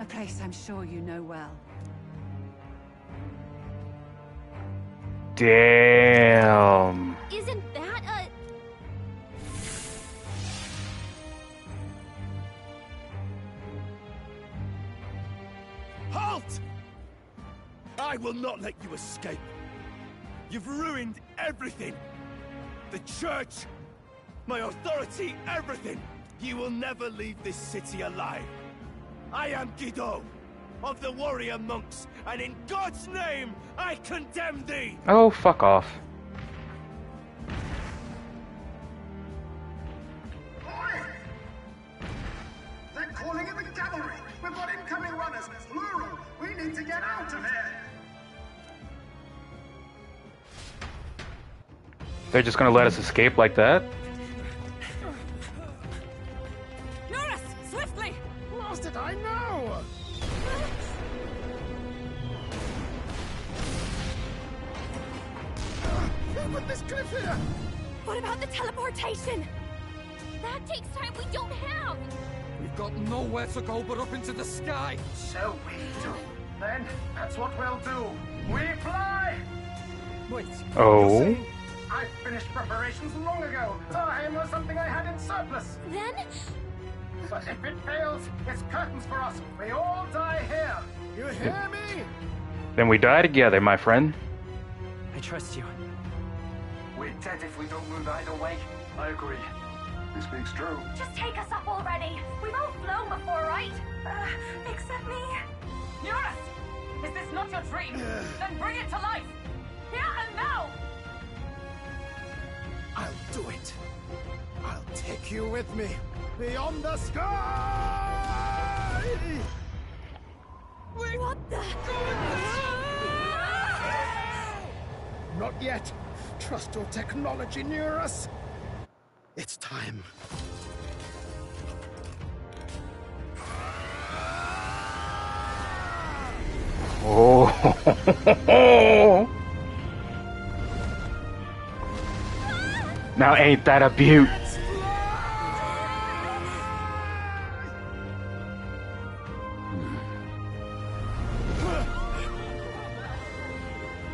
A place I'm sure you know well. Damn. Isn't that a... Halt! I will not let you escape. You've ruined everything. The church, my authority, everything. You will never leave this city alive. I am Guido, of the warrior monks, and in God's name, I condemn thee! Oh, fuck off. They're calling in the cavalry! We've got incoming runners, plural! We need to get out of here! They're just gonna let us escape like that? Norris, swiftly! Lost it, I know! Open this cliff here! What about the teleportation? That takes time we don't have! We've got nowhere to go but up into the sky! So we do. Then, that's what we'll do. We fly! Wait. Oh. I finished preparations long ago. Time was something I had in surplus. Then? But if it fails, it's curtains for us. We all die here. You hear me? Then we die together, my friend. I trust you. We're dead if we don't move either way. I agree. This speaks true. Just take us up already. We've all flown before, right? Except me. Norris! Is this not your dream? Then bring it to life! Here and now! I'll do it. I'll take you with me. Beyond the sky! What the? Not yet. Trust your technology near us. It's time. Oh. Now ain't that a beaut?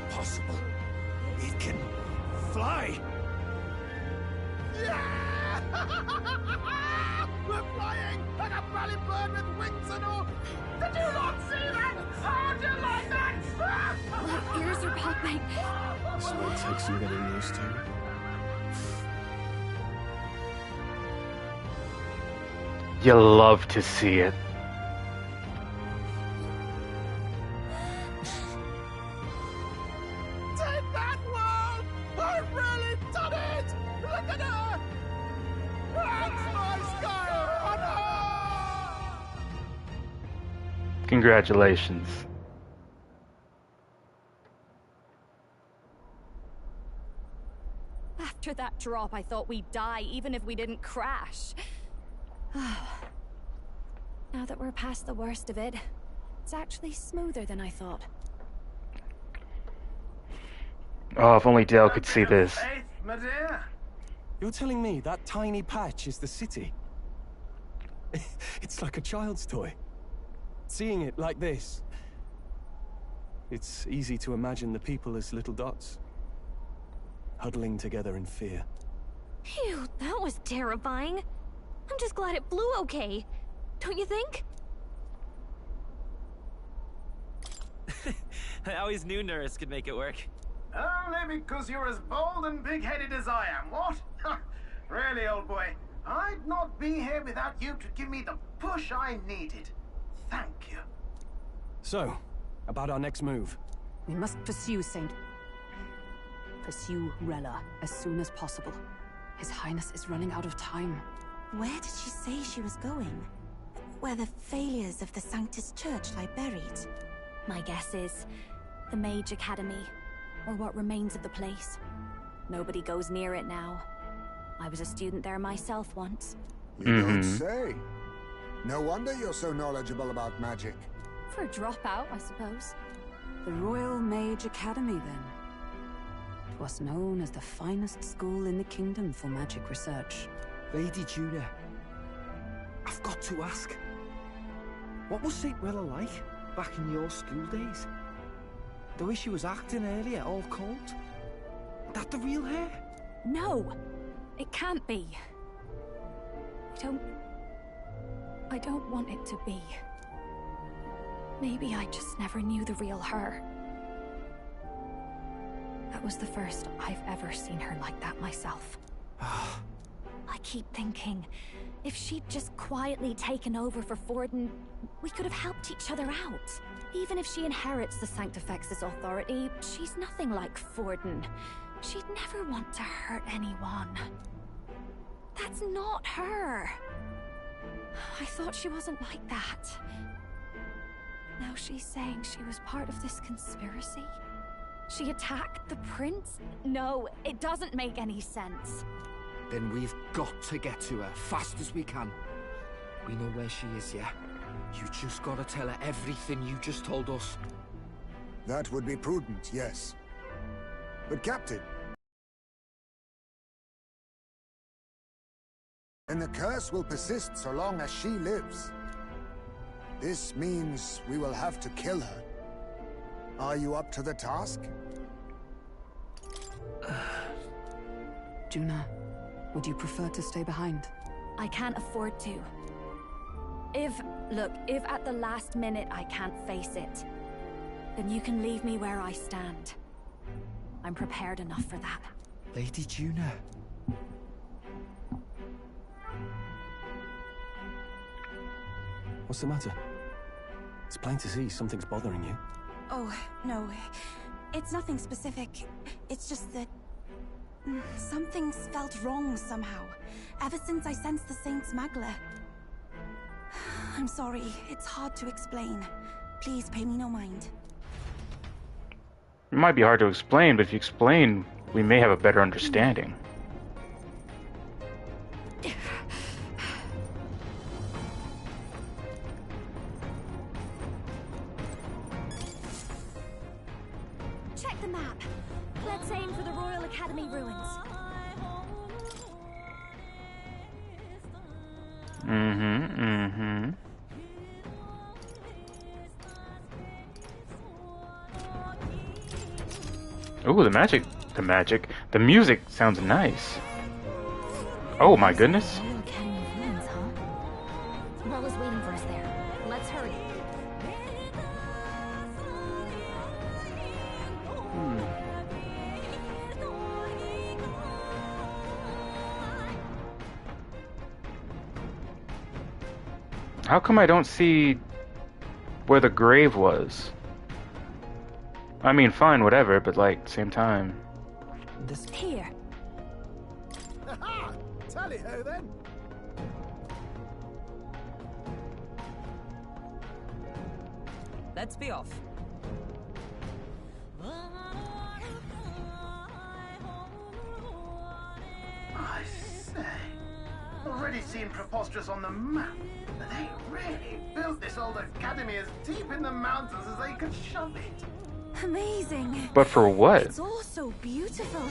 Possible. It can fly. Yeah! We're flying like a valley bird with wings and all. Did you not see that? How do you like that? My ears are popping. So it takes some getting used to. You love to see it. Take that, world! I've really done it! Look at her! That's my sky runner! Congratulations. After that drop, I thought we'd die even if we didn't crash. Now that we're past the worst of it, it's actually smoother than I thought. Oh, if only Dale could see this. Faith, my dear. You're telling me that tiny patch is the city? It's like a child's toy. Seeing it like this, it's easy to imagine the people as little dots, huddling together in fear. Phew, that was terrifying. I'm just glad it flew okay. Don't you think? I always knew Nurse could make it work. Only because you're as bold and big-headed as I am, what? Really, old boy, I'd not be here without you to give me the push I needed. Thank you. So, about our next move. We must pursue Rella as soon as possible. His Highness is running out of time. Where did she say she was going? Where the failures of the Sanctus Church lie buried? My guess is the Mage Academy, or what remains of the place. Nobody goes near it now. I was a student there myself once. You don't say. No wonder you're so knowledgeable about magic. For a dropout, I suppose. The Royal Mage Academy, then. It was known as the finest school in the kingdom for magic research. Lady Juna, I've got to ask. What was St. Rella like back in your school days? The way she was acting earlier, all cold? That the real hair? No! It can't be. I don't want it to be. Maybe I just never knew the real her. That was the first I've ever seen her like that myself. I keep thinking, if she'd just quietly taken over for Forden, we could have helped each other out. Even if she inherits the Sanctifex's authority, she's nothing like Forden. She'd never want to hurt anyone. That's not her. I thought she wasn't like that. Now she's saying she was part of this conspiracy? She attacked the prince? No, it doesn't make any sense. Then we've got to get to her fast as we can. We know where she is, yeah? You just gotta tell her everything you just told us. That would be prudent, yes. But Captain... and the curse will persist so long as she lives. This means we will have to kill her. Are you up to the task? Juna, would you prefer to stay behind? I can't afford to. If at the last minute I can't face it, then you can leave me where I stand. I'm prepared enough for that. Lady Juna. What's the matter? It's plain to see something's bothering you. Oh, no. It's nothing specific. It's just that... something's felt wrong somehow. Ever since I sensed the Saint's Magla. I'm sorry. It's hard to explain. Please pay me no mind. It might be hard to explain, but if you explain, we may have a better understanding. Check the map. Let's aim for the Royal Academy ruins. Ooh, the music sounds nice. Oh my goodness. Royal Academy ruins, huh? Rella's waiting for us there. Let's hurry. How come I don't see where the grave was? I mean, fine, whatever, but like, same time. Here. Haha! Tally-ho then! Let's be off. I say, already seen preposterous on the map. They really built this old academy as deep in the mountains as they could shove it. Amazing. But for what? It's all so beautiful.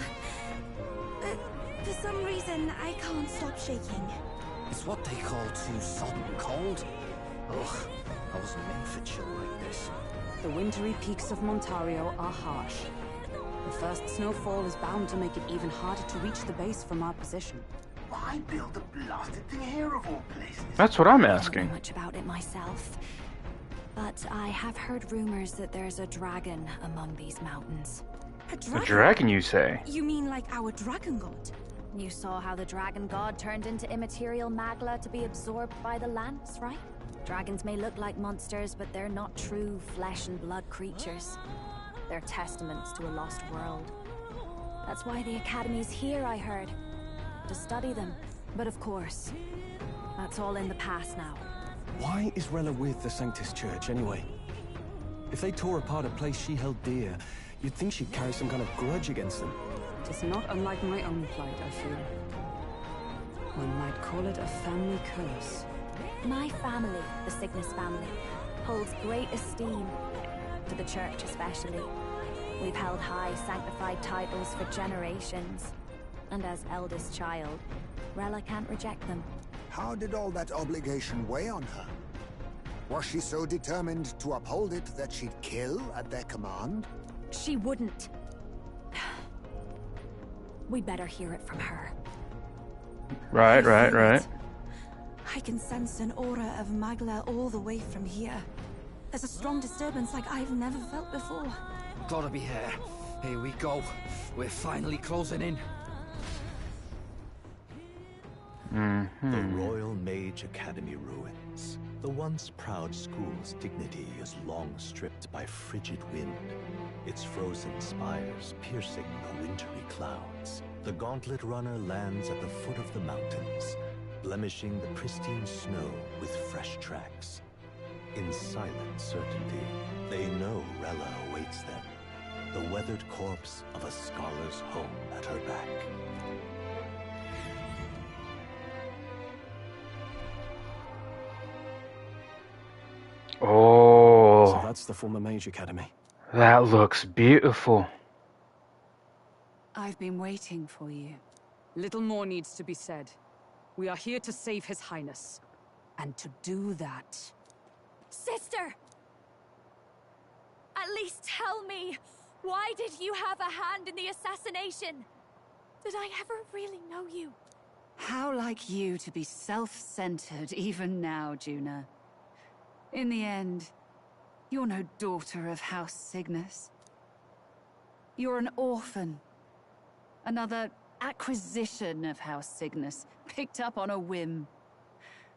For some reason, I can't stop shaking. It's what they call too sudden cold. Ugh, I wasn't meant for chill like this. The wintry peaks of Montario are harsh. The first snowfall is bound to make it even harder to reach the base from our position. Why build the blasted thing here of all places? That's what I'm I don't asking. know much about it myself, But I have heard rumors that there's a dragon among these mountains. A dragon? A dragon, you say? You mean like our dragon god? You saw how the dragon god turned into immaterial magla to be absorbed by the lance, right? Dragons may look like monsters, but they're not true flesh and blood creatures. They're testaments to a lost world. That's why the Academy's here, I heard. To study them. But of course, that's all in the past now. Why is Rella with the Sanctus Church, anyway? If they tore apart a place she held dear, you'd think she'd carry some kind of grudge against them. It is not unlike my own plight, I feel. One might call it a family curse. My family, the Cygnus family, holds great esteem, to the church especially. We've held high sanctified titles for generations, and as eldest child, Rella can't reject them. How did all that obligation weigh on her? Was she so determined to uphold it that she'd kill at their command? She wouldn't. We better hear it from her. Right. I can sense an aura of Magla all the way from here. There's a strong disturbance like I've never felt before. Gotta be here. Here we go. We're finally closing in. The Royal Mage Academy ruins. The once proud school's dignity is long stripped by frigid wind. Its frozen spires piercing the wintry clouds. The gauntlet runner lands at the foot of the mountains, blemishing the pristine snow with fresh tracks. In silent certainty, they know Rella awaits them, the weathered corpse of a scholar's home at her back. Oh. So that's the former Mage Academy. That looks beautiful. I've been waiting for you. Little more needs to be said. We are here to save His Highness. And to do that... Sister! At least tell me, why did you have a hand in the assassination? Did I ever really know you? How like you to be self-centered even now, Juna. In the end, you're no daughter of House Cygnus. You're an orphan. Another acquisition of House Cygnus, picked up on a whim.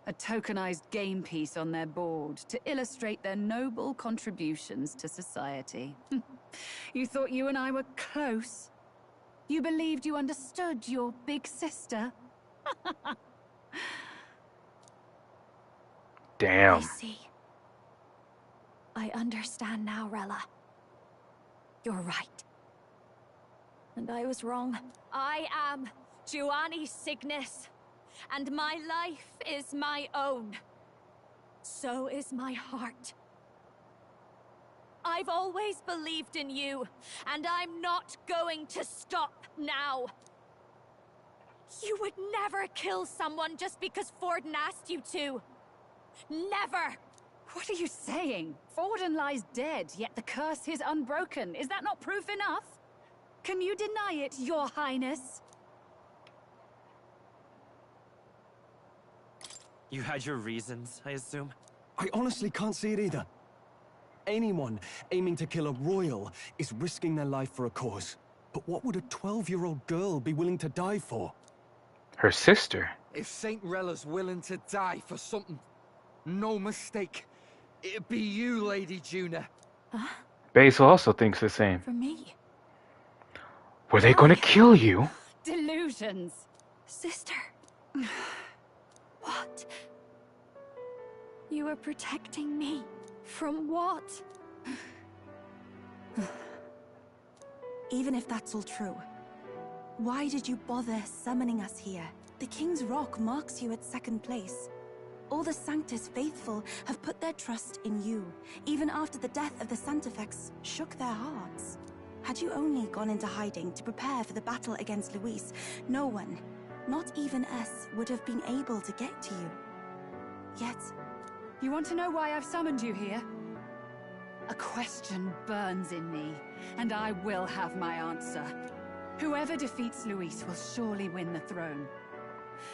A tokenized game piece on their board to illustrate their noble contributions to society. You thought you and I were close? You believed you understood your big sister? Damn. I see. I understand now, Rella. You're right. And I was wrong. I am Giovanni Cygnus, and my life is my own. So is my heart. I've always believed in you, and I'm not going to stop now. You would never kill someone just because Forden asked you to. Never! What are you saying? Forden lies dead, yet the curse is unbroken. Is that not proof enough? Can you deny it, Your Highness? You had your reasons, I assume? I honestly can't see it either. Anyone aiming to kill a royal is risking their life for a cause. But what would a 12-year-old girl be willing to die for? Her sister. If Saint Rella's willing to die for something, no mistake, it'd be you, Lady Juna. Basil also thinks the same. For me? Were they going to kill you? Delusions. Sister. What? You are protecting me. From what? Even if that's all true, why did you bother summoning us here? The King's Rock marks you at second place. All the Sanctus faithful have put their trust in you, even after the death of the Santifex shook their hearts. Had you only gone into hiding to prepare for the battle against Luis, no one, not even us, would have been able to get to you. Yet... You want to know why I've summoned you here? A question burns in me, and I will have my answer. Whoever defeats Luis will surely win the throne.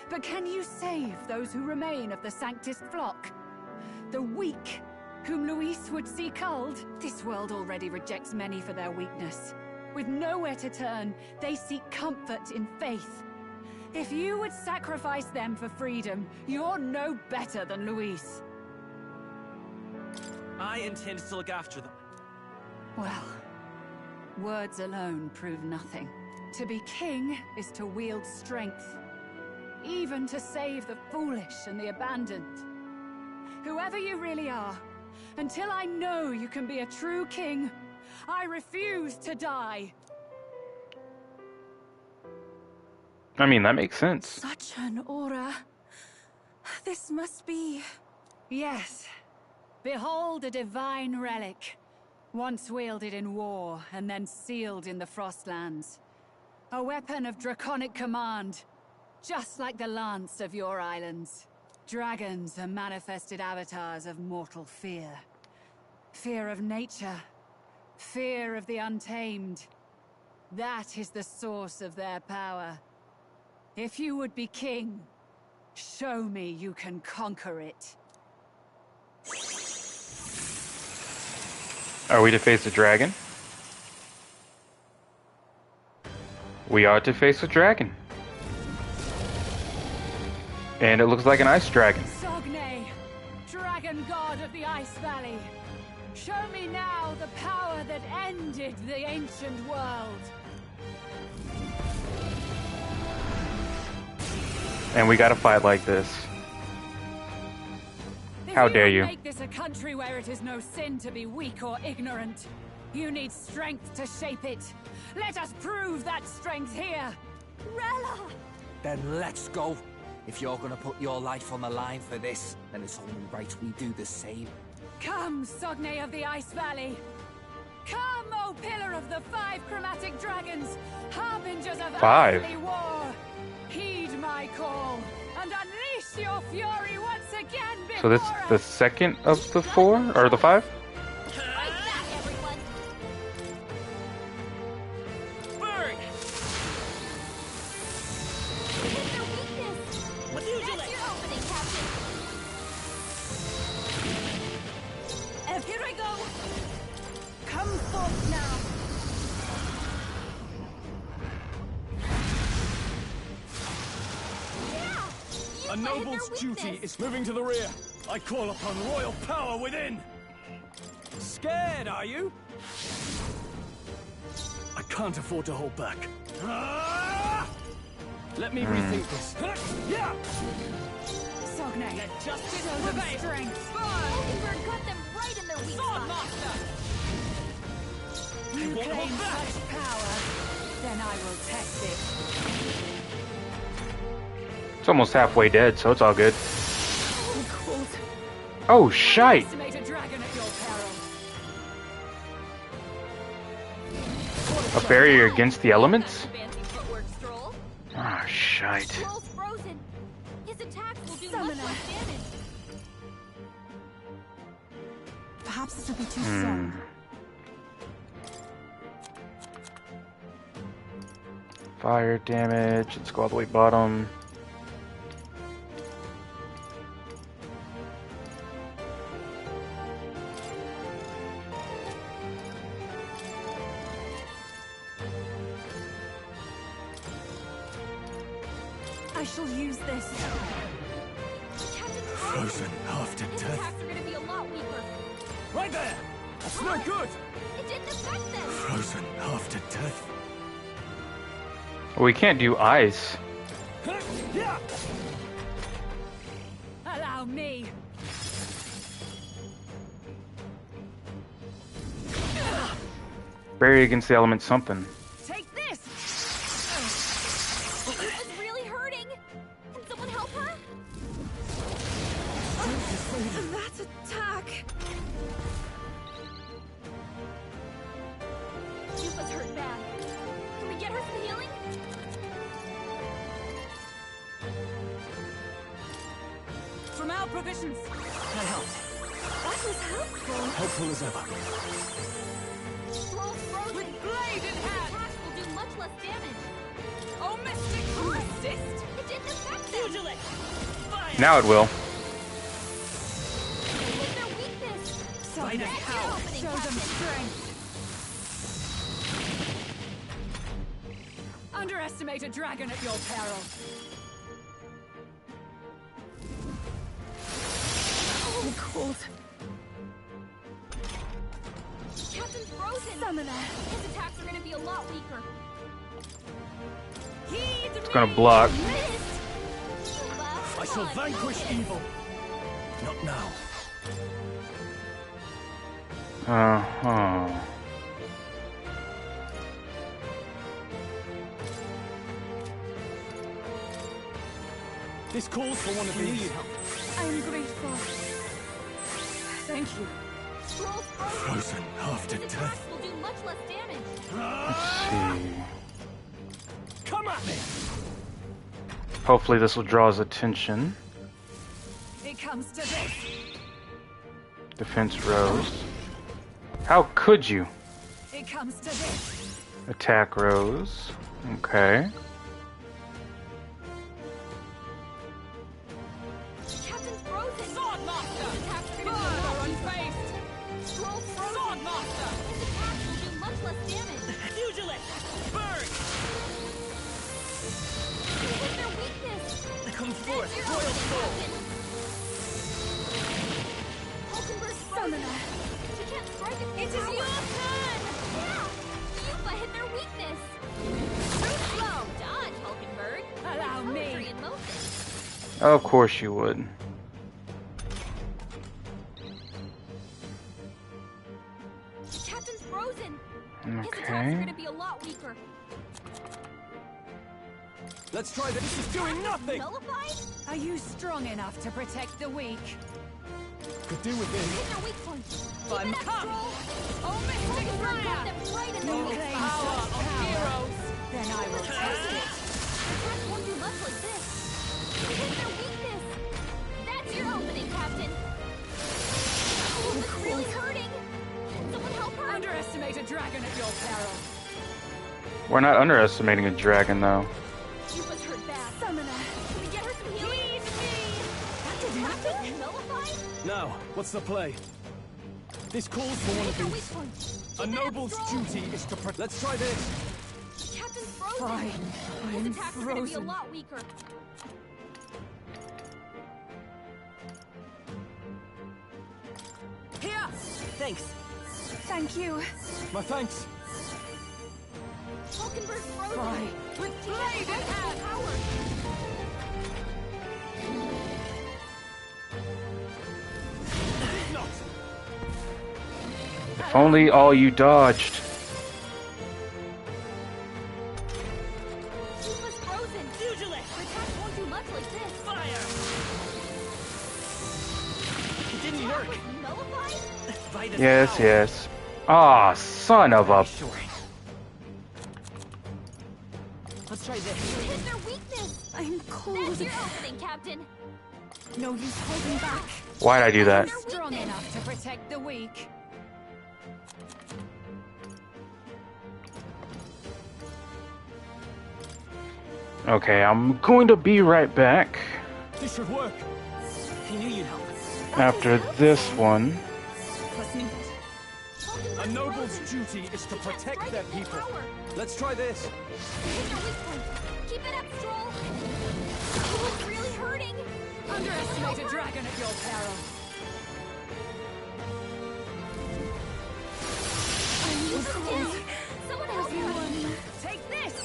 But can you save those who remain of the Sanctus flock? The weak, whom Luis would see culled? This world already rejects many for their weakness. With nowhere to turn, they seek comfort in faith. If you would sacrifice them for freedom, you're no better than Luis. I intend to look after them. Well, words alone prove nothing. To be king is to wield strength, even to save the foolish and the abandoned. Whoever you really are, until I know you can be a true king, I refuse to die. I mean, that makes sense. Such an aura. This must be... Yes. Behold a divine relic. Once wielded in war, and then sealed in the Frostlands. A weapon of draconic command. Just like the lance of your islands. Dragons are manifested avatars of mortal fear. Fear of nature. Fear of the untamed. That is the source of their power. If you would be king, show me you can conquer it. Are we to face a dragon? We are to face a dragon. And it looks like an ice dragon. Sogne, dragon god of the Ice Valley. Show me now the power that ended the ancient world. And we gotta fight like this. How dare you? Make this a country where it is no sin to be weak or ignorant. You need strength to shape it. Let us prove that strength here. Rella! Then let's go. If you're gonna put your life on the line for this, then it's only right we do the same. Come, Sogne of the Ice Valley. Come, O pillar of the 5 chromatic dragons, harbingers of 5. earthly war. Heed my call and unleash your fury once again before So this is the second of the 4? Or the 5? Here I go! Come forth now! A noble's duty is moving to the rear. I call upon royal power within. Scared, are you? I can't afford to hold back. Let me rethink this. Yeah! Sogne, justice over strength. Oldenburg got them right in their weak spot. You claim such power, then I will test it. It's almost halfway dead, so it's all good. Oh, shite! Estimate a dragon at your peril. A barrier against the elements? Fancy footwork, Stroll. Ah, shite. Stroll's frozen. His attacks will do much less damage. Perhaps this will be too strong. Fire damage. Let's go all the way bottom. I shall use this. Frozen after His death. attacks are going to be a lot weaker. Right there! That's no good! It didn't affect them. Frozen after death. We can't do ice. Allow me. Barrier against the elements something. Take this. It was really hurting. Can someone help her? That attack! Yupa's hurt bad. Can we get her some healing? From our provisions. I helped. That was helpful. Helpful as ever. Stroll's frozen. With blade in His hand. attacks will do much less damage. Oh, Mystic, you resist? It didn't affect them. Fire. Now it will. It was their weakness. finest power. Show them strength. Underestimate a dragon at your peril. Oh, cold. Captain's frozen. Summoner. His attacks are going to be a lot weaker. It's gonna block. I shall vanquish evil. Not now. Uh-huh. This calls for one of these. I'm grateful. Thank you. Frozen after death. Will do much less damage. Let's see. Come at me. Hopefully this will draw his attention. It comes to this. Defense rose. How could you? It comes to this. Attack rose. Okay. Captain's frozen. Sword Master. His attacks are going to be a Fire lot unfazed. weaker. Scroll frozen. Sword Master. His attacks will do much less damage. Pugilist! Burn! You hit their weakness. Come forth, That's your royal opening, soul! Captain. Hulkenberg's frozen. She can't strike it. It is your turn. Yeah. Yuba hit their weakness. Too slow. Dodge, Hulkenberg. Allow me. In motion. Of course you would. Captain's frozen. His attacks are Okay. going to be a lot weaker. Let's try this. This is doing nothing. Nullified? Are you strong enough to protect the weak? Could do with this. Hit their weak point. I'm Keep it up, come. Stroll. Oh, Mystic Hulkenberg got Fire! them right in You the claim weak power spot. of heroes. Then I will Attacks test it. won't do much like this. Hit their weakness. That's your opening, Captain. Oh, it's really hurting. Someone help her. Underestimate a dragon at your peril. We're not underestimating a dragon though. Yuba's hurt bad. Summoner. Can we get her some healing? That did nothing? Nullified? Now, what's the play? This calls for one of Hit their weak these. point. A Keep it up, noble's Stroll. duty is to protect. Let's try this. Captain's frozen. Fine. His I'm attacks are going to be a frozen. lot weaker. Here! Thanks. Thank you. My thanks. Hulkenberg's frozen. Fly. With blade in hand. Power. If only all you dodged. Yuba's frozen. Pugilist! Her attacks won't do much like this. Fire! It didn't work. Nullified? By the Yes, power. yes. Ah, son of a. Sure. Let's try this. You hit their weakness. I'm cold. That's your opening, Captain. No use holding back. Why'd I do that? Strong enough to protect the weak. Okay, I'm going to be right back This should work. I knew you'd help. after this one. Let's move it. A noble's duty is to protect their people. Let's try this. Hit their weak point. Keep it up, Stroll. Oh, it's really hurting. Underestimate a dragon at your peril. Yuba's down. Someone help her. Take this!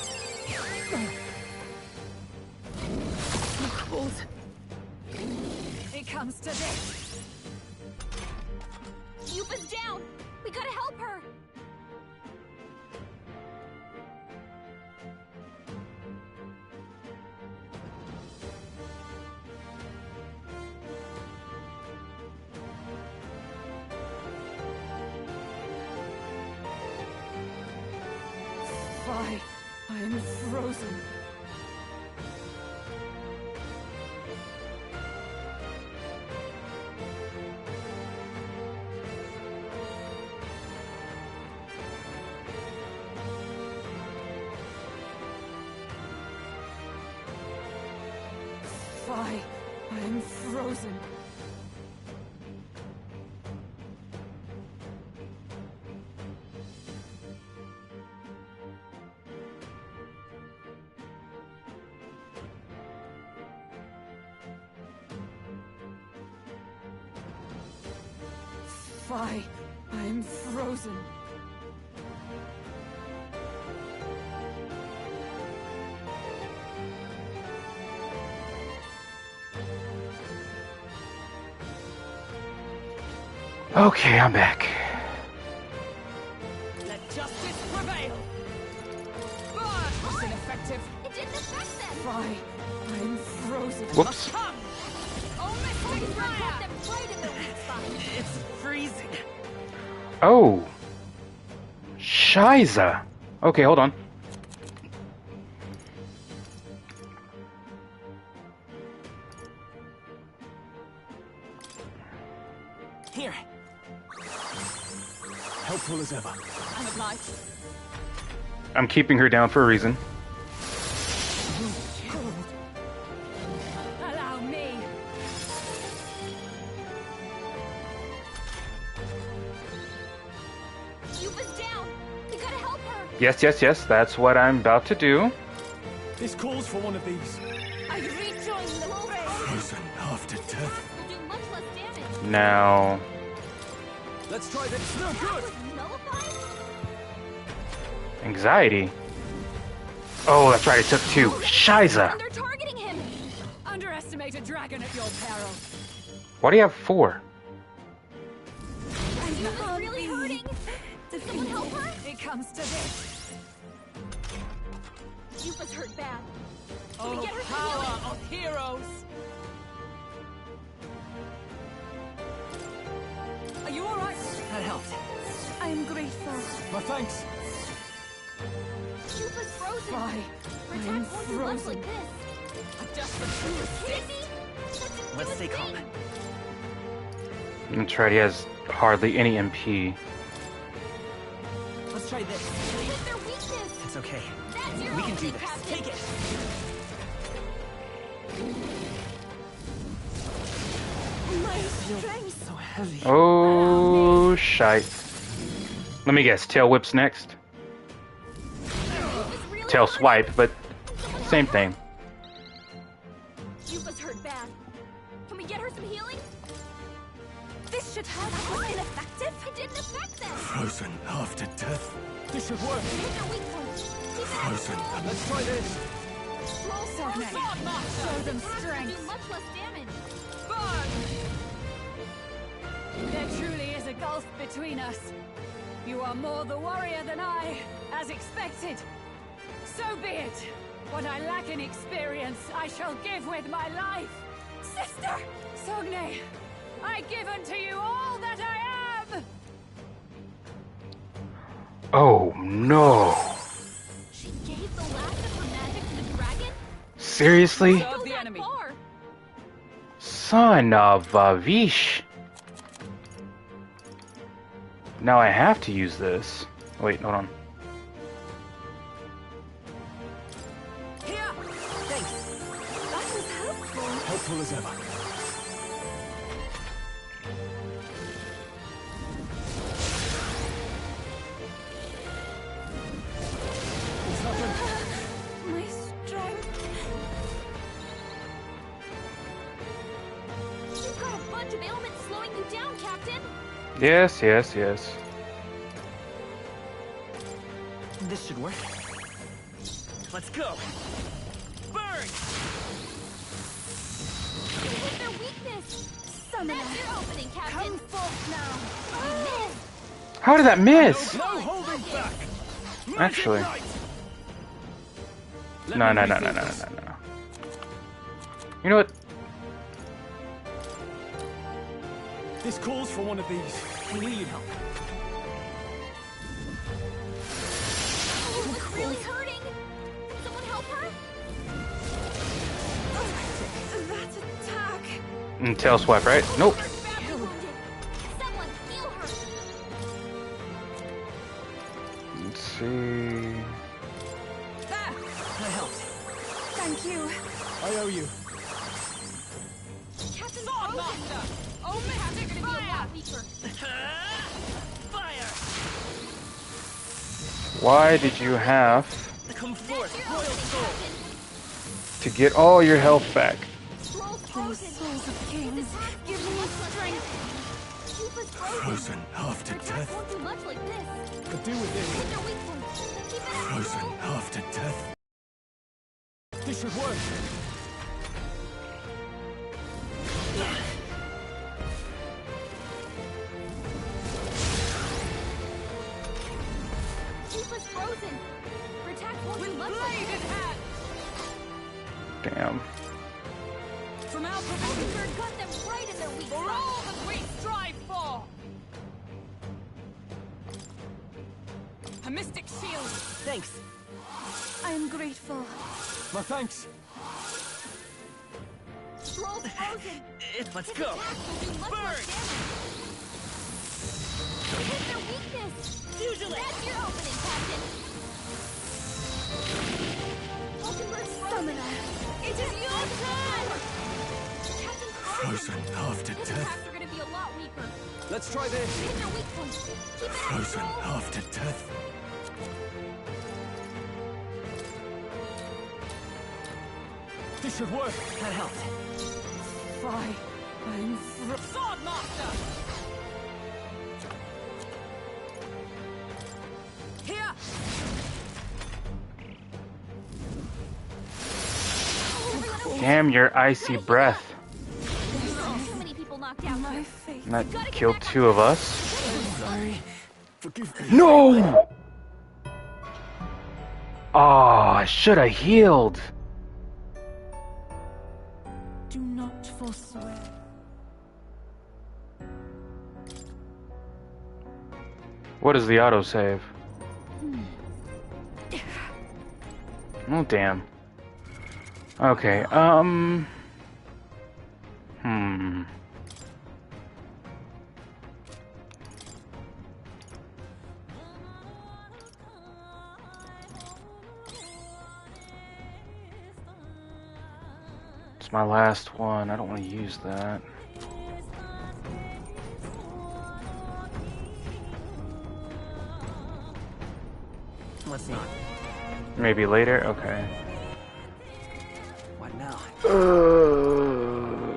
Cold. It comes to this. Yuba's down. We gotta help her. Fly. I'm frozen. Fly. I'm frozen. Why? I'm frozen. Okay, I'm back. Let justice prevail. Burn was ineffective. It didn't affect them. Why? I'm frozen. Whoops. It's freezing. Oh. Shiza. Okay, hold on. Here. Helpful as ever. I'm obliged. I'm keeping her down for a reason. Allow me. Yuba's down. We gotta help her. Yes, yes, yes. That's what I'm about to do. This calls for one of these. I rejoin the fray. Frozen after death. Will do much less damage. Now. Let's try this. No good. Nullified? Anxiety. Oh, that's right. It took two. Shiza. They're targeting him. Underestimate a dragon at your peril. Why do you have 4? Yuba's really hurting. Did someone help her? It comes to this. Yuba's hurt bad. Can Oh, we get her some power healing? of heroes. Are you all right? That helped. I'm grateful. My thanks. Yuba's frozen. Why? Her I'm attack won't do much frozen. like this. Adjustment to Kidding me? resist. That didn't Let's do a stay calm. thing. That's right. He has hardly any MP. Let's try this. Hit their weakness. It's okay. That's your We can do opening, this. Captain. Take it. My strength. So heavy. Oh, shite. Let me guess. Tail whip's next. Really Tail hurting. swipe, but same thing. Yuba's hurt bad. Can we get her some healing? This should help. That was ineffective. It didn't affect them. Frozen after death. This should work. Hit their weak points. Keep it Frozen. Let's try this. Roll Sogne. Show them Do strength. much less damage. There truly is a gulf between us. You are more the warrior than I, as expected. So be it. What I lack in experience, I shall give with my life. Sister! Sogne, I give unto you all that I am! Oh, no. She gave the last of her magic to the dragon? Seriously? Serve the enemy. Far. Son of a vish. Now I have to use this. Wait, hold on. Here! Thanks. That was helpful. Helpful as ever. My strength. You've got a bunch of ailments slowing you down, Captain. Yes, yes, yes. This should work. Let's go. Burn! Hit their weakness. Summoner. That's your opening, Captain. Come forth now. You missed. How did that miss? No holding back. Actually. No, no, no, no, no, no, no. You know what? This calls for one of these. I knew you'd help. It's really hurting. Can someone help her? That attack. And tail swipe, right? Nope. Badly wounded. Someone heal her. Let's see. That helped. Thank you. I owe you. Captain Frozen. Oh, man, they're gonna be a lot weaker. Fire! Why did you have Come forth, That's your royal opening, soul. to get all your health back? Captain. Scrolls Those frozen. souls of kings, give me strength. Yuba's us frozen half to death. Won't do much like this. But do with this. Keep your weak point. Keep it frozen half to death. This should work. Keep us frozen. Protect won't do much like this. Damn. From our position, cut them right in their weak spot. For all that we strive for. A mystic shield. Thanks. I am grateful. My thanks. Scroll's frozen. Let's go. Burn. Hit their weakness. Usually. That's your opening, Captain. Summoner. It is your turn. Frozen half to death. Are going to be a lot weaker. Let's try this. Hit their weak point. Keep it Frozen half to death. This should work. That helped. I'm Sword Master! Here! Damn your icy breath. Too many people knocked out. My face. That killed 2 of us. Sorry. Forgive me. No! Oh, I should have healed. Do not forswear. What is the autosave? Oh, damn. Okay, It's my last one. I don't want to use that. Let's not. Maybe later? Okay. What now?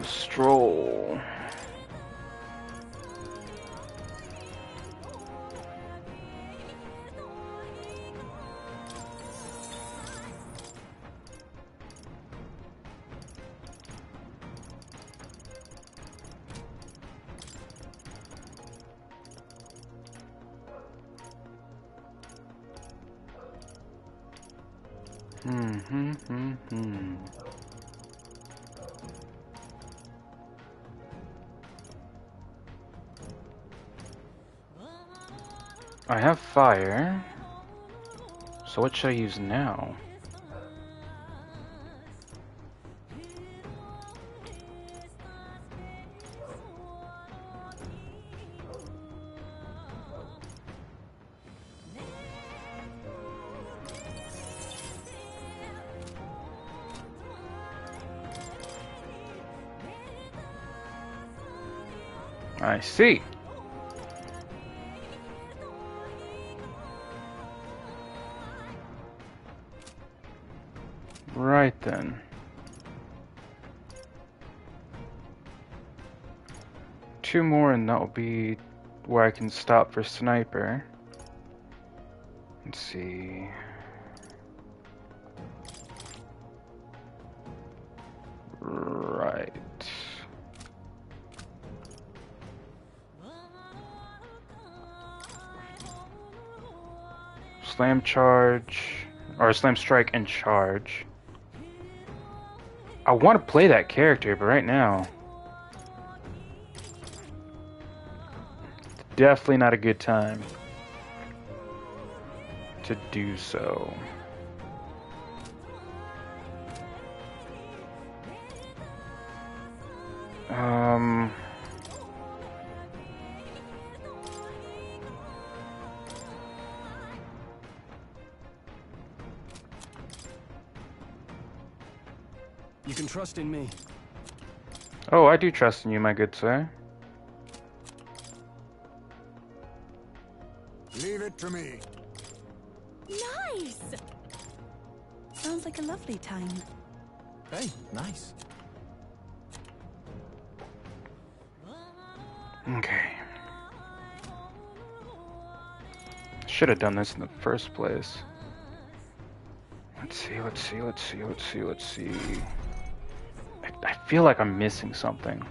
Stroll. I have fire, so what should I use now? I see. Right then. Two more and that will be where I can stop for sniper. Let's see. Right. Slam charge, or slam strike and charge. I want to play that character, but right now, definitely not a good time to do so. You can trust in me. Oh, I do trust in you, my good sir. Leave it to me. Nice! Sounds like a lovely time. Hey, nice. Okay. Should have done this in the first place. Let's see. I feel like I'm missing something.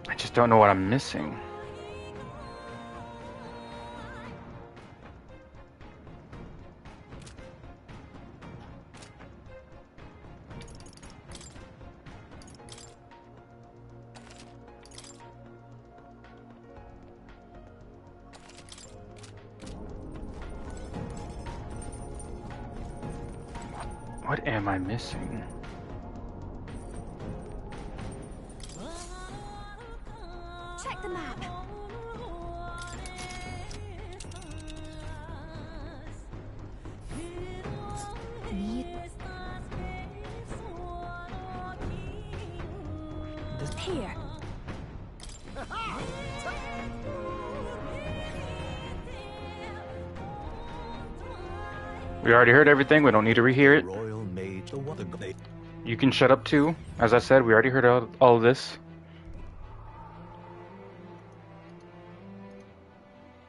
I just don't know what I'm missing. What am I missing? Check the map. Here. We already heard everything. We don't need to rehear it. You can shut up too. As I said, we already heard all of this.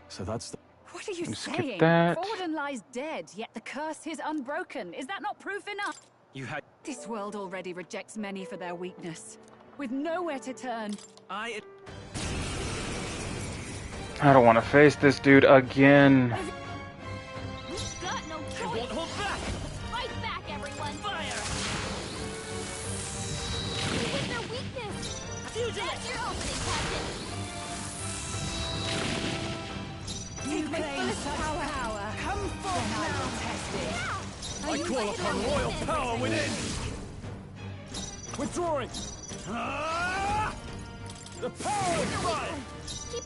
So that's the... What are you Skip saying? that. Forden lies dead, yet the curse is unbroken. Is that not proof enough? You had... This world already rejects many for their weakness. With nowhere to turn. I don't want to face this dude again. We've got no choice. Won't hold back. Fight back, everyone. Fire. With their weakness. That's your opening, Captain. You claim such power. Come forth now. I will test it. I call upon royal power within! Withdrawing! The power of fire!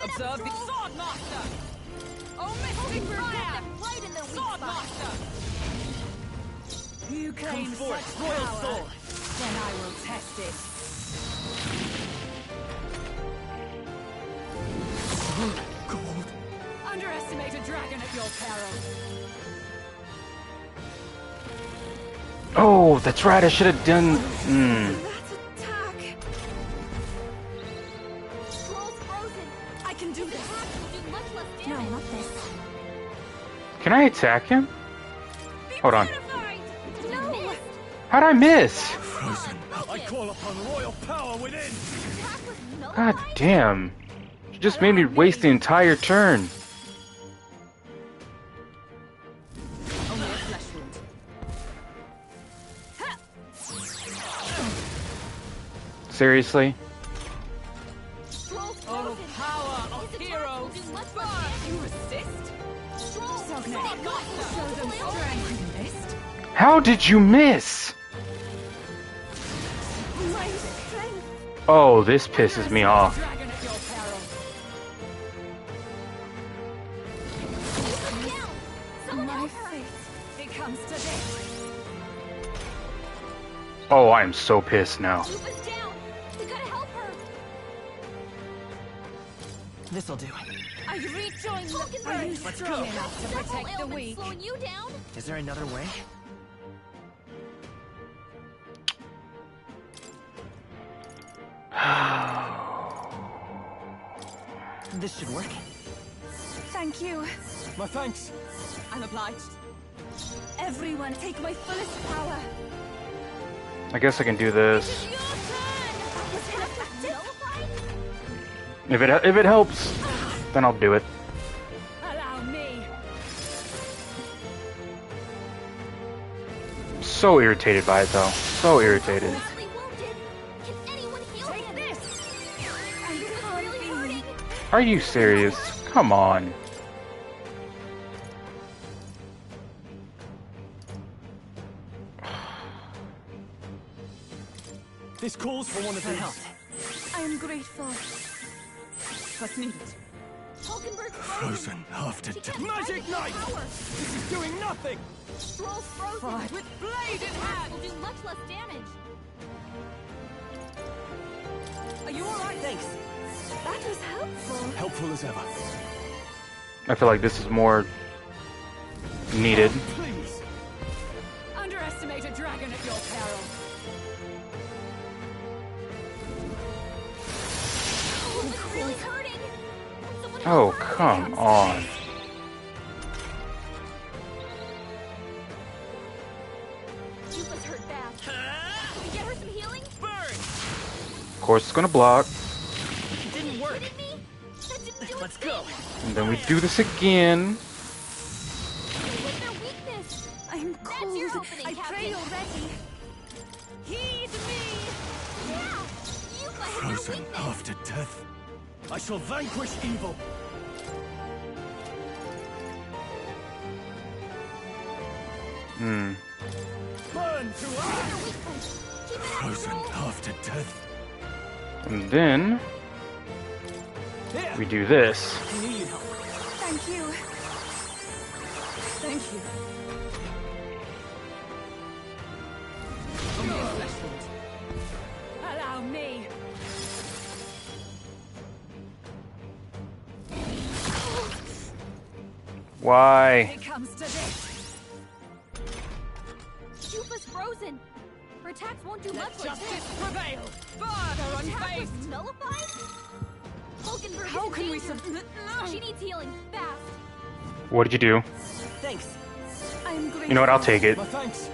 Observe the Sword Master! Oh, mystic fire! Right in the weak Sword spot. Master! You claim Come forth, such royal power. sword. Then I will test it. Gold. Underestimate a dragon at your peril. Oh, that's right. I should have done. That attack. Troll's frozen. I can do this. Will do much less No, damage. not this. Can I attack him? Hold on. No. How'd I miss? Frozen. I call upon royal power within! Attack with no God life? damn. You just made me waste the entire turn. Only a flesh wound. Seriously? Troll's Oh, frozen. power of His attack will heroes! do much less damage. You resist? Troll's Show them frozen. strength. You missed? How did you miss? My strength. Oh, this pisses me off. Dragon at your peril. Keep him down. Someone My help her. faith. It comes to this. Oh, I am so pissed now. Keep us down. We gotta help her. This'll do. I rejoin the Are you strong enough to Several protect the ailments weak? slowing you down. Is there another way? This should work. Thank you. My thanks! I'm obliged. Everyone, take my fullest power. I guess I can do this. Your turn. Was it nullified? If it helps, then I'll do it. Allow me. So irritated by it though. So irritated. Badly wounded. Can anyone heal him? This. This is really hurting. Are you serious? Come on. This calls for one of For these. help. I am grateful. What's needed? Hulkenberg's Frozen after She death. can't Magic find Knight! power. This is doing nothing! Troll's frozen. Fight. With blade in hand. Will do much less damage. Are you alright? Thanks. That was helpful. Helpful as ever. I feel like this is more needed. Please. Underestimate a dragon at your peril. Oh, it's really hurting. Someone Oh, help her. come on. Yupa's hurt bad. Can we get her some healing? Of course, it's gonna block. It didn't work. That didn't do Let's a go. And then we do this again. With their weakness. I'm That's your cold. opening, I Captain. pray already. Heed me. Yeah. Yupa has their Frozen weakness. after death. I shall vanquish evil. Hmm. Burn to ash. Frozen after death. And then we do this. I knew you'd help. Thank you. Thank you. Allow me. Why? It comes to this. Yupa's frozen. Her attacks won't do much like Justice this. prevail. Father Her attack was unfazed. nullified? Hulkenberg How is in can we danger. She needs healing, fast. What did you do? Thanks. I'm grateful. You know what? I'll take it. My thanks.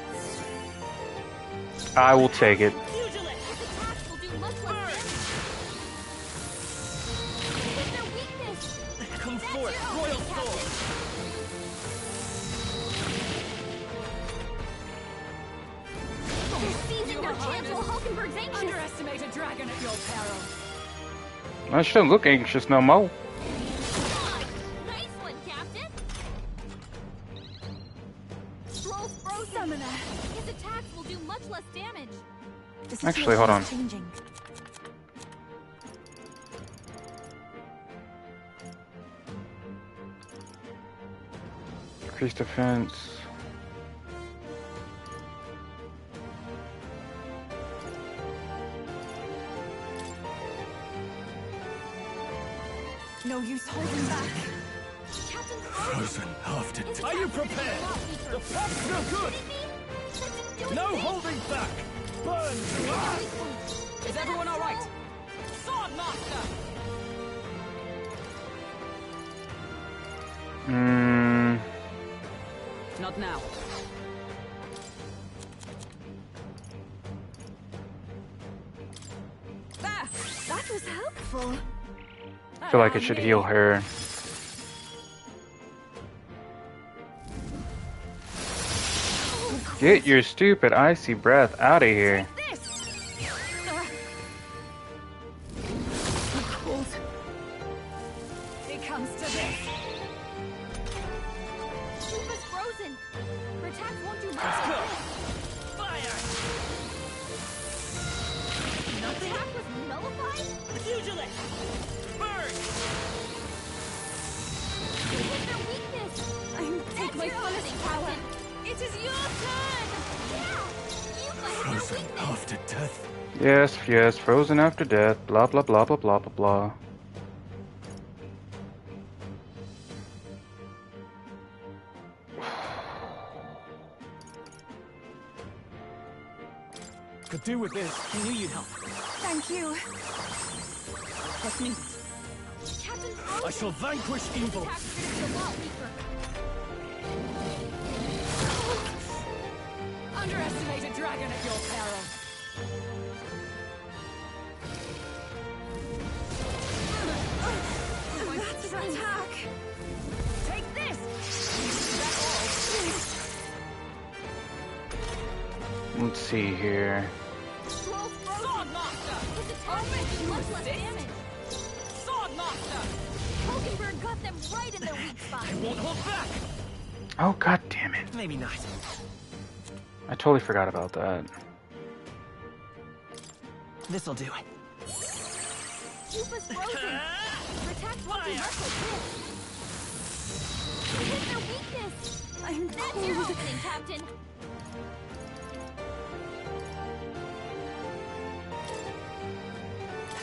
I will take it. His attacks will do much less damage. With their weakness. Come That's forth, your royal opening, soul. Captain. They're seizing their chance while Hulkenberg's anxious. Underestimate a dragon at your peril. I shouldn't look anxious no more. Nice one, Captain. Troll's frozen. Summoner. His attacks will do much less damage. The Actually, hold on. situation's changing. Increase defense. No use holding back. Captain Frozen after death. Are you prepared? The path's no good. No holding back. Burn to ash. Is everyone all right? Sword Master. Hmm. Not now. There. That was helpful. I feel like it should heal her. Get your stupid icy breath out of here. Cold. It comes to this. Yupa's frozen. Her attacks won't do much. Let's go. Fire. The attack was nullified? Pugilist. Burn. With their weakness. Take my fullest power. It is your turn. Yeah. Yupa has their Frozen weakness. after death. Yes, yes, frozen after death. Blah blah blah blah blah blah blah. Could do with this. I knew you'd help. Thank you. Trust me. Captain Frozen. I shall vanquish evil. Attacks are gonna be a lot weaker. Underestimate a dragon at your peril. That's an attack. Take this. Is that Let's see here. Troll's frozen. Sword Master. His attacks will do much less damage. Sword Master. Hulkenberg got them right in their weak spot. I won't hold back. Oh god damn it. Maybe not. I totally forgot about that. This'll do it. Yupa's frozen. Her attacks won't do much like this. With their weakness. I'm That's your cold. opening, Captain.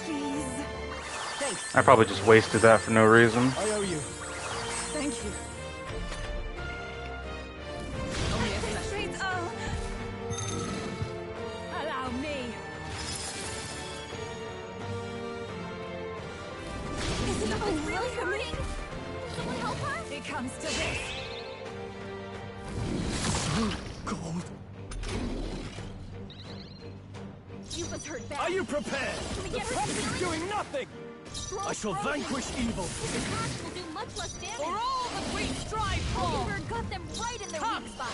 Please. Thanks. I probably just wasted that for no reason. I owe you. Thank you. Yuba's really hurting. Someone help her? It comes to this. Gold. Yuba's hurt bad. Are you prepared? Can we The get her prophet is healing? doing nothing! I shall vanquish evil. His attacks will do much less damage. For all that we strive for! Hulkenberg got them right in their weak spot.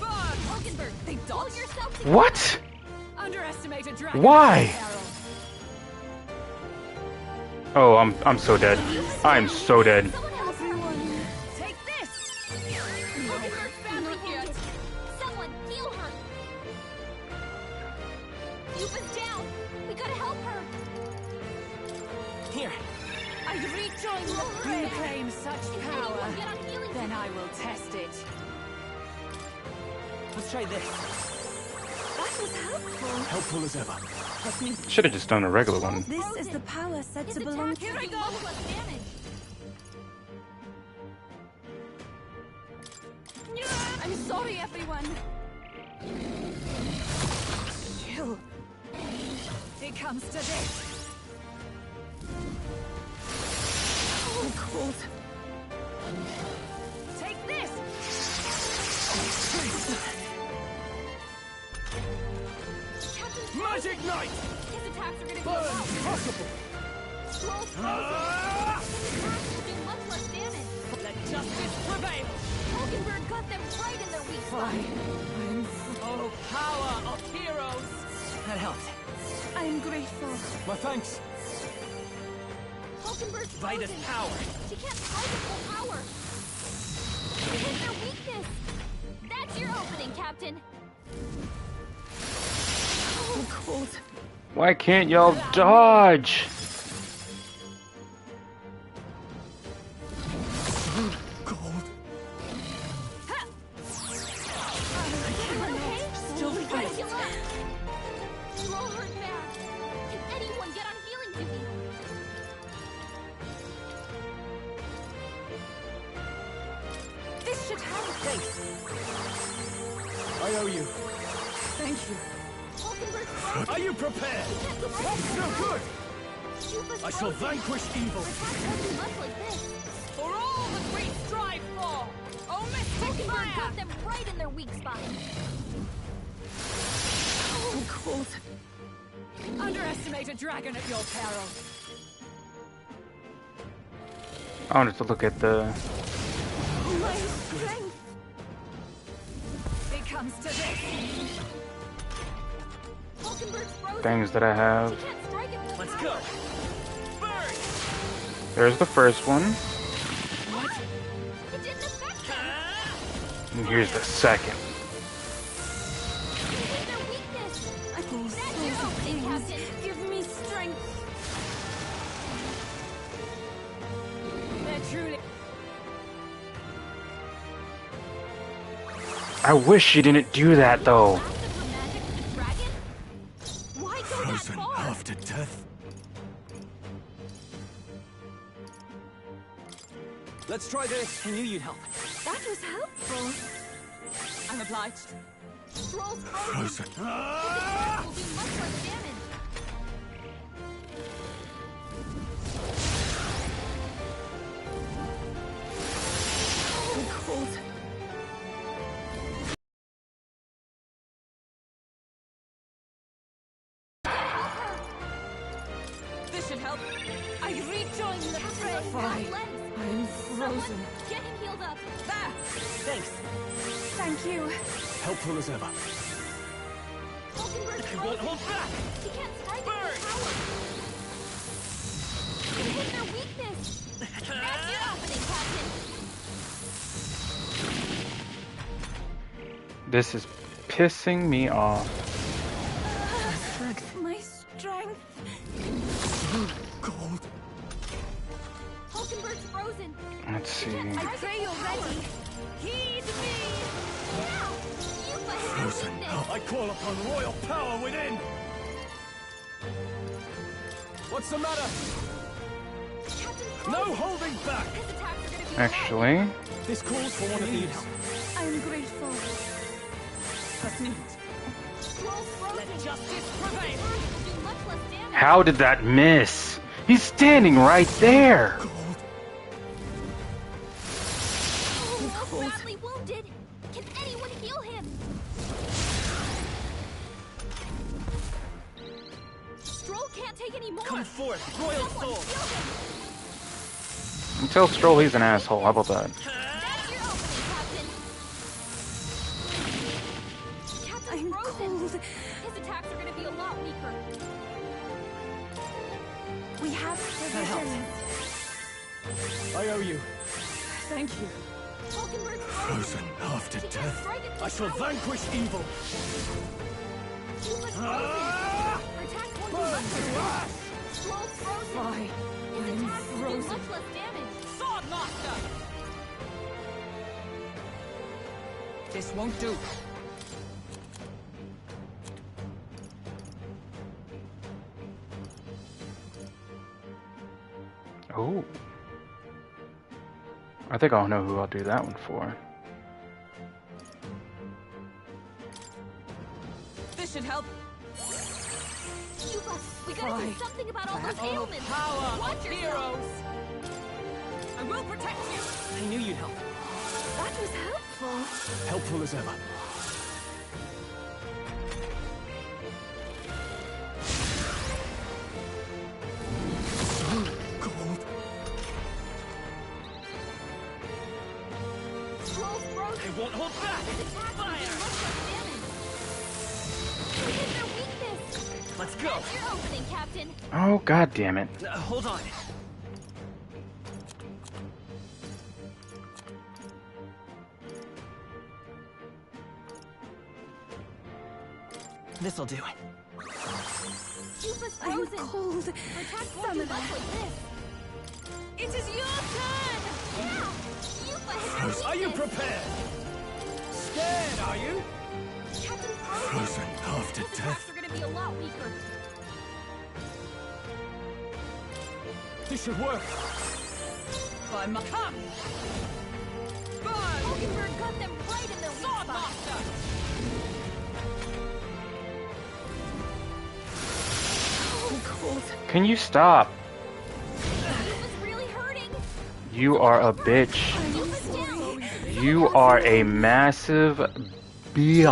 Burn! Hulkenberg, They pull dodge. yourself together. What? Underestimate a dragon. Why? Oh, I'm so dead. I'm so dead. Take this! Hulkenberg's family yet. Someone heal her. Yuba's down. We gotta help her. Here. I rejoin the fray. You claim such power. Anyone get on healing Then I will test it. Let's try this. That was helpful. Helpful as ever. Should have just done a regular one. This is the power said to belong to Here I go. Much less damage. I'm sorry, everyone. Chill. It comes to this. Oh, cold. Take this! Magic Knight! His attacks are gonna be Burn loud. possible! Scrolls frozen. His attacks will do much less damage. Let justice prevail! Hulkenberg got them right in their weak spot. Oh, power of heroes! That helped. I'm grateful. My thanks. Hulkenberg's Vida's frozen. power. She can't fight his full power. You hit their weakness. That's your opening, Captain. Oh, cold. Why can't y'all dodge? Gold. Okay? Still We gotta fight. heal up. You all hurt bad. Can anyone get on healing duty? This should help. I owe you. Thank you. Hulkenberg's frozen. Are you prepared? He can't fight That's his no full good! Yuba's I shall frozen. vanquish evil. Her attacks won't be much like this. For all that we strive for! Oh, Mystic Hulkenberg Fire! got them right in their weak spot. Oh, cold. Underestimate a dragon at your peril. I wanted to look at the. My strength. It comes to this. Hulkenberg's frozen. things that I have. She can't strike it full Let's power. go. Burn! There's the first one, What? It didn't affect them. and here's the second. You hit their weakness. I can That's your opening, Captain. Give me strength. They're truly... I wish she didn't do that though. Why go that Frozen far? after death. Let's try this. I knew you'd help. That was helpful. I'm obliged. Scrolls Frozen. will do much less damage. Oh, cold. This should help. I rejoin the fray. Fine. Legs. I'm Someone frozen. get him healed up. There! Thanks. Thank you. Helpful as ever. Hulkenberg's I won't frozen. hold back. He can't strike Burn. it full power. You hit their weakness. That's your opening, Captain. This is pissing me off. My strength. Gold. Hulkenberg's frozen. Let's see. I pray you're ready. Heed me. Now. You must have Frozen. weakness. I call upon royal power within. What's the matter? Captain No frozen. holding back. His attacks are gonna be Actually, This calls for one of these. I'm grateful. Trust me. Scrolls frozen. Let justice His prevail. attacks will do much less damage. how did that miss? He's standing right there. Gold. can't take any more. Come forth, royal soul. Tell Stroll he's an asshole. How about that? That's your opening, Captain. Captain's frozen. Cold. His attacks are going to be a lot weaker. We have provisions. I owe you. Thank you. Frozen after death. I shall vanquish evil. Fine. I'm frozen. Sword master. This won't do. Oh. I think I'll know who I'll do that one for. This should help. We gotta do something about all those ailments. Power Watch of yourself. heroes. I will protect you. I knew you'd help. That was helpful. Helpful as ever. I won't hold back. Fire. Let's go. That's your opening, Captain. Oh, god damn it. Hold on. This'll do. Yufa's I'm frozen. cold. Attack won't do much like this. It is your turn. Yeah. Yufa has Are you prepared? Scared, are you? Captain Frozen after His death. attacks are going to be a lot weaker. This should work. I'm come. Hulkenberg got them right in their weak Sword spot. master. Can you stop? Yufa's really hurting. You are a bitch. Yufa's down. You are a massive biatch. We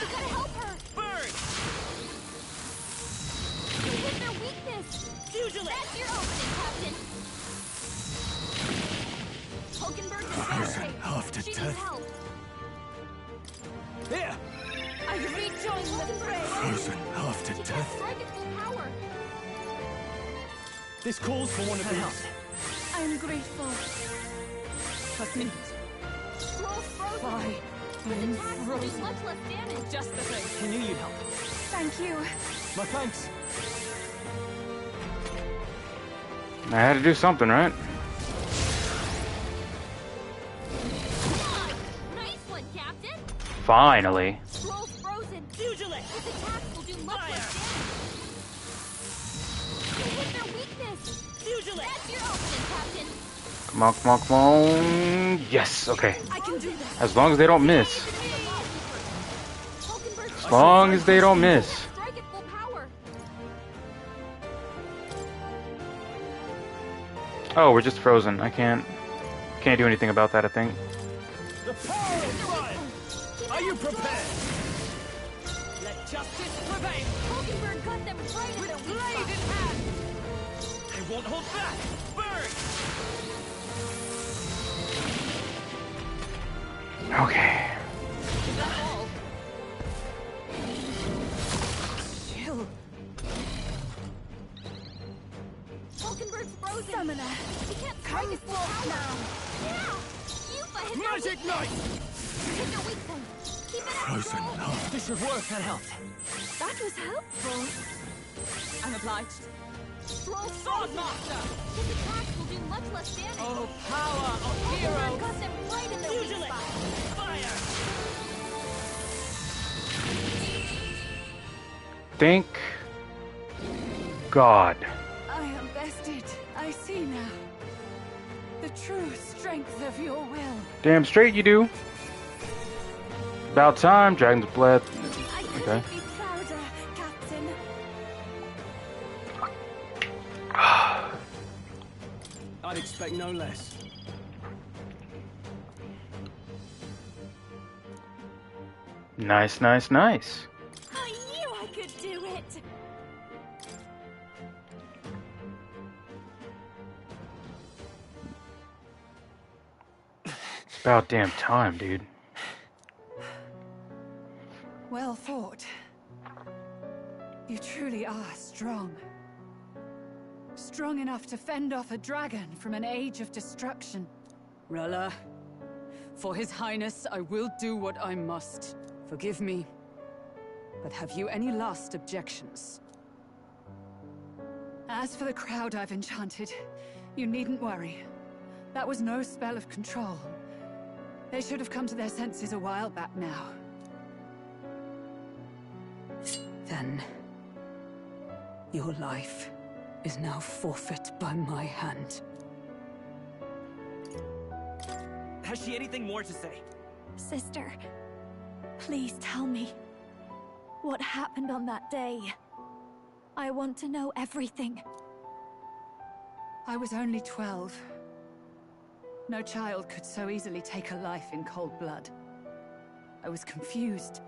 gotta help her. Burn. You hit their weakness. That's your opening, Captain. Hulkenberg is Frozen okay. after She needs death. help. Here. I rejoin the fray. Frozen after She can't death. strike at full power. This calls for one of these. I'm grateful. Trust me. Stroll's frozen. Fine. His I'm attacks will do frozen. much less damage. Just the thing. I knew you'd help. Thank you. My thanks. I had to do something, right? Nice one, Captain. Finally. Stroll's frozen. Pugilist. His attacks will do much less damage. You hit their weakness. Pugilist. That's your opening, Captain. Come on, come on, come on. Yes, okay. I can do this. As long as they don't miss. As long as they don't miss. Strike at full power. Oh, we're just frozen. I can't do anything about that, I think. The power of fire. Are you prepared? Let justice prevail. Hulkenberg got them right in With their weak blade in spot. hand. I won't hold back. Burn. Okay. Is that all? Chill. Hulkenberg's frozen. Summoner. He can't strike at full power. now. Yeah. Yufa hit their Magic weakness. knife. Hit their weak point. Keep it up. Frozen after. This should work. That helped. That was helpful. I'm obliged. Stroll's Sword frozen. master. His attacks will do much less damage. Oh, power of Hulkenberg heroes. got them right in their weak Pugilist. spot. Fire. Thank God. I am bested. I see now. The true strength of your will. Damn straight you do. About time, Dragon's Blood. I Okay. couldn't be prouder, Captain. I'd expect no less. Nice, nice, nice. I knew I could do it. About damn time, dude. Well fought. You truly are strong. Strong enough to fend off a dragon from an age of destruction. Rella, for His Highness, I will do what I must. Forgive me, but have you any last objections? As for the crowd I've enchanted, you needn't worry. That was no spell of control. They should have come to their senses a while back now. Then, your life is now forfeit by my hand. Has she anything more to say? Sister, please tell me what happened on that day. I want to know everything. I was only 12. No child could so easily take a life in cold blood. I was confused,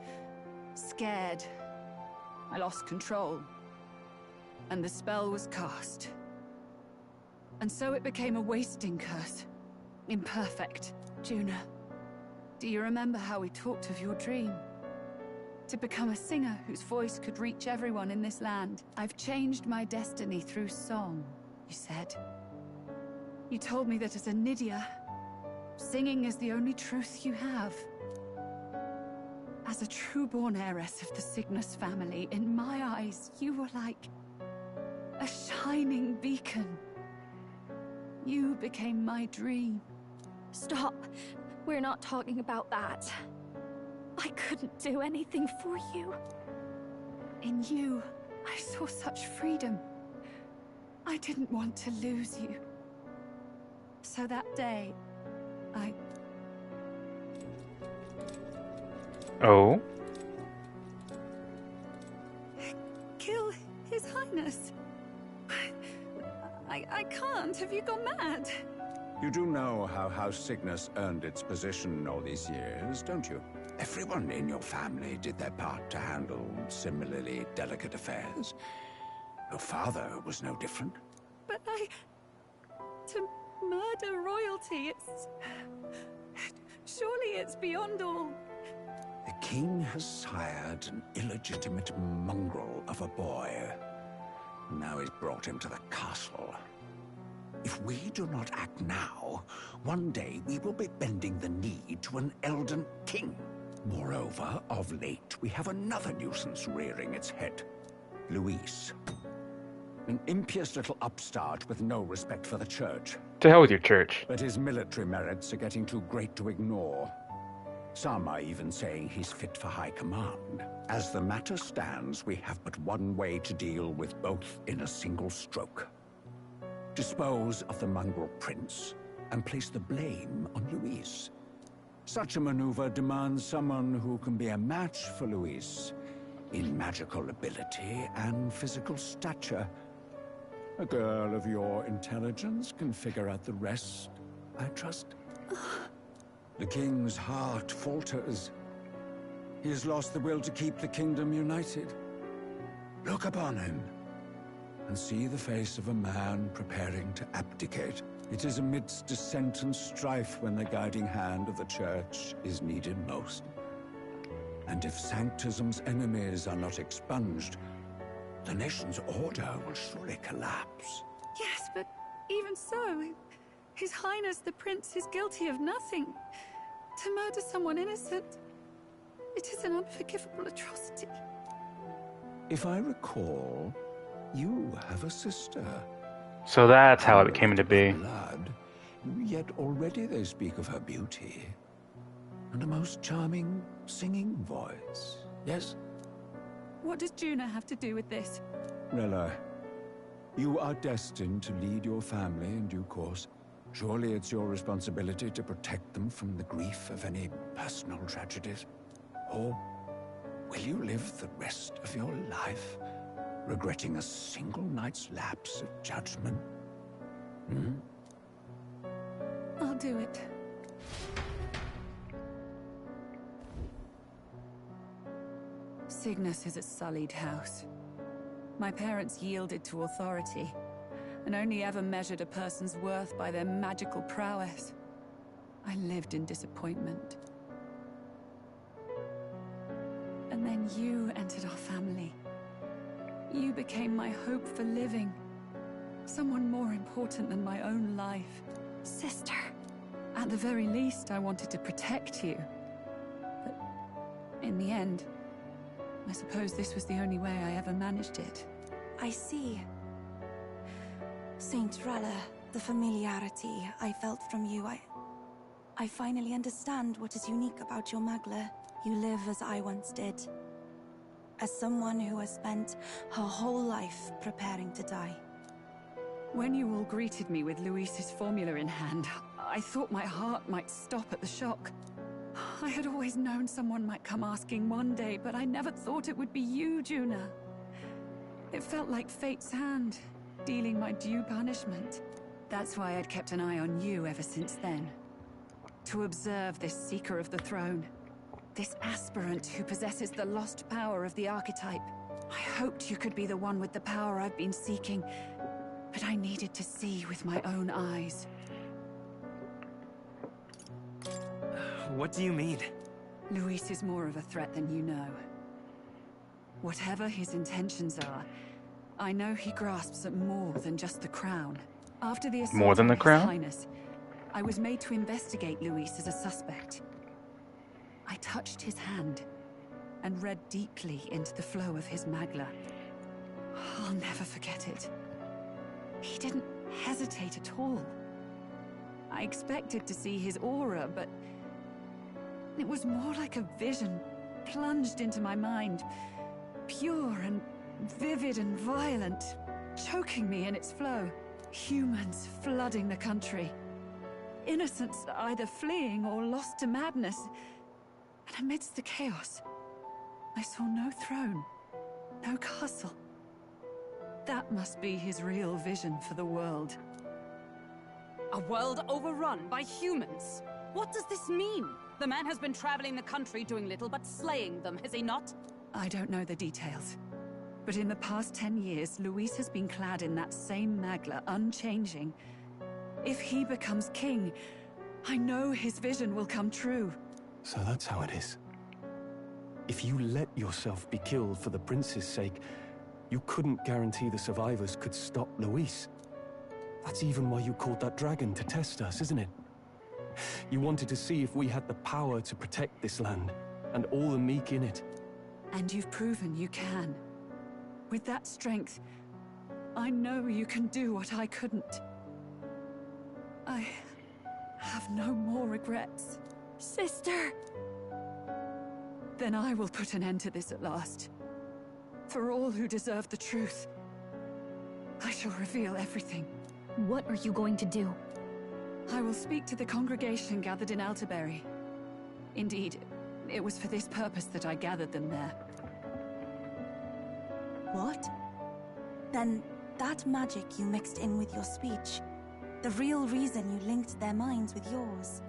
scared. I lost control. And the spell was cast. And so it became a wasting curse. Imperfect. Juna, do you remember how we talked of your dream? To become a singer whose voice could reach everyone in this land. I've changed my destiny through song, you said. You told me that as a Nydia, singing is the only truth you have. As a true-born heiress of the Cygnus family, in my eyes, you were like a shining beacon. You became my dream. Stop. We're not talking about that. I couldn't do anything for you. In you, I saw such freedom. I didn't want to lose you. So that day, I... Oh? Kill His Highness. I can't. Have you gone mad? You do know how House Cygnus earned its position all these years, don't you? Everyone in your family did their part to handle similarly delicate affairs. Your father was no different. But to murder royalty, surely it's beyond all. The king has sired an illegitimate mongrel of a boy. Now he's brought him to the castle. If we do not act now, one day we will be bending the knee to an Elden king. Moreover, of late, we have another nuisance rearing its head. Luis. An impious little upstart with no respect for the church. To hell with your church. But his military merits are getting too great to ignore. Some are even saying he's fit for high command. As the matter stands, we have but one way to deal with both in a single stroke. Dispose of the mongrel prince and place the blame on Luis. Such a maneuver demands someone who can be a match for Luis in magical ability and physical stature. A girl of your intelligence can figure out the rest, I trust. The king's heart falters. He has lost the will to keep the kingdom united. Look upon him and see the face of a man preparing to abdicate. It is amidst dissent and strife when the guiding hand of the church is needed most. And if Sanctism's enemies are not expunged, the nation's order will surely collapse. Yes, but even so, His Highness the Prince is guilty of nothing. To murder someone innocent, it is an unforgivable atrocity. If I recall, you have a sister. So that's how it came to be. Blood, yet already they speak of her beauty. And a most charming singing voice, yes? What does Juna have to do with this? Rella, you are destined to lead your family in due course. Surely it's your responsibility to protect them from the grief of any personal tragedies. Or will you live the rest of your life regretting a single night's lapse of judgment? I'll do it. Cygnus is a sullied house. My parents yielded to authority, and only ever measured a person's worth by their magical prowess. I lived in disappointment. And then you entered our family. You became my hope for living. Someone more important than my own life. Sister. At the very least, I wanted to protect you. But in the end, I suppose this was the only way I ever managed it. I see. Saint Rella, the familiarity I felt from you, I finally understand what is unique about your Magla. You live as I once did. As someone who has spent her whole life preparing to die. When you all greeted me with Luis's formula in hand, I thought my heart might stop at the shock. I had always known someone might come asking one day, but I never thought it would be you, Juna. It felt like fate's hand, dealing my due punishment. That's why I'd kept an eye on you ever since then. To observe this seeker of the throne. This aspirant who possesses the lost power of the archetype. I hoped you could be the one with the power I've been seeking, but I needed to see with my own eyes. What do you mean? Luis is more of a threat than you know. Whatever his intentions are, I know he grasps at more than just the crown. After the assault More than the on His crown? Highness, I was made to investigate Luis as a suspect. I touched his hand and read deeply into the flow of his Magla. I'll never forget it. He didn't hesitate at all. I expected to see his aura, but it was more like a vision plunged into my mind. Pure and vivid and violent, choking me in its flow. Humans flooding the country. Innocents either fleeing or lost to madness. And amidst the chaos, I saw no throne, no castle. That must be his real vision for the world. A world overrun by humans? What does this mean? The man has been traveling the country doing little but slaying them, has he not? I don't know the details. But in the past 10 years, Luis has been clad in that same Magla, unchanging. If he becomes king, I know his vision will come true. So that's how it is. If you let yourself be killed for the prince's sake, you couldn't guarantee the survivors could stop Luis. That's even why you called that dragon to test us, isn't it? You wanted to see if we had the power to protect this land, and all the meek in it. And you've proven you can. With that strength, I know you can do what I couldn't. I have no more regrets. Sister! Then I will put an end to this at last. For all who deserve the truth, I shall reveal everything. What are you going to do? I will speak to the congregation gathered in Altaberry. Indeed, it was for this purpose that I gathered them there. What? Then that magic you mixed in with your speech, the real reason you linked their minds with yours.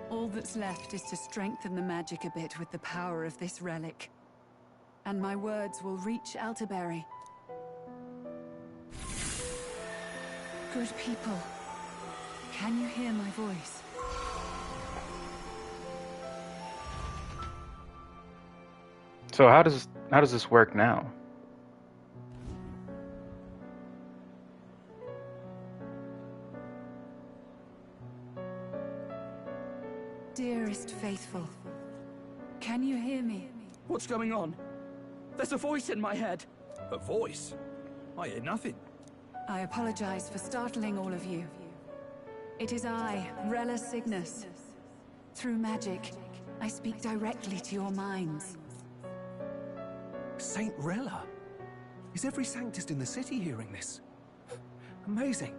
All that's left is to strengthen the magic a bit with the power of this relic. And my words will reach Altaberry. Good people, can you hear my voice? So how does this work now? Dearest faithful, can you hear me? What's going on? There's a voice in my head. A voice? I hear nothing. I apologize for startling all of you. It is I, Rella Cygnus. Through magic, I speak directly to your minds. Saint Rella? Is every Sanctist in the city hearing this? Amazing.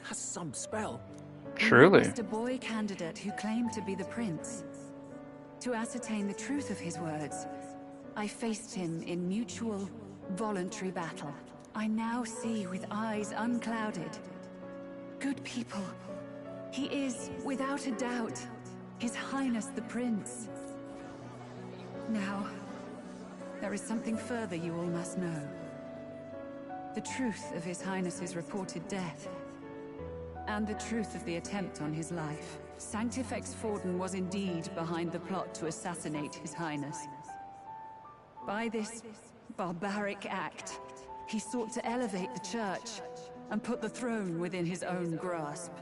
That's some spell. Truly. We witnessed a boy candidate who claimed to be the prince. To ascertain the truth of his words, I faced him in mutual, voluntary battle. I now see with eyes unclouded. Good people, he is, without a doubt, His Highness the Prince. Now, there is something further you all must know. The truth of His Highness's reported death. and the truth of the attempt on his life. Sanctifex Forden was indeed behind the plot to assassinate His Highness. By this barbaric act, he sought to elevate the church and put the throne within his own grasp.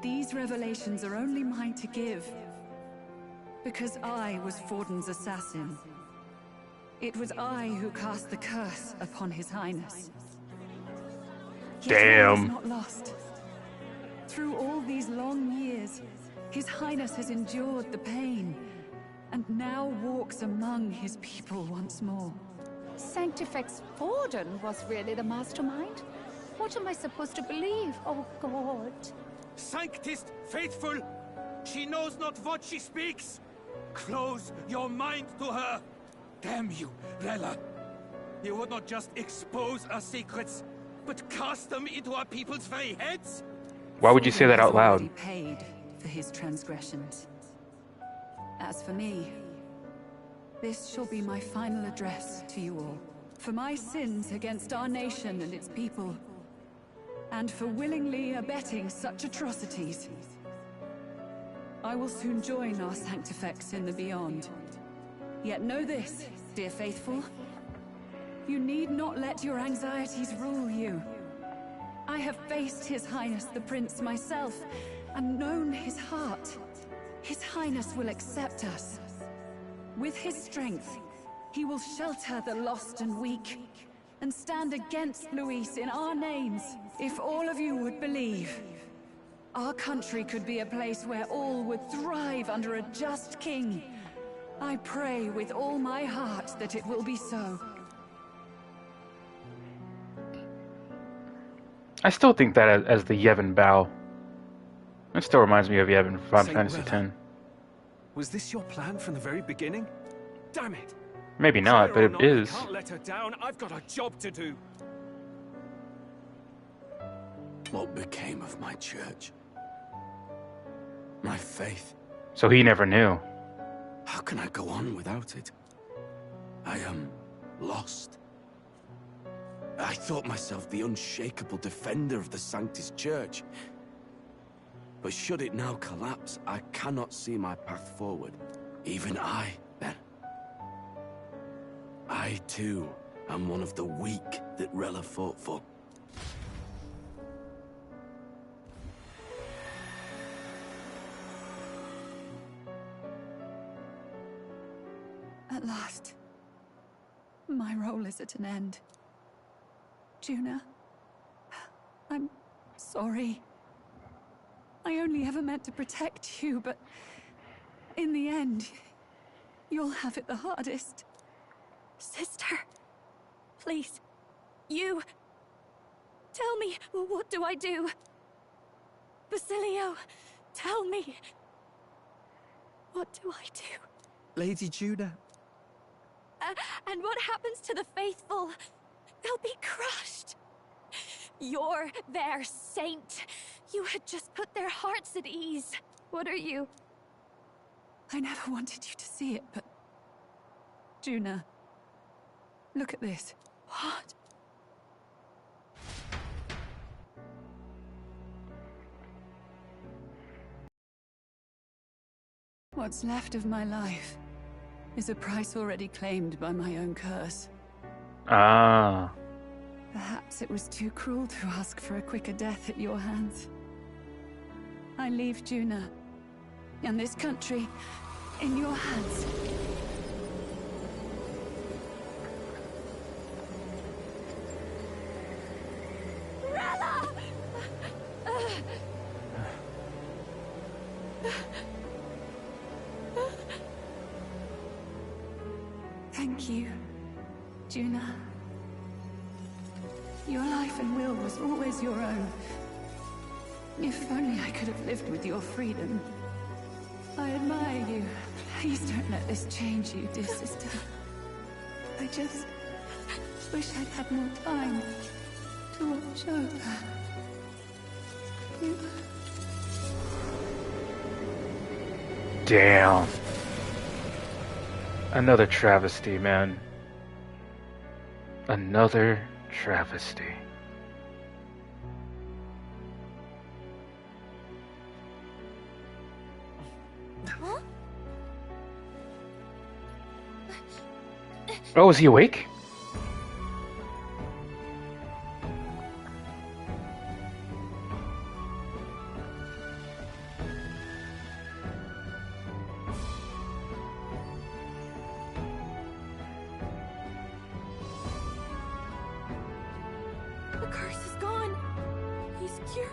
These revelations are only mine to give, because I was Forden's assassin. It was I who cast the curse upon His Highness. Yet all is not lost. Through all these long years, His Highness has endured the pain, and now walks among his people once more. Sanctifex Forden was really the mastermind? What am I supposed to believe? Oh, God. Sanctist faithful! She knows not what she speaks! Close your mind to her! Damn you, Rella! You would not just expose our secrets, but cast them into our people's very heads? Why would you say that out loud? He paid for his transgressions. As for me, this shall be my final address to you all. For my sins against our nation and its people, and for willingly abetting such atrocities, I will soon join our Sanctifex in the beyond. Yet know this, dear faithful, you need not let your anxieties rule you. I have faced His Highness the Prince myself, and known his heart. His Highness will accept us. With his strength, he will shelter the lost and weak, and stand against Luis in our names. If all of you would believe, our country could be a place where all would thrive under a just king. I pray with all my heart that it will be so. I still think that as the Yevon bow. It still reminds me of Yevon from Final Fantasy X. Was this your plan from the very beginning? Damn it! Maybe not, but it is. I can't let her down. I've got a job to do. What became of my church? My faith? So he never knew. How can I go on without it? I am lost. I thought myself the unshakable defender of the Sanctus Church. But should it now collapse, I cannot see my path forward. Even I, then. I, too, am one of the weak that Rella fought for. At last, my role is at an end. Juna, I'm sorry. I only ever meant to protect you, but in the end, you'll have it the hardest. Sister, please, you... Tell me, what do I do? Basilio, tell me. What do I do? Lady Juna. And what happens to the faithful? They'll be crushed. You're their saint. You had just put their hearts at ease. What are you? I never wanted you to see it, but... Juna, look at this. What? What's left of my life is a price already claimed by my own curse. Ah. Perhaps it was too cruel to ask for a quicker death at your hands. I leave Juna and this country in your hands. Rella! Thank you, Juna. Your life and will was always your own. If only I could have lived with your freedom. I admire you. Please don't let this change you, dear sister. I just wish I'd had more time to watch over you. Damn. Another travesty, man. Another travesty. Oh, is he awake? The curse is gone. He's cured.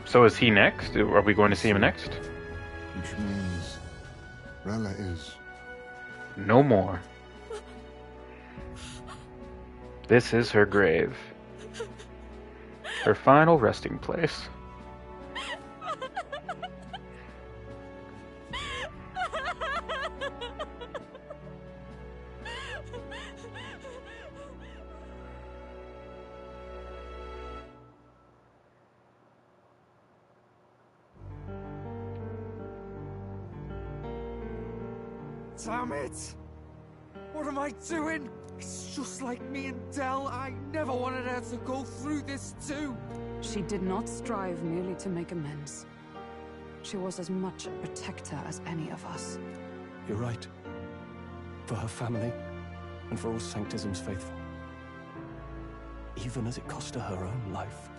So is he next? Are we going to see him next? Which means Rella is... No more. This is her grave. Her final resting place. Damn it! What am I doing? It's just like me and Del. I never wanted her to go through this too. She did not strive merely to make amends. She was as much a protector as any of us. You're right. For her family, and for all Sanctism's faithful. Even as it cost her her own life.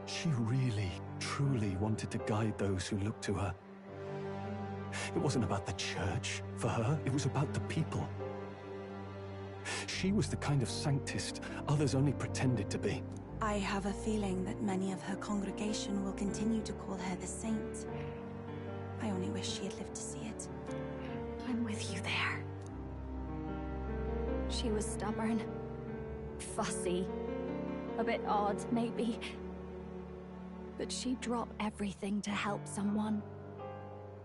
She really, truly wanted to guide those who looked to her. It wasn't about the church for her, it was about the people. She was the kind of Sanctist others only pretended to be. I have a feeling that many of her congregation will continue to call her the saint. I only wish she had lived to see it. I'm with you there. She was stubborn, fussy, a bit odd, maybe. But she'd drop everything to help someone.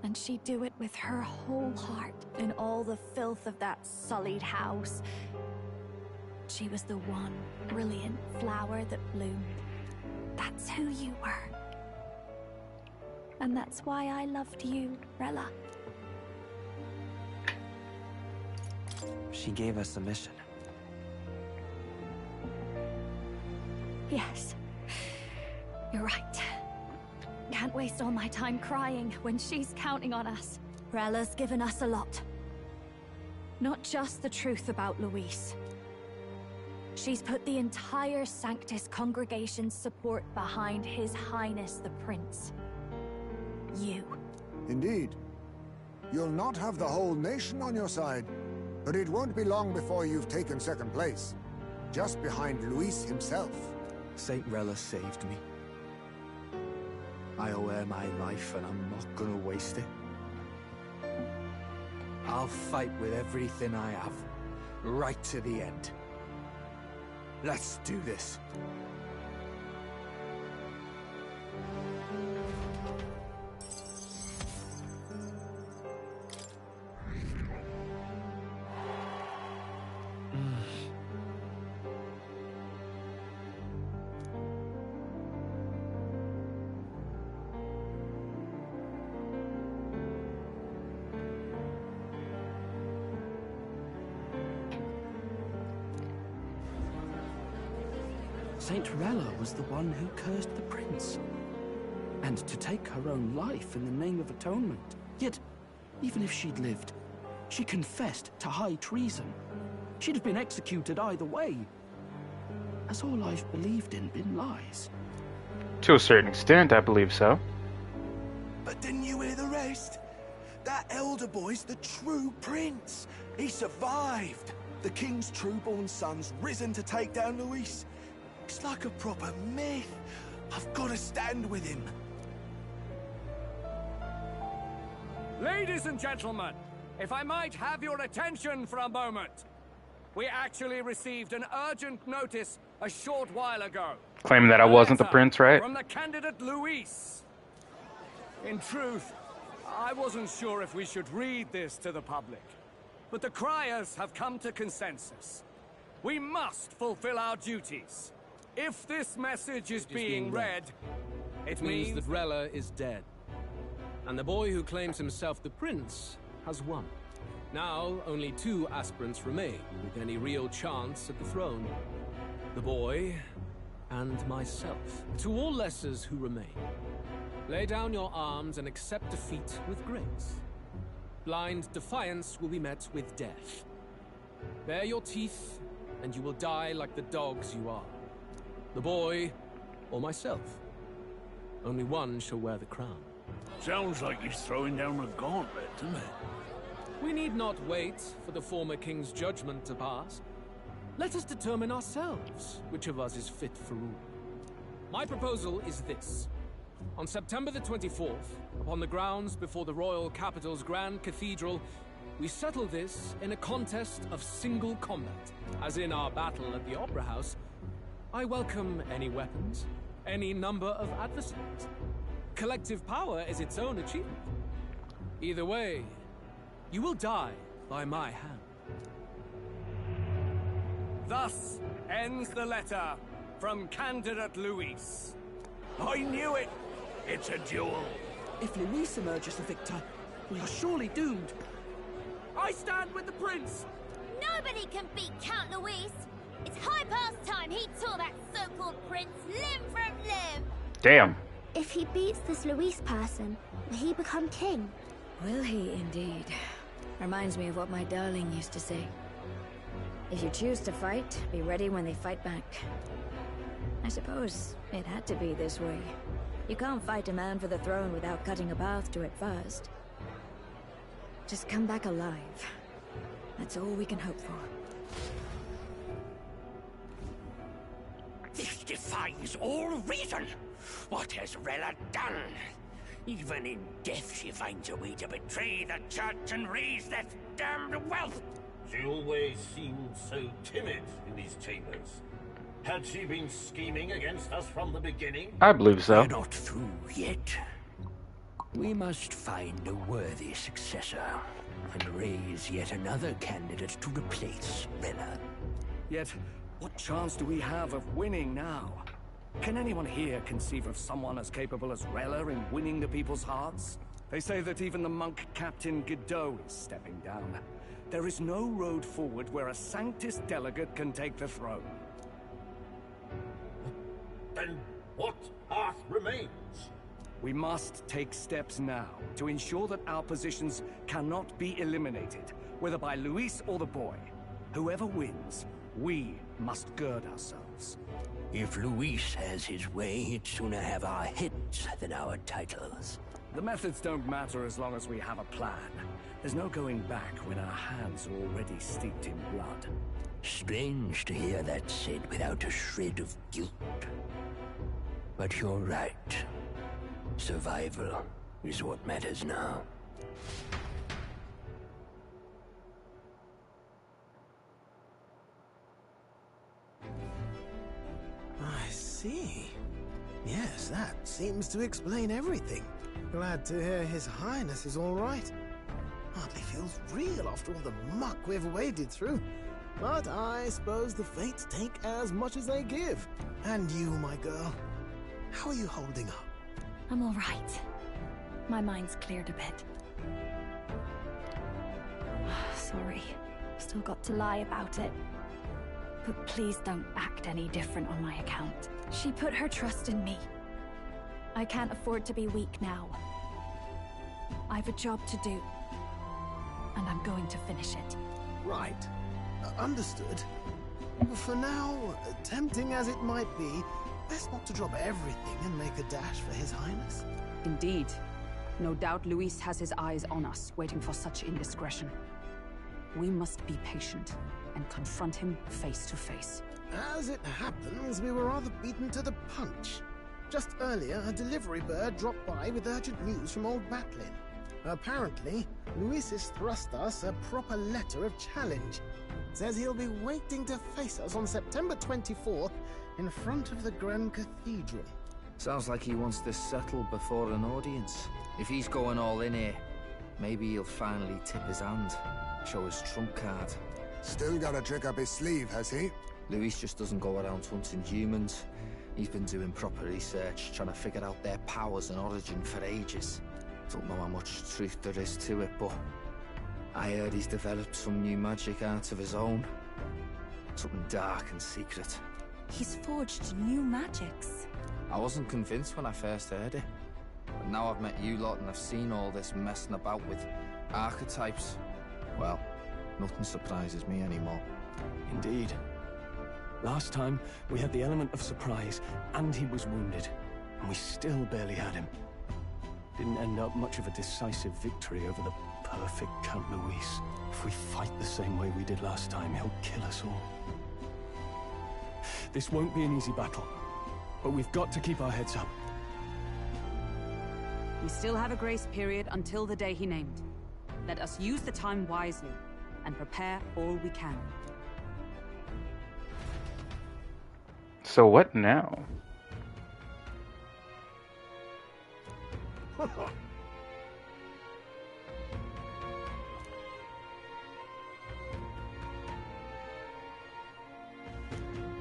And she'd do it with her whole heart in all the filth of that sullied house. She was the one brilliant flower that bloomed. That's who you were. And that's why I loved you, Rella. She gave us a mission. Yes. You're right. Can't waste all my time crying when she's counting on us. Rella's given us a lot. Not just the truth about Luis. She's put the entire Sanctus congregation's support behind His Highness the Prince. You. Indeed. You'll not have the whole nation on your side, but it won't be long before you've taken second place. Just behind Luis himself. Saint Rella saved me. I owe her my life, and I'm not gonna waste it. I'll fight with everything I have, right to the end. Let's do this. Saint Rella was the one who cursed the prince. And to take her own life in the name of atonement. Yet, even if she'd lived, she confessed to high treason. She'd have been executed either way. Has all I've believed in been lies? To a certain extent, I believe so. But didn't you hear the rest? That elder boy's the true prince. He survived. The king's true-born son's risen to take down Luis. It's like a proper myth. I've got to stand with him. Ladies and gentlemen, if I might have your attention for a moment. We actually received an urgent notice a short while ago. Claiming that I wasn't the prince, right? From the candidate Luis. In truth, I wasn't sure if we should read this to the public. But the criers have come to consensus. We must fulfill our duties. If this message is being read, it means that Rella is dead. And the boy who claims himself the prince has won. Now, only 2 aspirants remain with any real chance at the throne. The boy and myself. To all lessers who remain, Lay down your arms and accept defeat with grace. Blind defiance will be met with death. Bare your teeth, and you will die like the dogs you are. The boy, or myself. Only one shall wear the crown. Sounds like he's throwing down a gauntlet, doesn't it? We need not wait for the former king's judgment to pass. Let us determine ourselves which of us is fit for rule. My proposal is this. On September the 24th, upon the grounds before the royal capital's grand cathedral, we settle this in a contest of single combat. As in our battle at the Opera House, I welcome any weapons, any number of adversaries. Collective power is its own achievement. Either way, you will die by my hand. Thus ends the letter from candidate Luis. I knew it! It's a duel. If Luis emerges the victor, we are surely doomed. I stand with the prince! Nobody can beat Count Luis! It's high past time he tore that so-called prince limb from limb! Damn. If he beats this Luis person, will he become king? Will he indeed? Reminds me of what my darling used to say. If you choose to fight, be ready when they fight back. I suppose it had to be this way. You can't fight a man for the throne without cutting a path to it first. Just come back alive. That's all we can hope for. This defies all reason. What has Rella done? Even in death she finds a way to betray the church and raise that damned wealth. She always seemed so timid in these chambers. Had she been scheming against us from the beginning? I believe so. We're not through yet. We must find a worthy successor and raise yet another candidate to replace Rella. Yet, what chance do we have of winning now? Can anyone here conceive of someone as capable as Rella in winning the people's hearts? They say that even the monk Captain Godot is stepping down. There is no road forward where a Sanctus delegate can take the throne. Then what path remains? We must take steps now to ensure that our positions cannot be eliminated, whether by Luis or the boy. Whoever wins, we must gird ourselves. If Luis has his way, he'd sooner have our heads than our titles. The methods don't matter as long as we have a plan. There's no going back when our hands are already steeped in blood. Strange to hear that said without a shred of guilt. But you're right. Survival is what matters now. I see. Yes, that seems to explain everything. Glad to hear His Highness is all right. Hardly feels real after all the muck we've waded through. But I suppose the fates take as much as they give. And you, my girl, how are you holding up? I'm all right. My mind's cleared a bit. Sorry. Still got to lie about it. But please don't act any different on my account. She put her trust in me. I can't afford to be weak now. I've a job to do. And I'm going to finish it. Right. Understood. For now, tempting as it might be, best not to drop everything and make a dash for His Highness. Indeed. No doubt Luis has his eyes on us, waiting for such indiscretion. We must be patient and confront him face to face. As it happens, we were rather beaten to the punch. Just earlier, a delivery bird dropped by with urgent news from old Batlin. Apparently, Luis has thrust us a proper letter of challenge. Says he'll be waiting to face us on September 24th in front of the Grand Cathedral. Sounds like he wants this settled before an audience. If he's going all in here, maybe he'll finally tip his hand, show his trump card. Still got a trick up his sleeve, has he? Luis just doesn't go around hunting humans. He's been doing proper research, trying to figure out their powers and origin for ages. Don't know how much truth there is to it, but I heard he's developed some new magic art of his own. Something dark and secret. He's forged new magics. I wasn't convinced when I first heard it. But now I've met you lot and I've seen all this messing about with archetypes. Well, nothing surprises me anymore. Indeed. Last time, we had the element of surprise, and he was wounded. And we still barely had him. Didn't end up much of a decisive victory over the perfect Count Luis. If we fight the same way we did last time, he'll kill us all. This won't be an easy battle, but we've got to keep our heads up. We still have a grace period until the day he named. Let us use the time wisely and prepare all we can. So what now?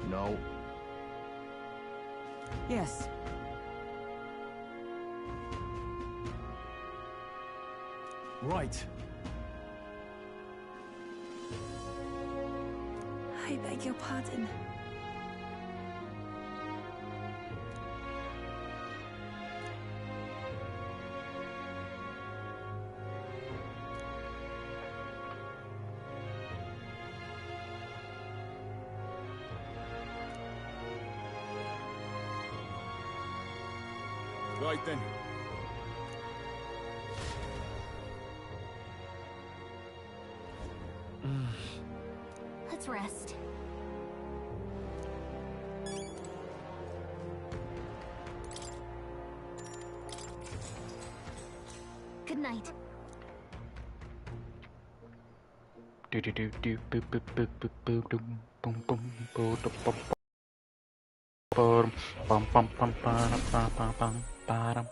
No. Yes. Right. I beg your pardon. Right then. Let's rest. Good night. Do do do do boop boop boop boop boop boom boom boom boom boom boom bum bum bum bum bum bum bum bum.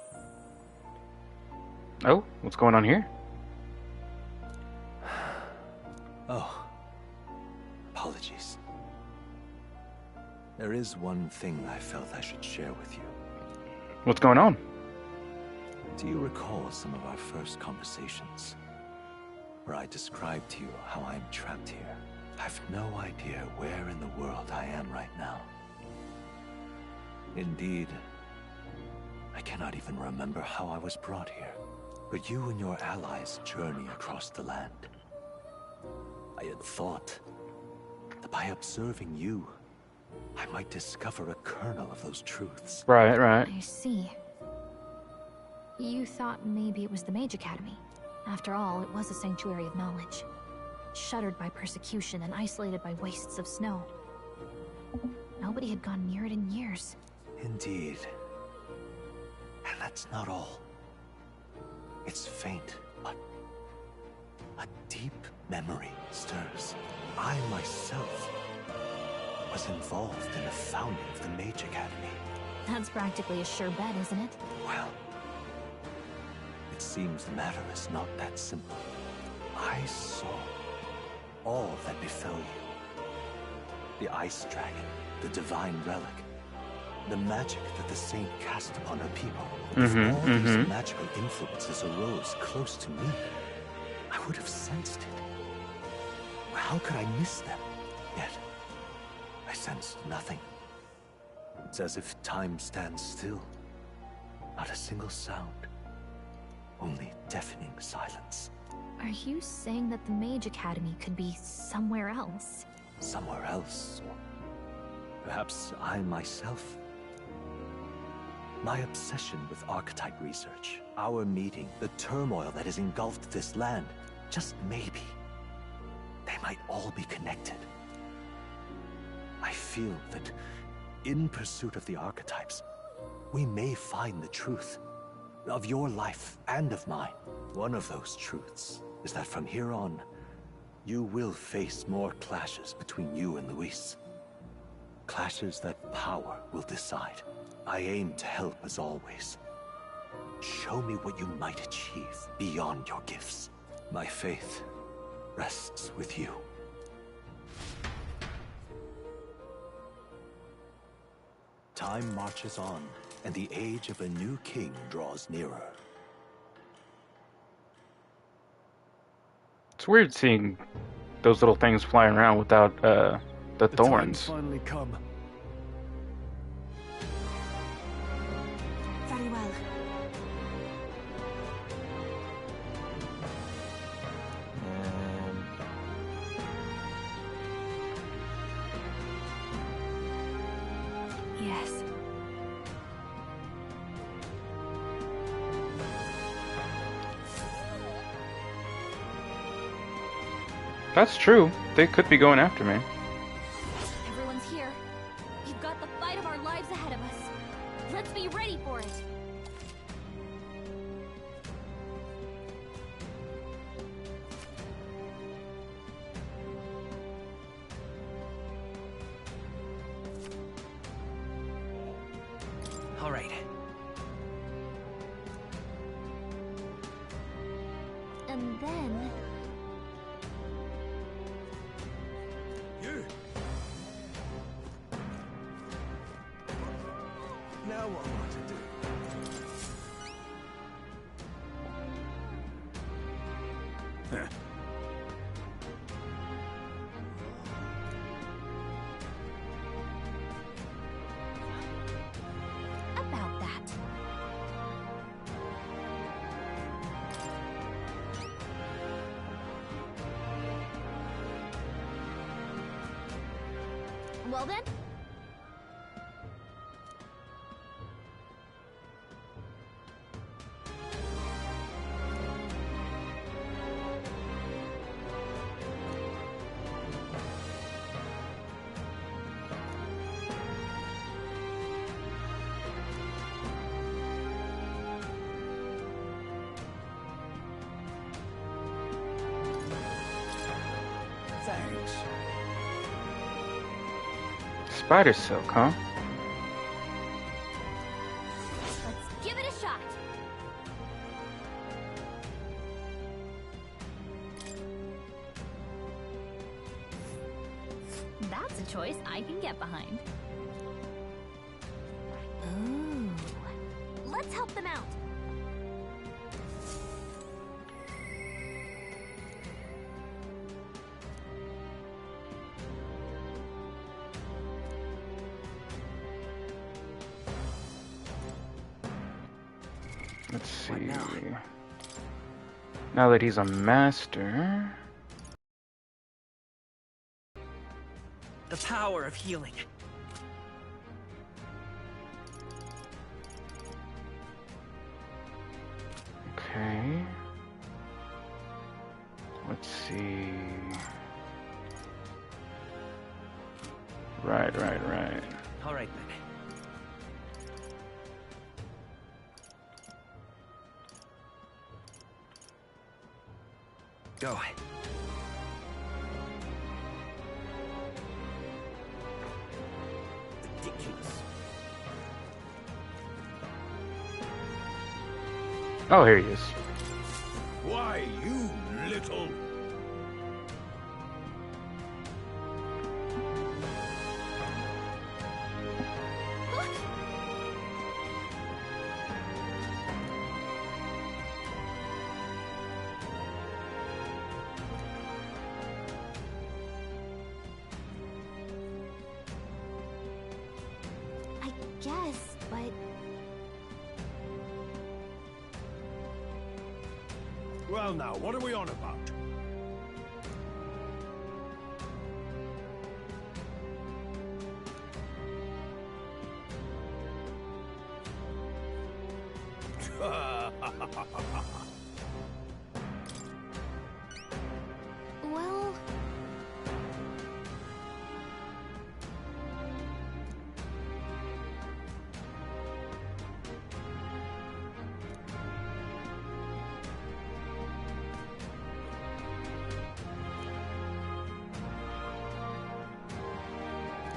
Oh, what's going on here? Oh, apologies. There is one thing I felt I should share with you. What's going on? Do you recall some of our first conversations? Where I described to you how I'm trapped here. I've no idea where in the world I am right now. Indeed, I cannot even remember how I was brought here. But you and your allies journey across the land. I had thought that by observing you, I might discover a kernel of those truths. Right, right. I see. You thought maybe it was the Mage Academy. After all, it was a sanctuary of knowledge. Shuttered by persecution and isolated by wastes of snow. Nobody had gone near it in years. Indeed. And that's not all. It's faint, but a deep memory stirs. I myself was involved in the founding of the Mage Academy. That's practically a sure bet, isn't it? Well, it seems the matter is not that simple. I saw all that befell you. The Ice Dragon, the Divine Relic, the magic that the Saint cast upon her people. If all these magical influences arose close to me, I would have sensed it. How could I miss them? Yet, I sensed nothing. It's as if time stands still. Not a single sound. Only deafening silence. Are you saying that the Mage Academy could be somewhere else? Somewhere else, or perhaps I myself? My obsession with archetype research, our meeting, the turmoil that has engulfed this land, just maybe, they might all be connected. I feel that, in pursuit of the archetypes, we may find the truth of your life and of mine. One of those truths is that from here on, you will face more clashes between you and Luis. Clashes that power will decide. I aim to help as always. Show me what you might achieve beyond your gifts. My faith rests with you. Time marches on, and the age of a new king draws nearer. It's weird seeing those little things flying around without the thorns. Time's finally come. Very well. That's true. They could be going after me. Everyone's here. We've got the fight of our lives ahead of us. Let's be ready for it. All right. And then... You! Now what am I to do? Huh. About that. Well then? Thanks. Spider silk, huh? Let's give it a shot. That's a choice I can get behind. Ooh. Let's help them out. Let's see. Now that he's a master... The power of healing. Okay. Let's see. Right. All right, then. Go. Ridiculous. Oh, here he is. Why, you little... I guess, but... Well now, what are we on about? Well...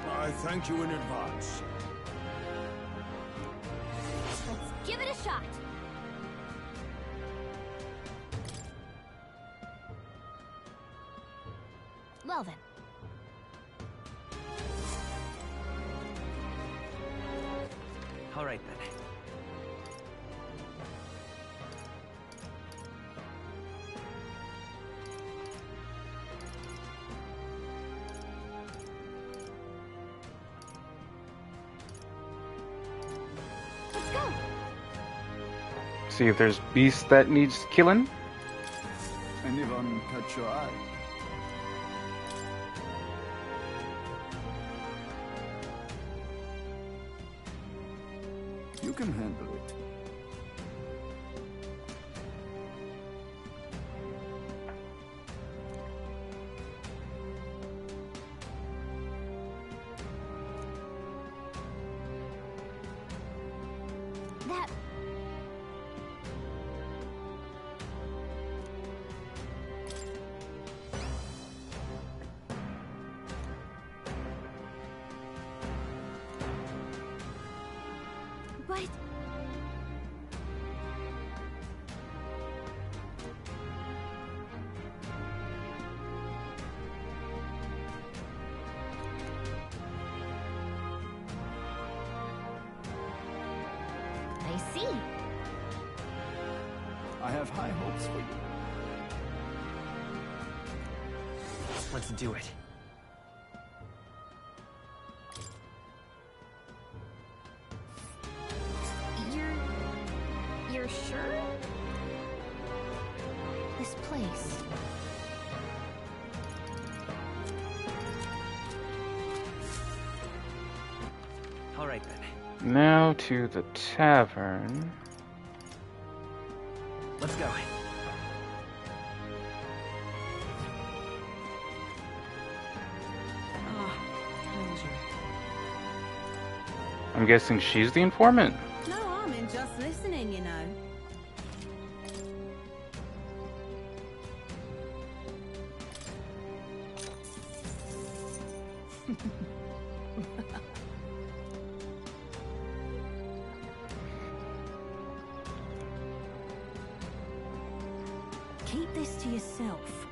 I thank you in advance. Let's give it a shot. Well then. All right, then. Let's go. See if there's beasts that needs killing. Anyone catch your eye? You can handle it. That... But... I see. I have high hopes for you. Let's do it. You're sure? This place... All right then. Now to the tavern. Let's go. I'm guessing she's the informant. No harm in just listening, you know. Keep this to yourself.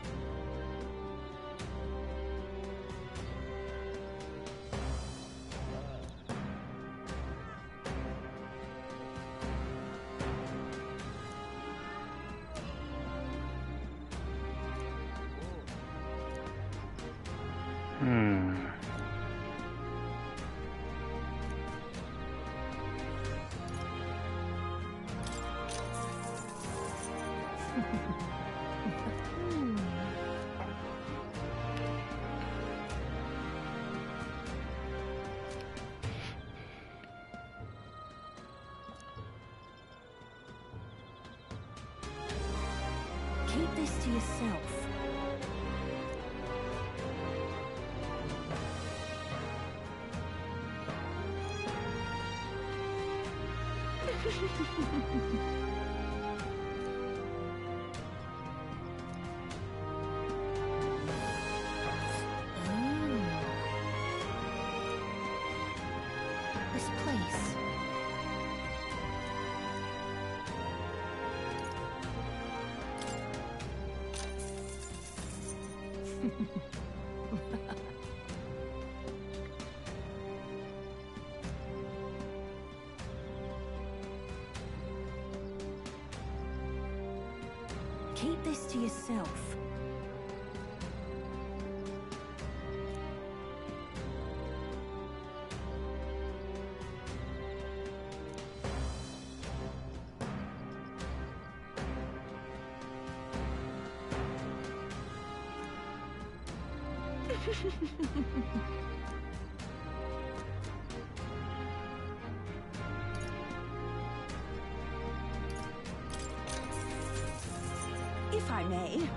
Keep this to yourself. This place... Keep this to yourself. If I may.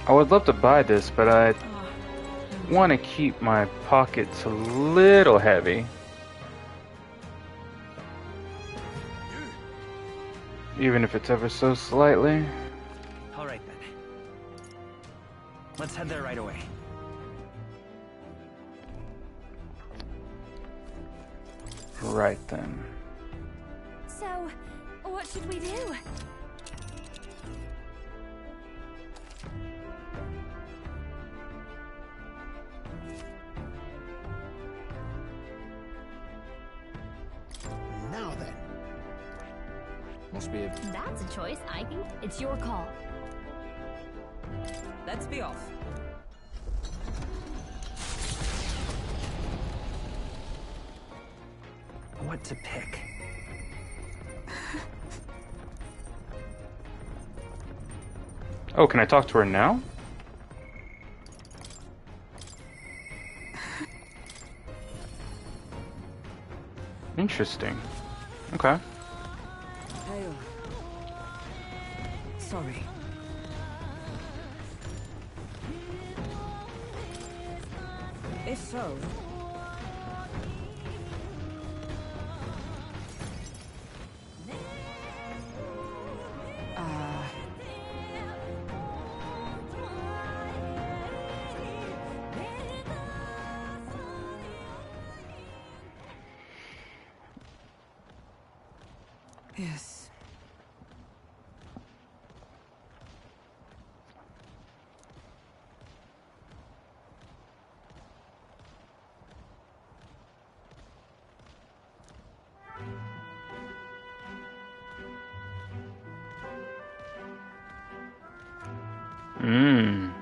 I would love to buy this, but I want to keep my pockets a little heavy. Even if it's ever so slightly. All right then. Let's head there right away. Right then. So, what should we do? Now then. Must be a... That's a choice, I think. It's your call. Let's be off. What to pick? Oh, can I talk to her now? Interesting. Okay. Hail. Sorry. If so... Yes.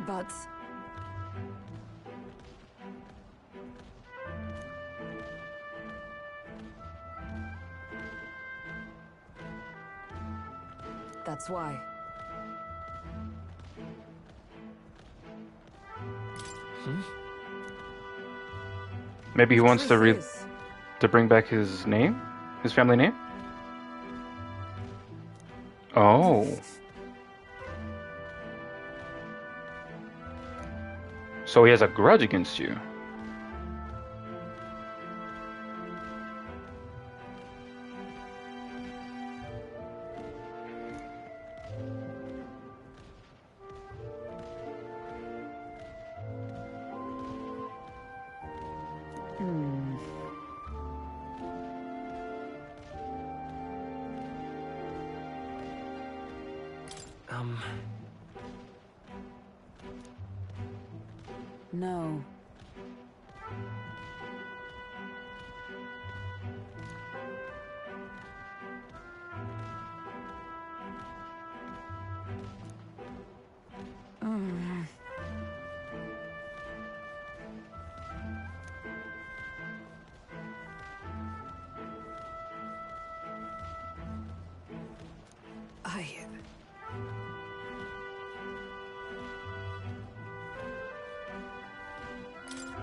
But... That's why. Maybe he wants to bring back his name? His family name? Oh. So he has a grudge against you. No.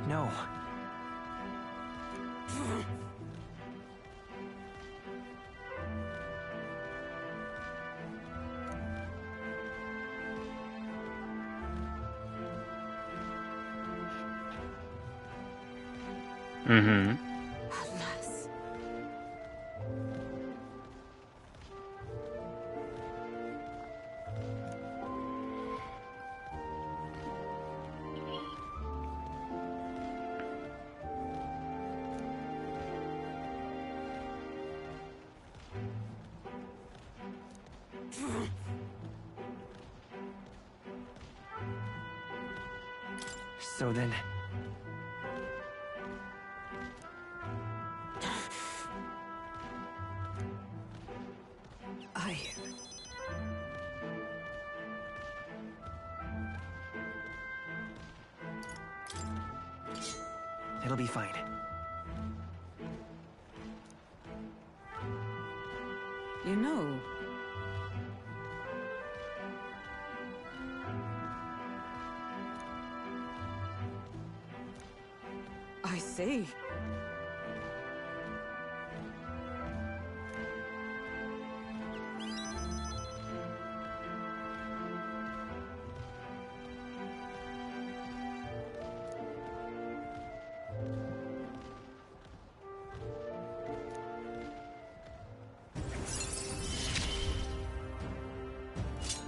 No. Mm-hmm. Alas. So then... It'll be fine. You know... I see.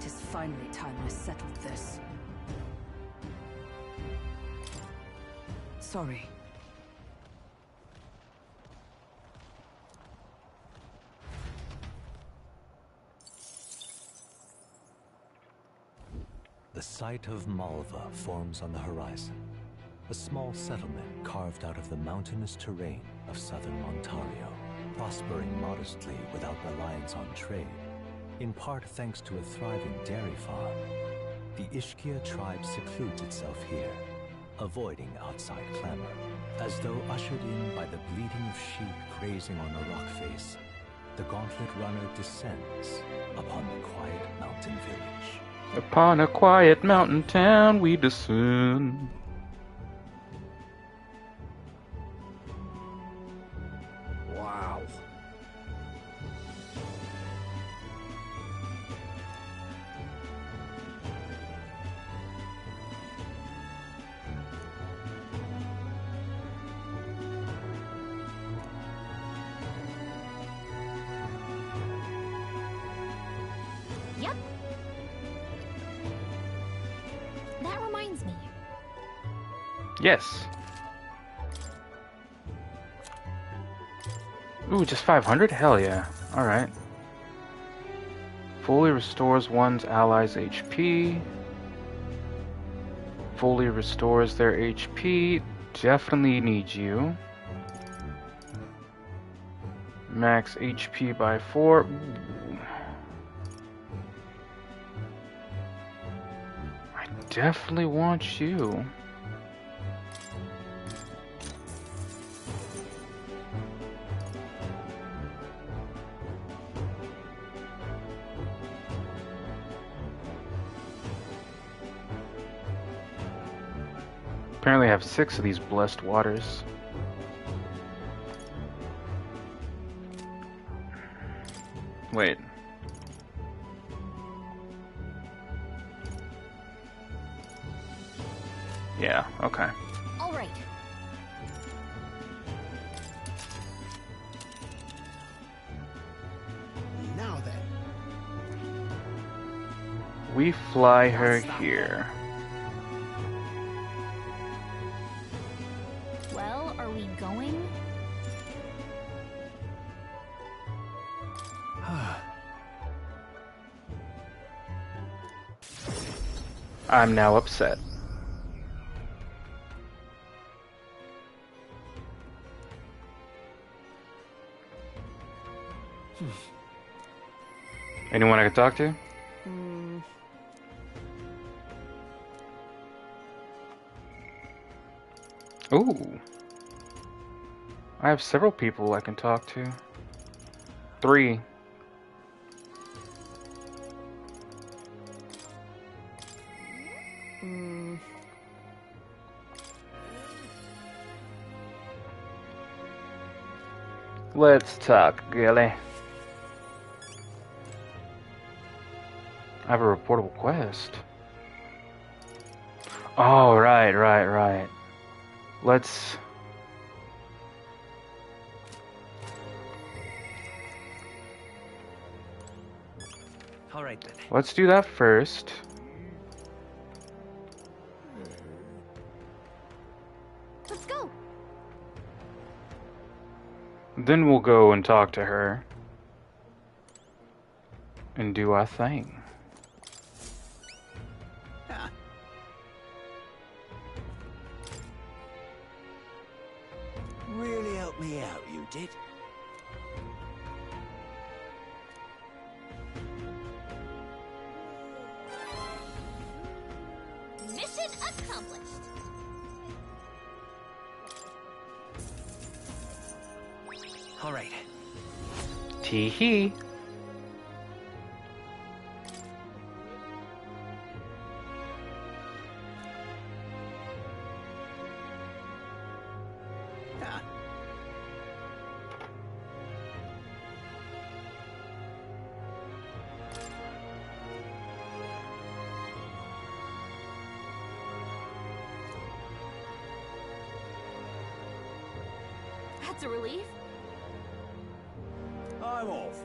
Tis finally time I settled this. Sorry. The site of Malva forms on the horizon, a small settlement carved out of the mountainous terrain of southern Ontario, prospering modestly without reliance on trade, in part thanks to a thriving dairy farm. The Ishkia tribe secludes itself here, avoiding outside clamor, as though ushered in by the bleating of sheep grazing on a rock face. The gauntlet runner descends upon the quiet mountain village. Upon a quiet mountain town we descend. Wow. Yes. Ooh, just 500? Hell yeah. Alright. Fully restores one's allies' HP. Fully restores their HP. Definitely need you. Max HP by 4. Ooh. I definitely want you. Apparently I have 6 of these blessed waters. Wait. Yeah, okay. All right. Now then. We fly her here. Well, are we going? I'm now upset. Anyone I can talk to? Ooh. I have several people I can talk to. 3. Let's talk, Gilly. I have a reportable quest. Oh, right. Let's... All right then. Let's do that first. Let's go. Then we'll go and talk to her. And do our thing. Really helped me out, you did. Mission accomplished. All right. Tee-hee. That's a relief. I'm off.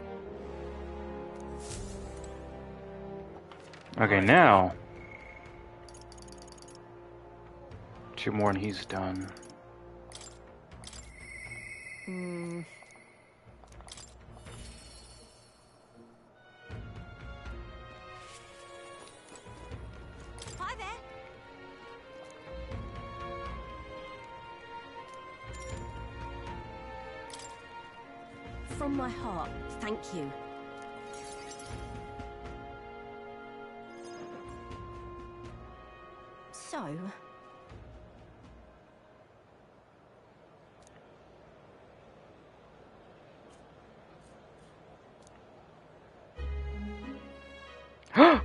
Okay, now. 2 more and he's done. Hi there. From my heart, thank you. So... Ugh.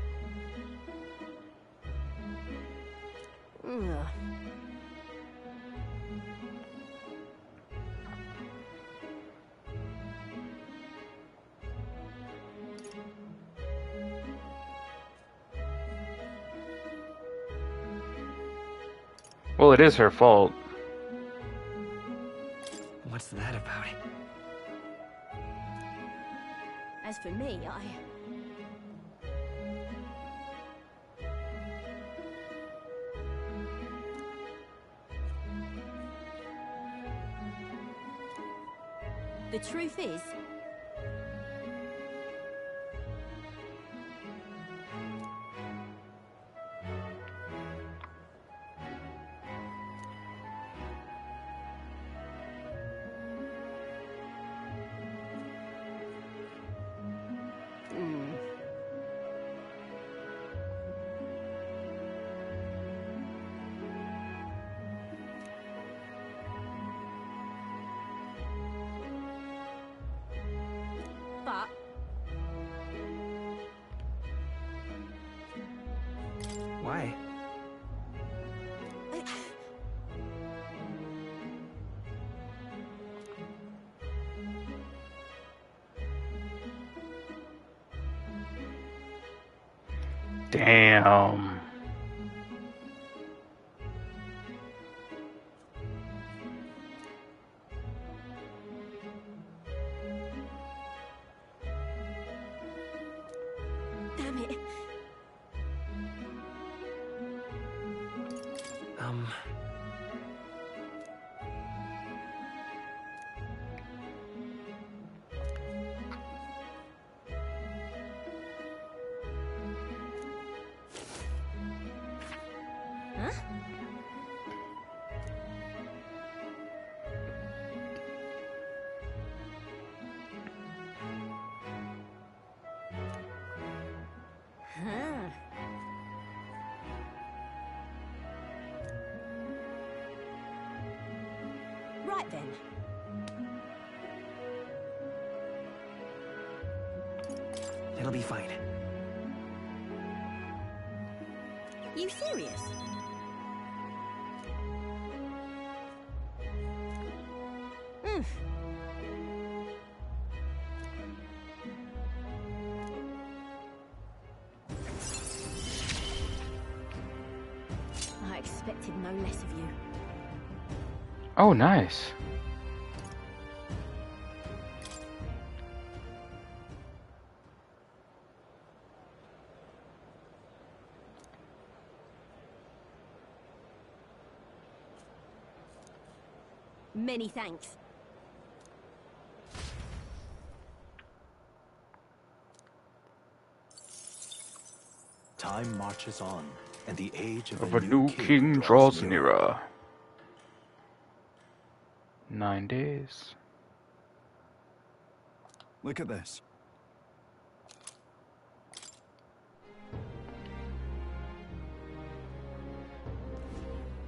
Well, it is her fault. What's that about? As for me, The truth is, but Why? Damn. damn it. Huh? Huh. Right then. It'll be fine. You serious? Mm. I expected no less of you. Oh, nice. Many thanks. Time marches on, and the age Of a new king draws nearer. 9 days. Look at this.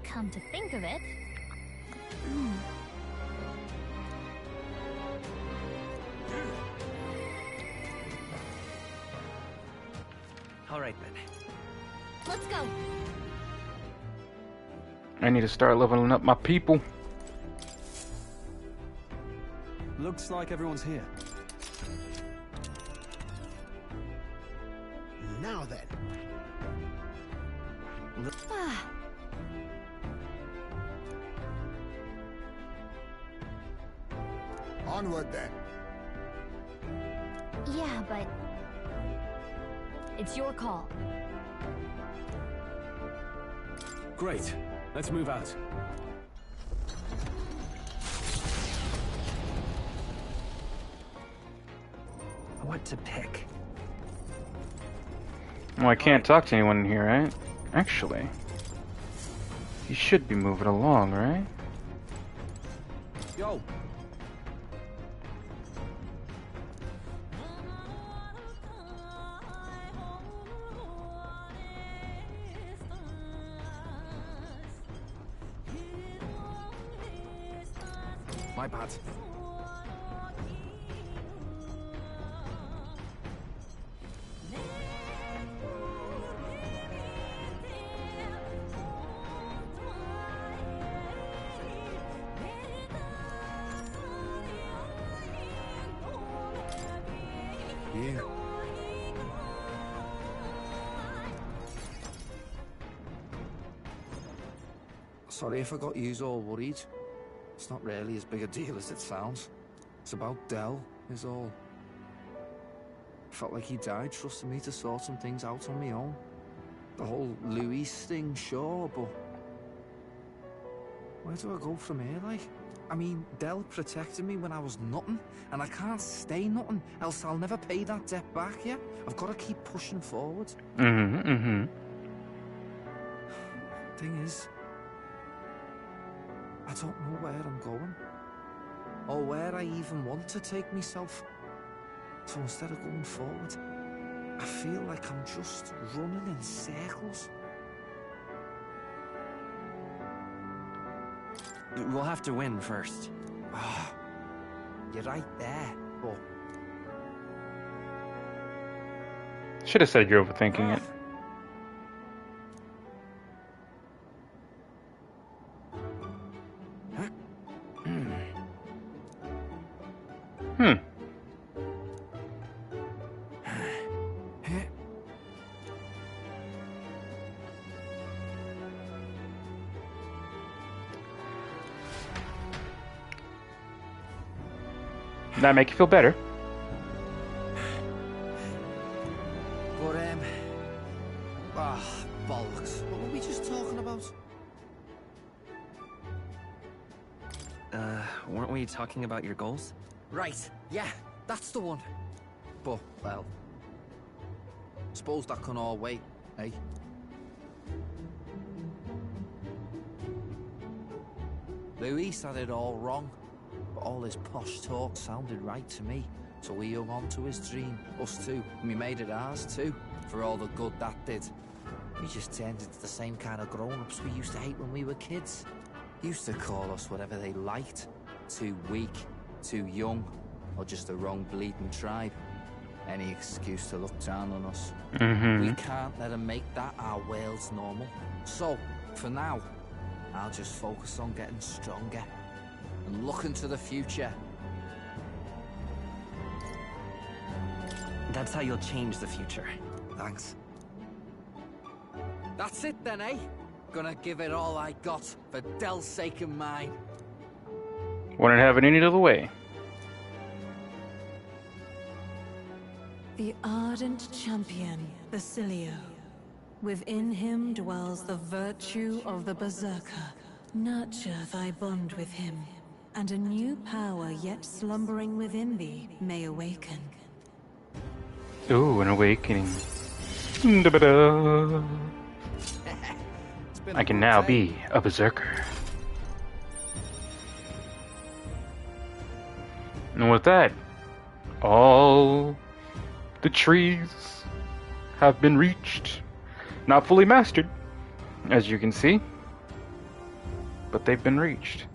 Come to think of it. All right then. Let's go. I need to start leveling up my people. Looks like everyone's here. Now then. Onward then. Yeah, but it's your call. Great. Let's move out. What to pick? Well, I can't talk to anyone in here, right? Actually, you should be moving along, right? Yo. My bad. You. Sorry if I got yous all worried. It's not really as big a deal as it sounds. It's about Del, is all. Felt like he died trusting me to sort some things out on my own. The whole Luis thing, sure, but where do I go from here, like? I mean, Del protected me when I was nothing, and I can't stay nothing, else I'll never pay that debt back, yeah? I've got to keep pushing forward. Mm-hmm. Thing is, I don't know where I'm going, or where I even want to take myself. So instead of going forward, I feel like I'm just running in circles. We'll have to win first. You're right there, but... Should have said you're overthinking it. That make you feel better? But, bollocks. What were we just talking about? Weren't we talking about your goals? Right, yeah, that's the one. But, well, suppose that can all wait, eh? Luis had it all wrong, but all his posh talk sounded right to me. So we hung on to his dream, us two, and we made it ours too, for all the good that did. We just turned into the same kind of grown-ups we used to hate when we were kids. Used to call us whatever they liked. Too weak, too young, or just the wrong bleeding tribe. Any excuse to look down on us. We can't let them make that our world's normal. So, for now, I'll just focus on getting stronger and looking to the future. That's how you'll change the future. Thanks. That's it then, eh? Gonna give it all I got for Del's sake and mine. Wouldn't have it any other way. The ardent champion, Basilio. Within him dwells the virtue of the Berserker. Nurture thy bond with him, and a new power yet slumbering within thee may awaken. Ooh, an awakening. Da-ba-da. I can now be a berserker. And with that, all the trees have been reached. Not fully mastered, as you can see, but they've been reached.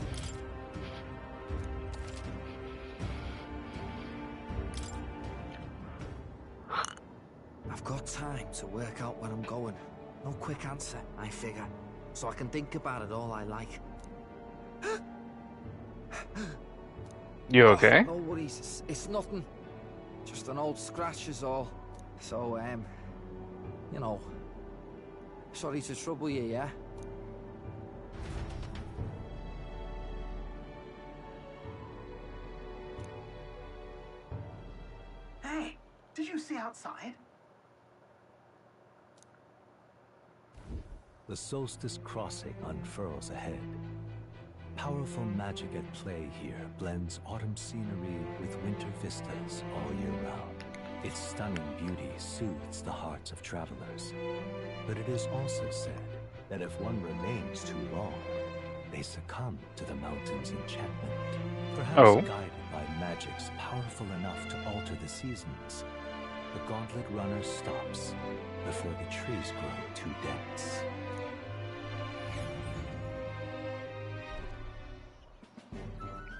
I've got time to work out where I'm going. No quick answer, I figure. So I can think about it all I like. You okay? No worries, it's nothing. Just an old scratch is all. So, you know, sorry to trouble you, yeah? Hey, did you see outside? The solstice crossing unfurls ahead. Powerful magic at play here blends autumn scenery with winter vistas all year round. Its stunning beauty soothes the hearts of travelers. But it is also said that if one remains too long, they succumb to the mountain's enchantment. Perhaps guided by magics powerful enough to alter the seasons, the gauntlet runner stops before the trees grow too dense.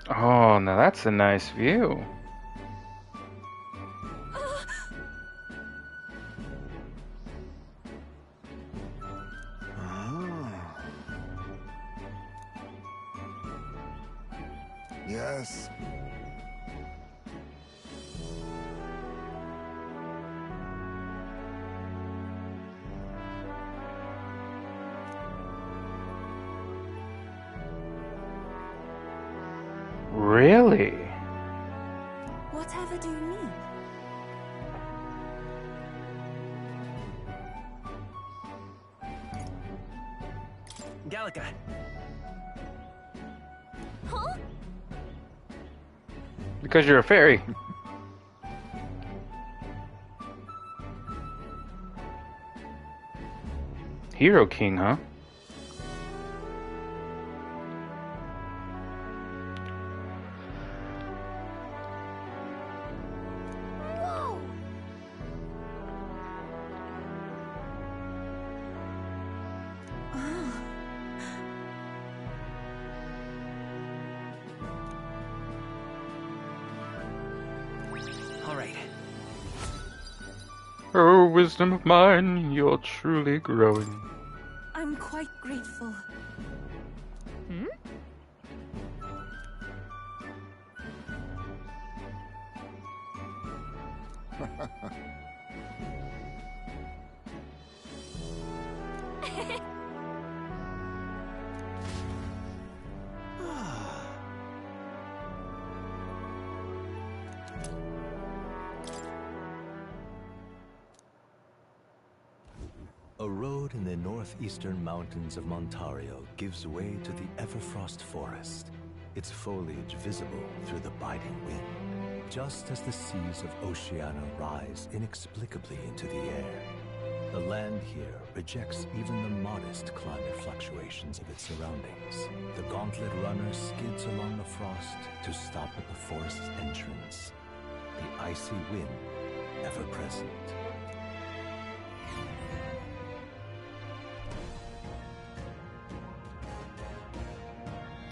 Oh, now that's a nice view. Yes. Really? Whatever do you mean? Gallica. Huh? Because you're a fairy. Hero King, huh? Whoa! Oh. All right. Oh, wisdom of mine, you're truly growing. I'm quite grateful. Hmm? A road in the northeastern mountains of Montario gives way to the Everfrost Forest, its foliage visible through the biting wind, just as the seas of Oceania rise inexplicably into the air. The land here rejects even the modest climate fluctuations of its surroundings. The gauntlet runner skids along the frost to stop at the forest's entrance, the icy wind ever present.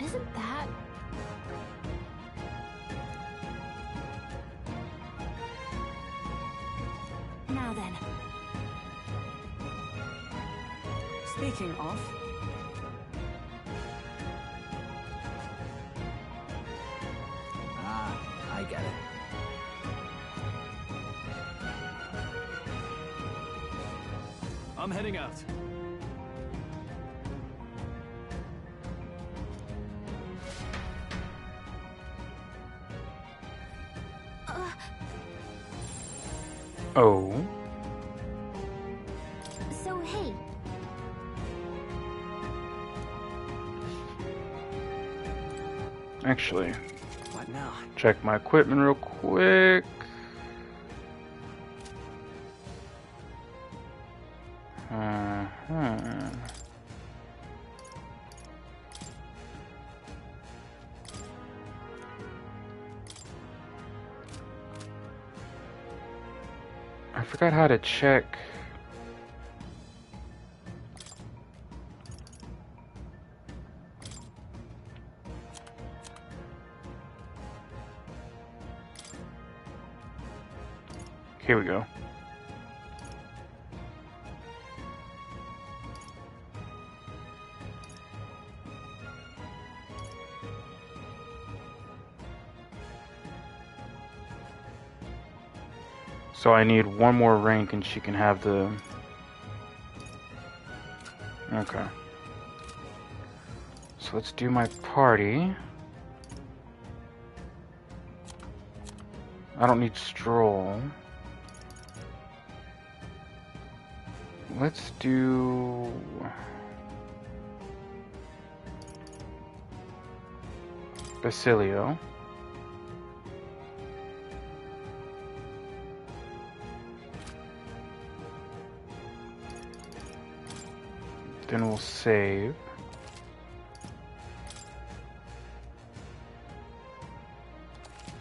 Isn't that... Now then. Speaking of... Ah, I get it. I'm heading out. Oh. So, hey. Actually, What now? check my equipment real quick. I forgot how to check. Here we go. So I need one more rank and she can have the... Okay. So let's do my party. I don't need stroll. Let's do... Basilio. Then we'll save.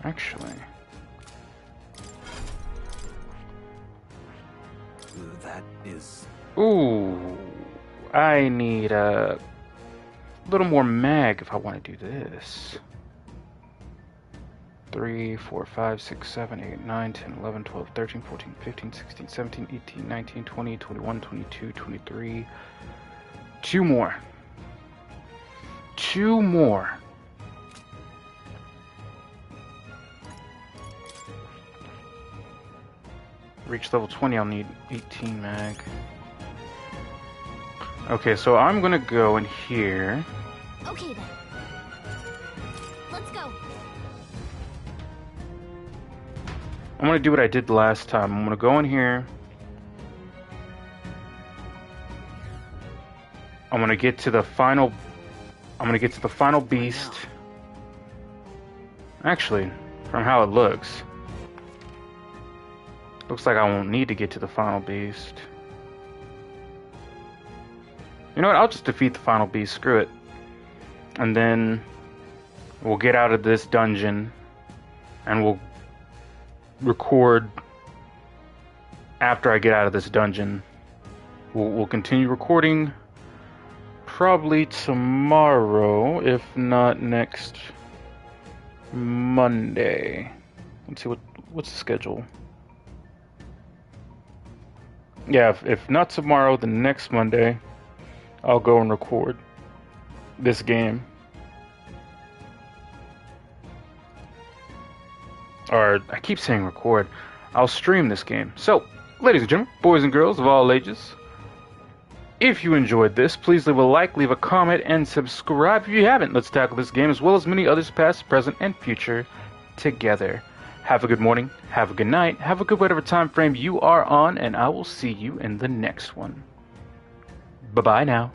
Actually, That is... ooh, I need a little more mag if I want to do this. 3, 4, 5, 6, 7, 8, 9, 10, 11, 12, 13, 14, 15, 16, 17, 18, 19, 20, 21, 22, 23. 2 more. 2 more. Reach level 20, I'll need 18 mag. Okay, so I'm gonna go in here. Okay then. Let's go. I'm gonna do what I did last time. I'm gonna go in here. I'm gonna get to the final. I'm gonna get to the final beast. Actually, From how it looks. Looks like I won't need to get to the final beast. You know what? I'll just defeat the final beast. Screw it. And then we'll get out of this dungeon and we'll record after I get out of this dungeon. We'll continue recording probably tomorrow, if not next Monday. Let's see what's the schedule. Yeah, if not tomorrow, then next Monday I'll go and record this game. Or I keep saying record. I'll stream this game. So, ladies and gentlemen, boys and girls of all ages, if you enjoyed this, please leave a like, leave a comment, and subscribe if you haven't. Let's tackle this game as well as many others past, present, and future together. Have a good morning, have a good night, have a good whatever time frame you are on, and I will see you in the next one. Bye-bye now.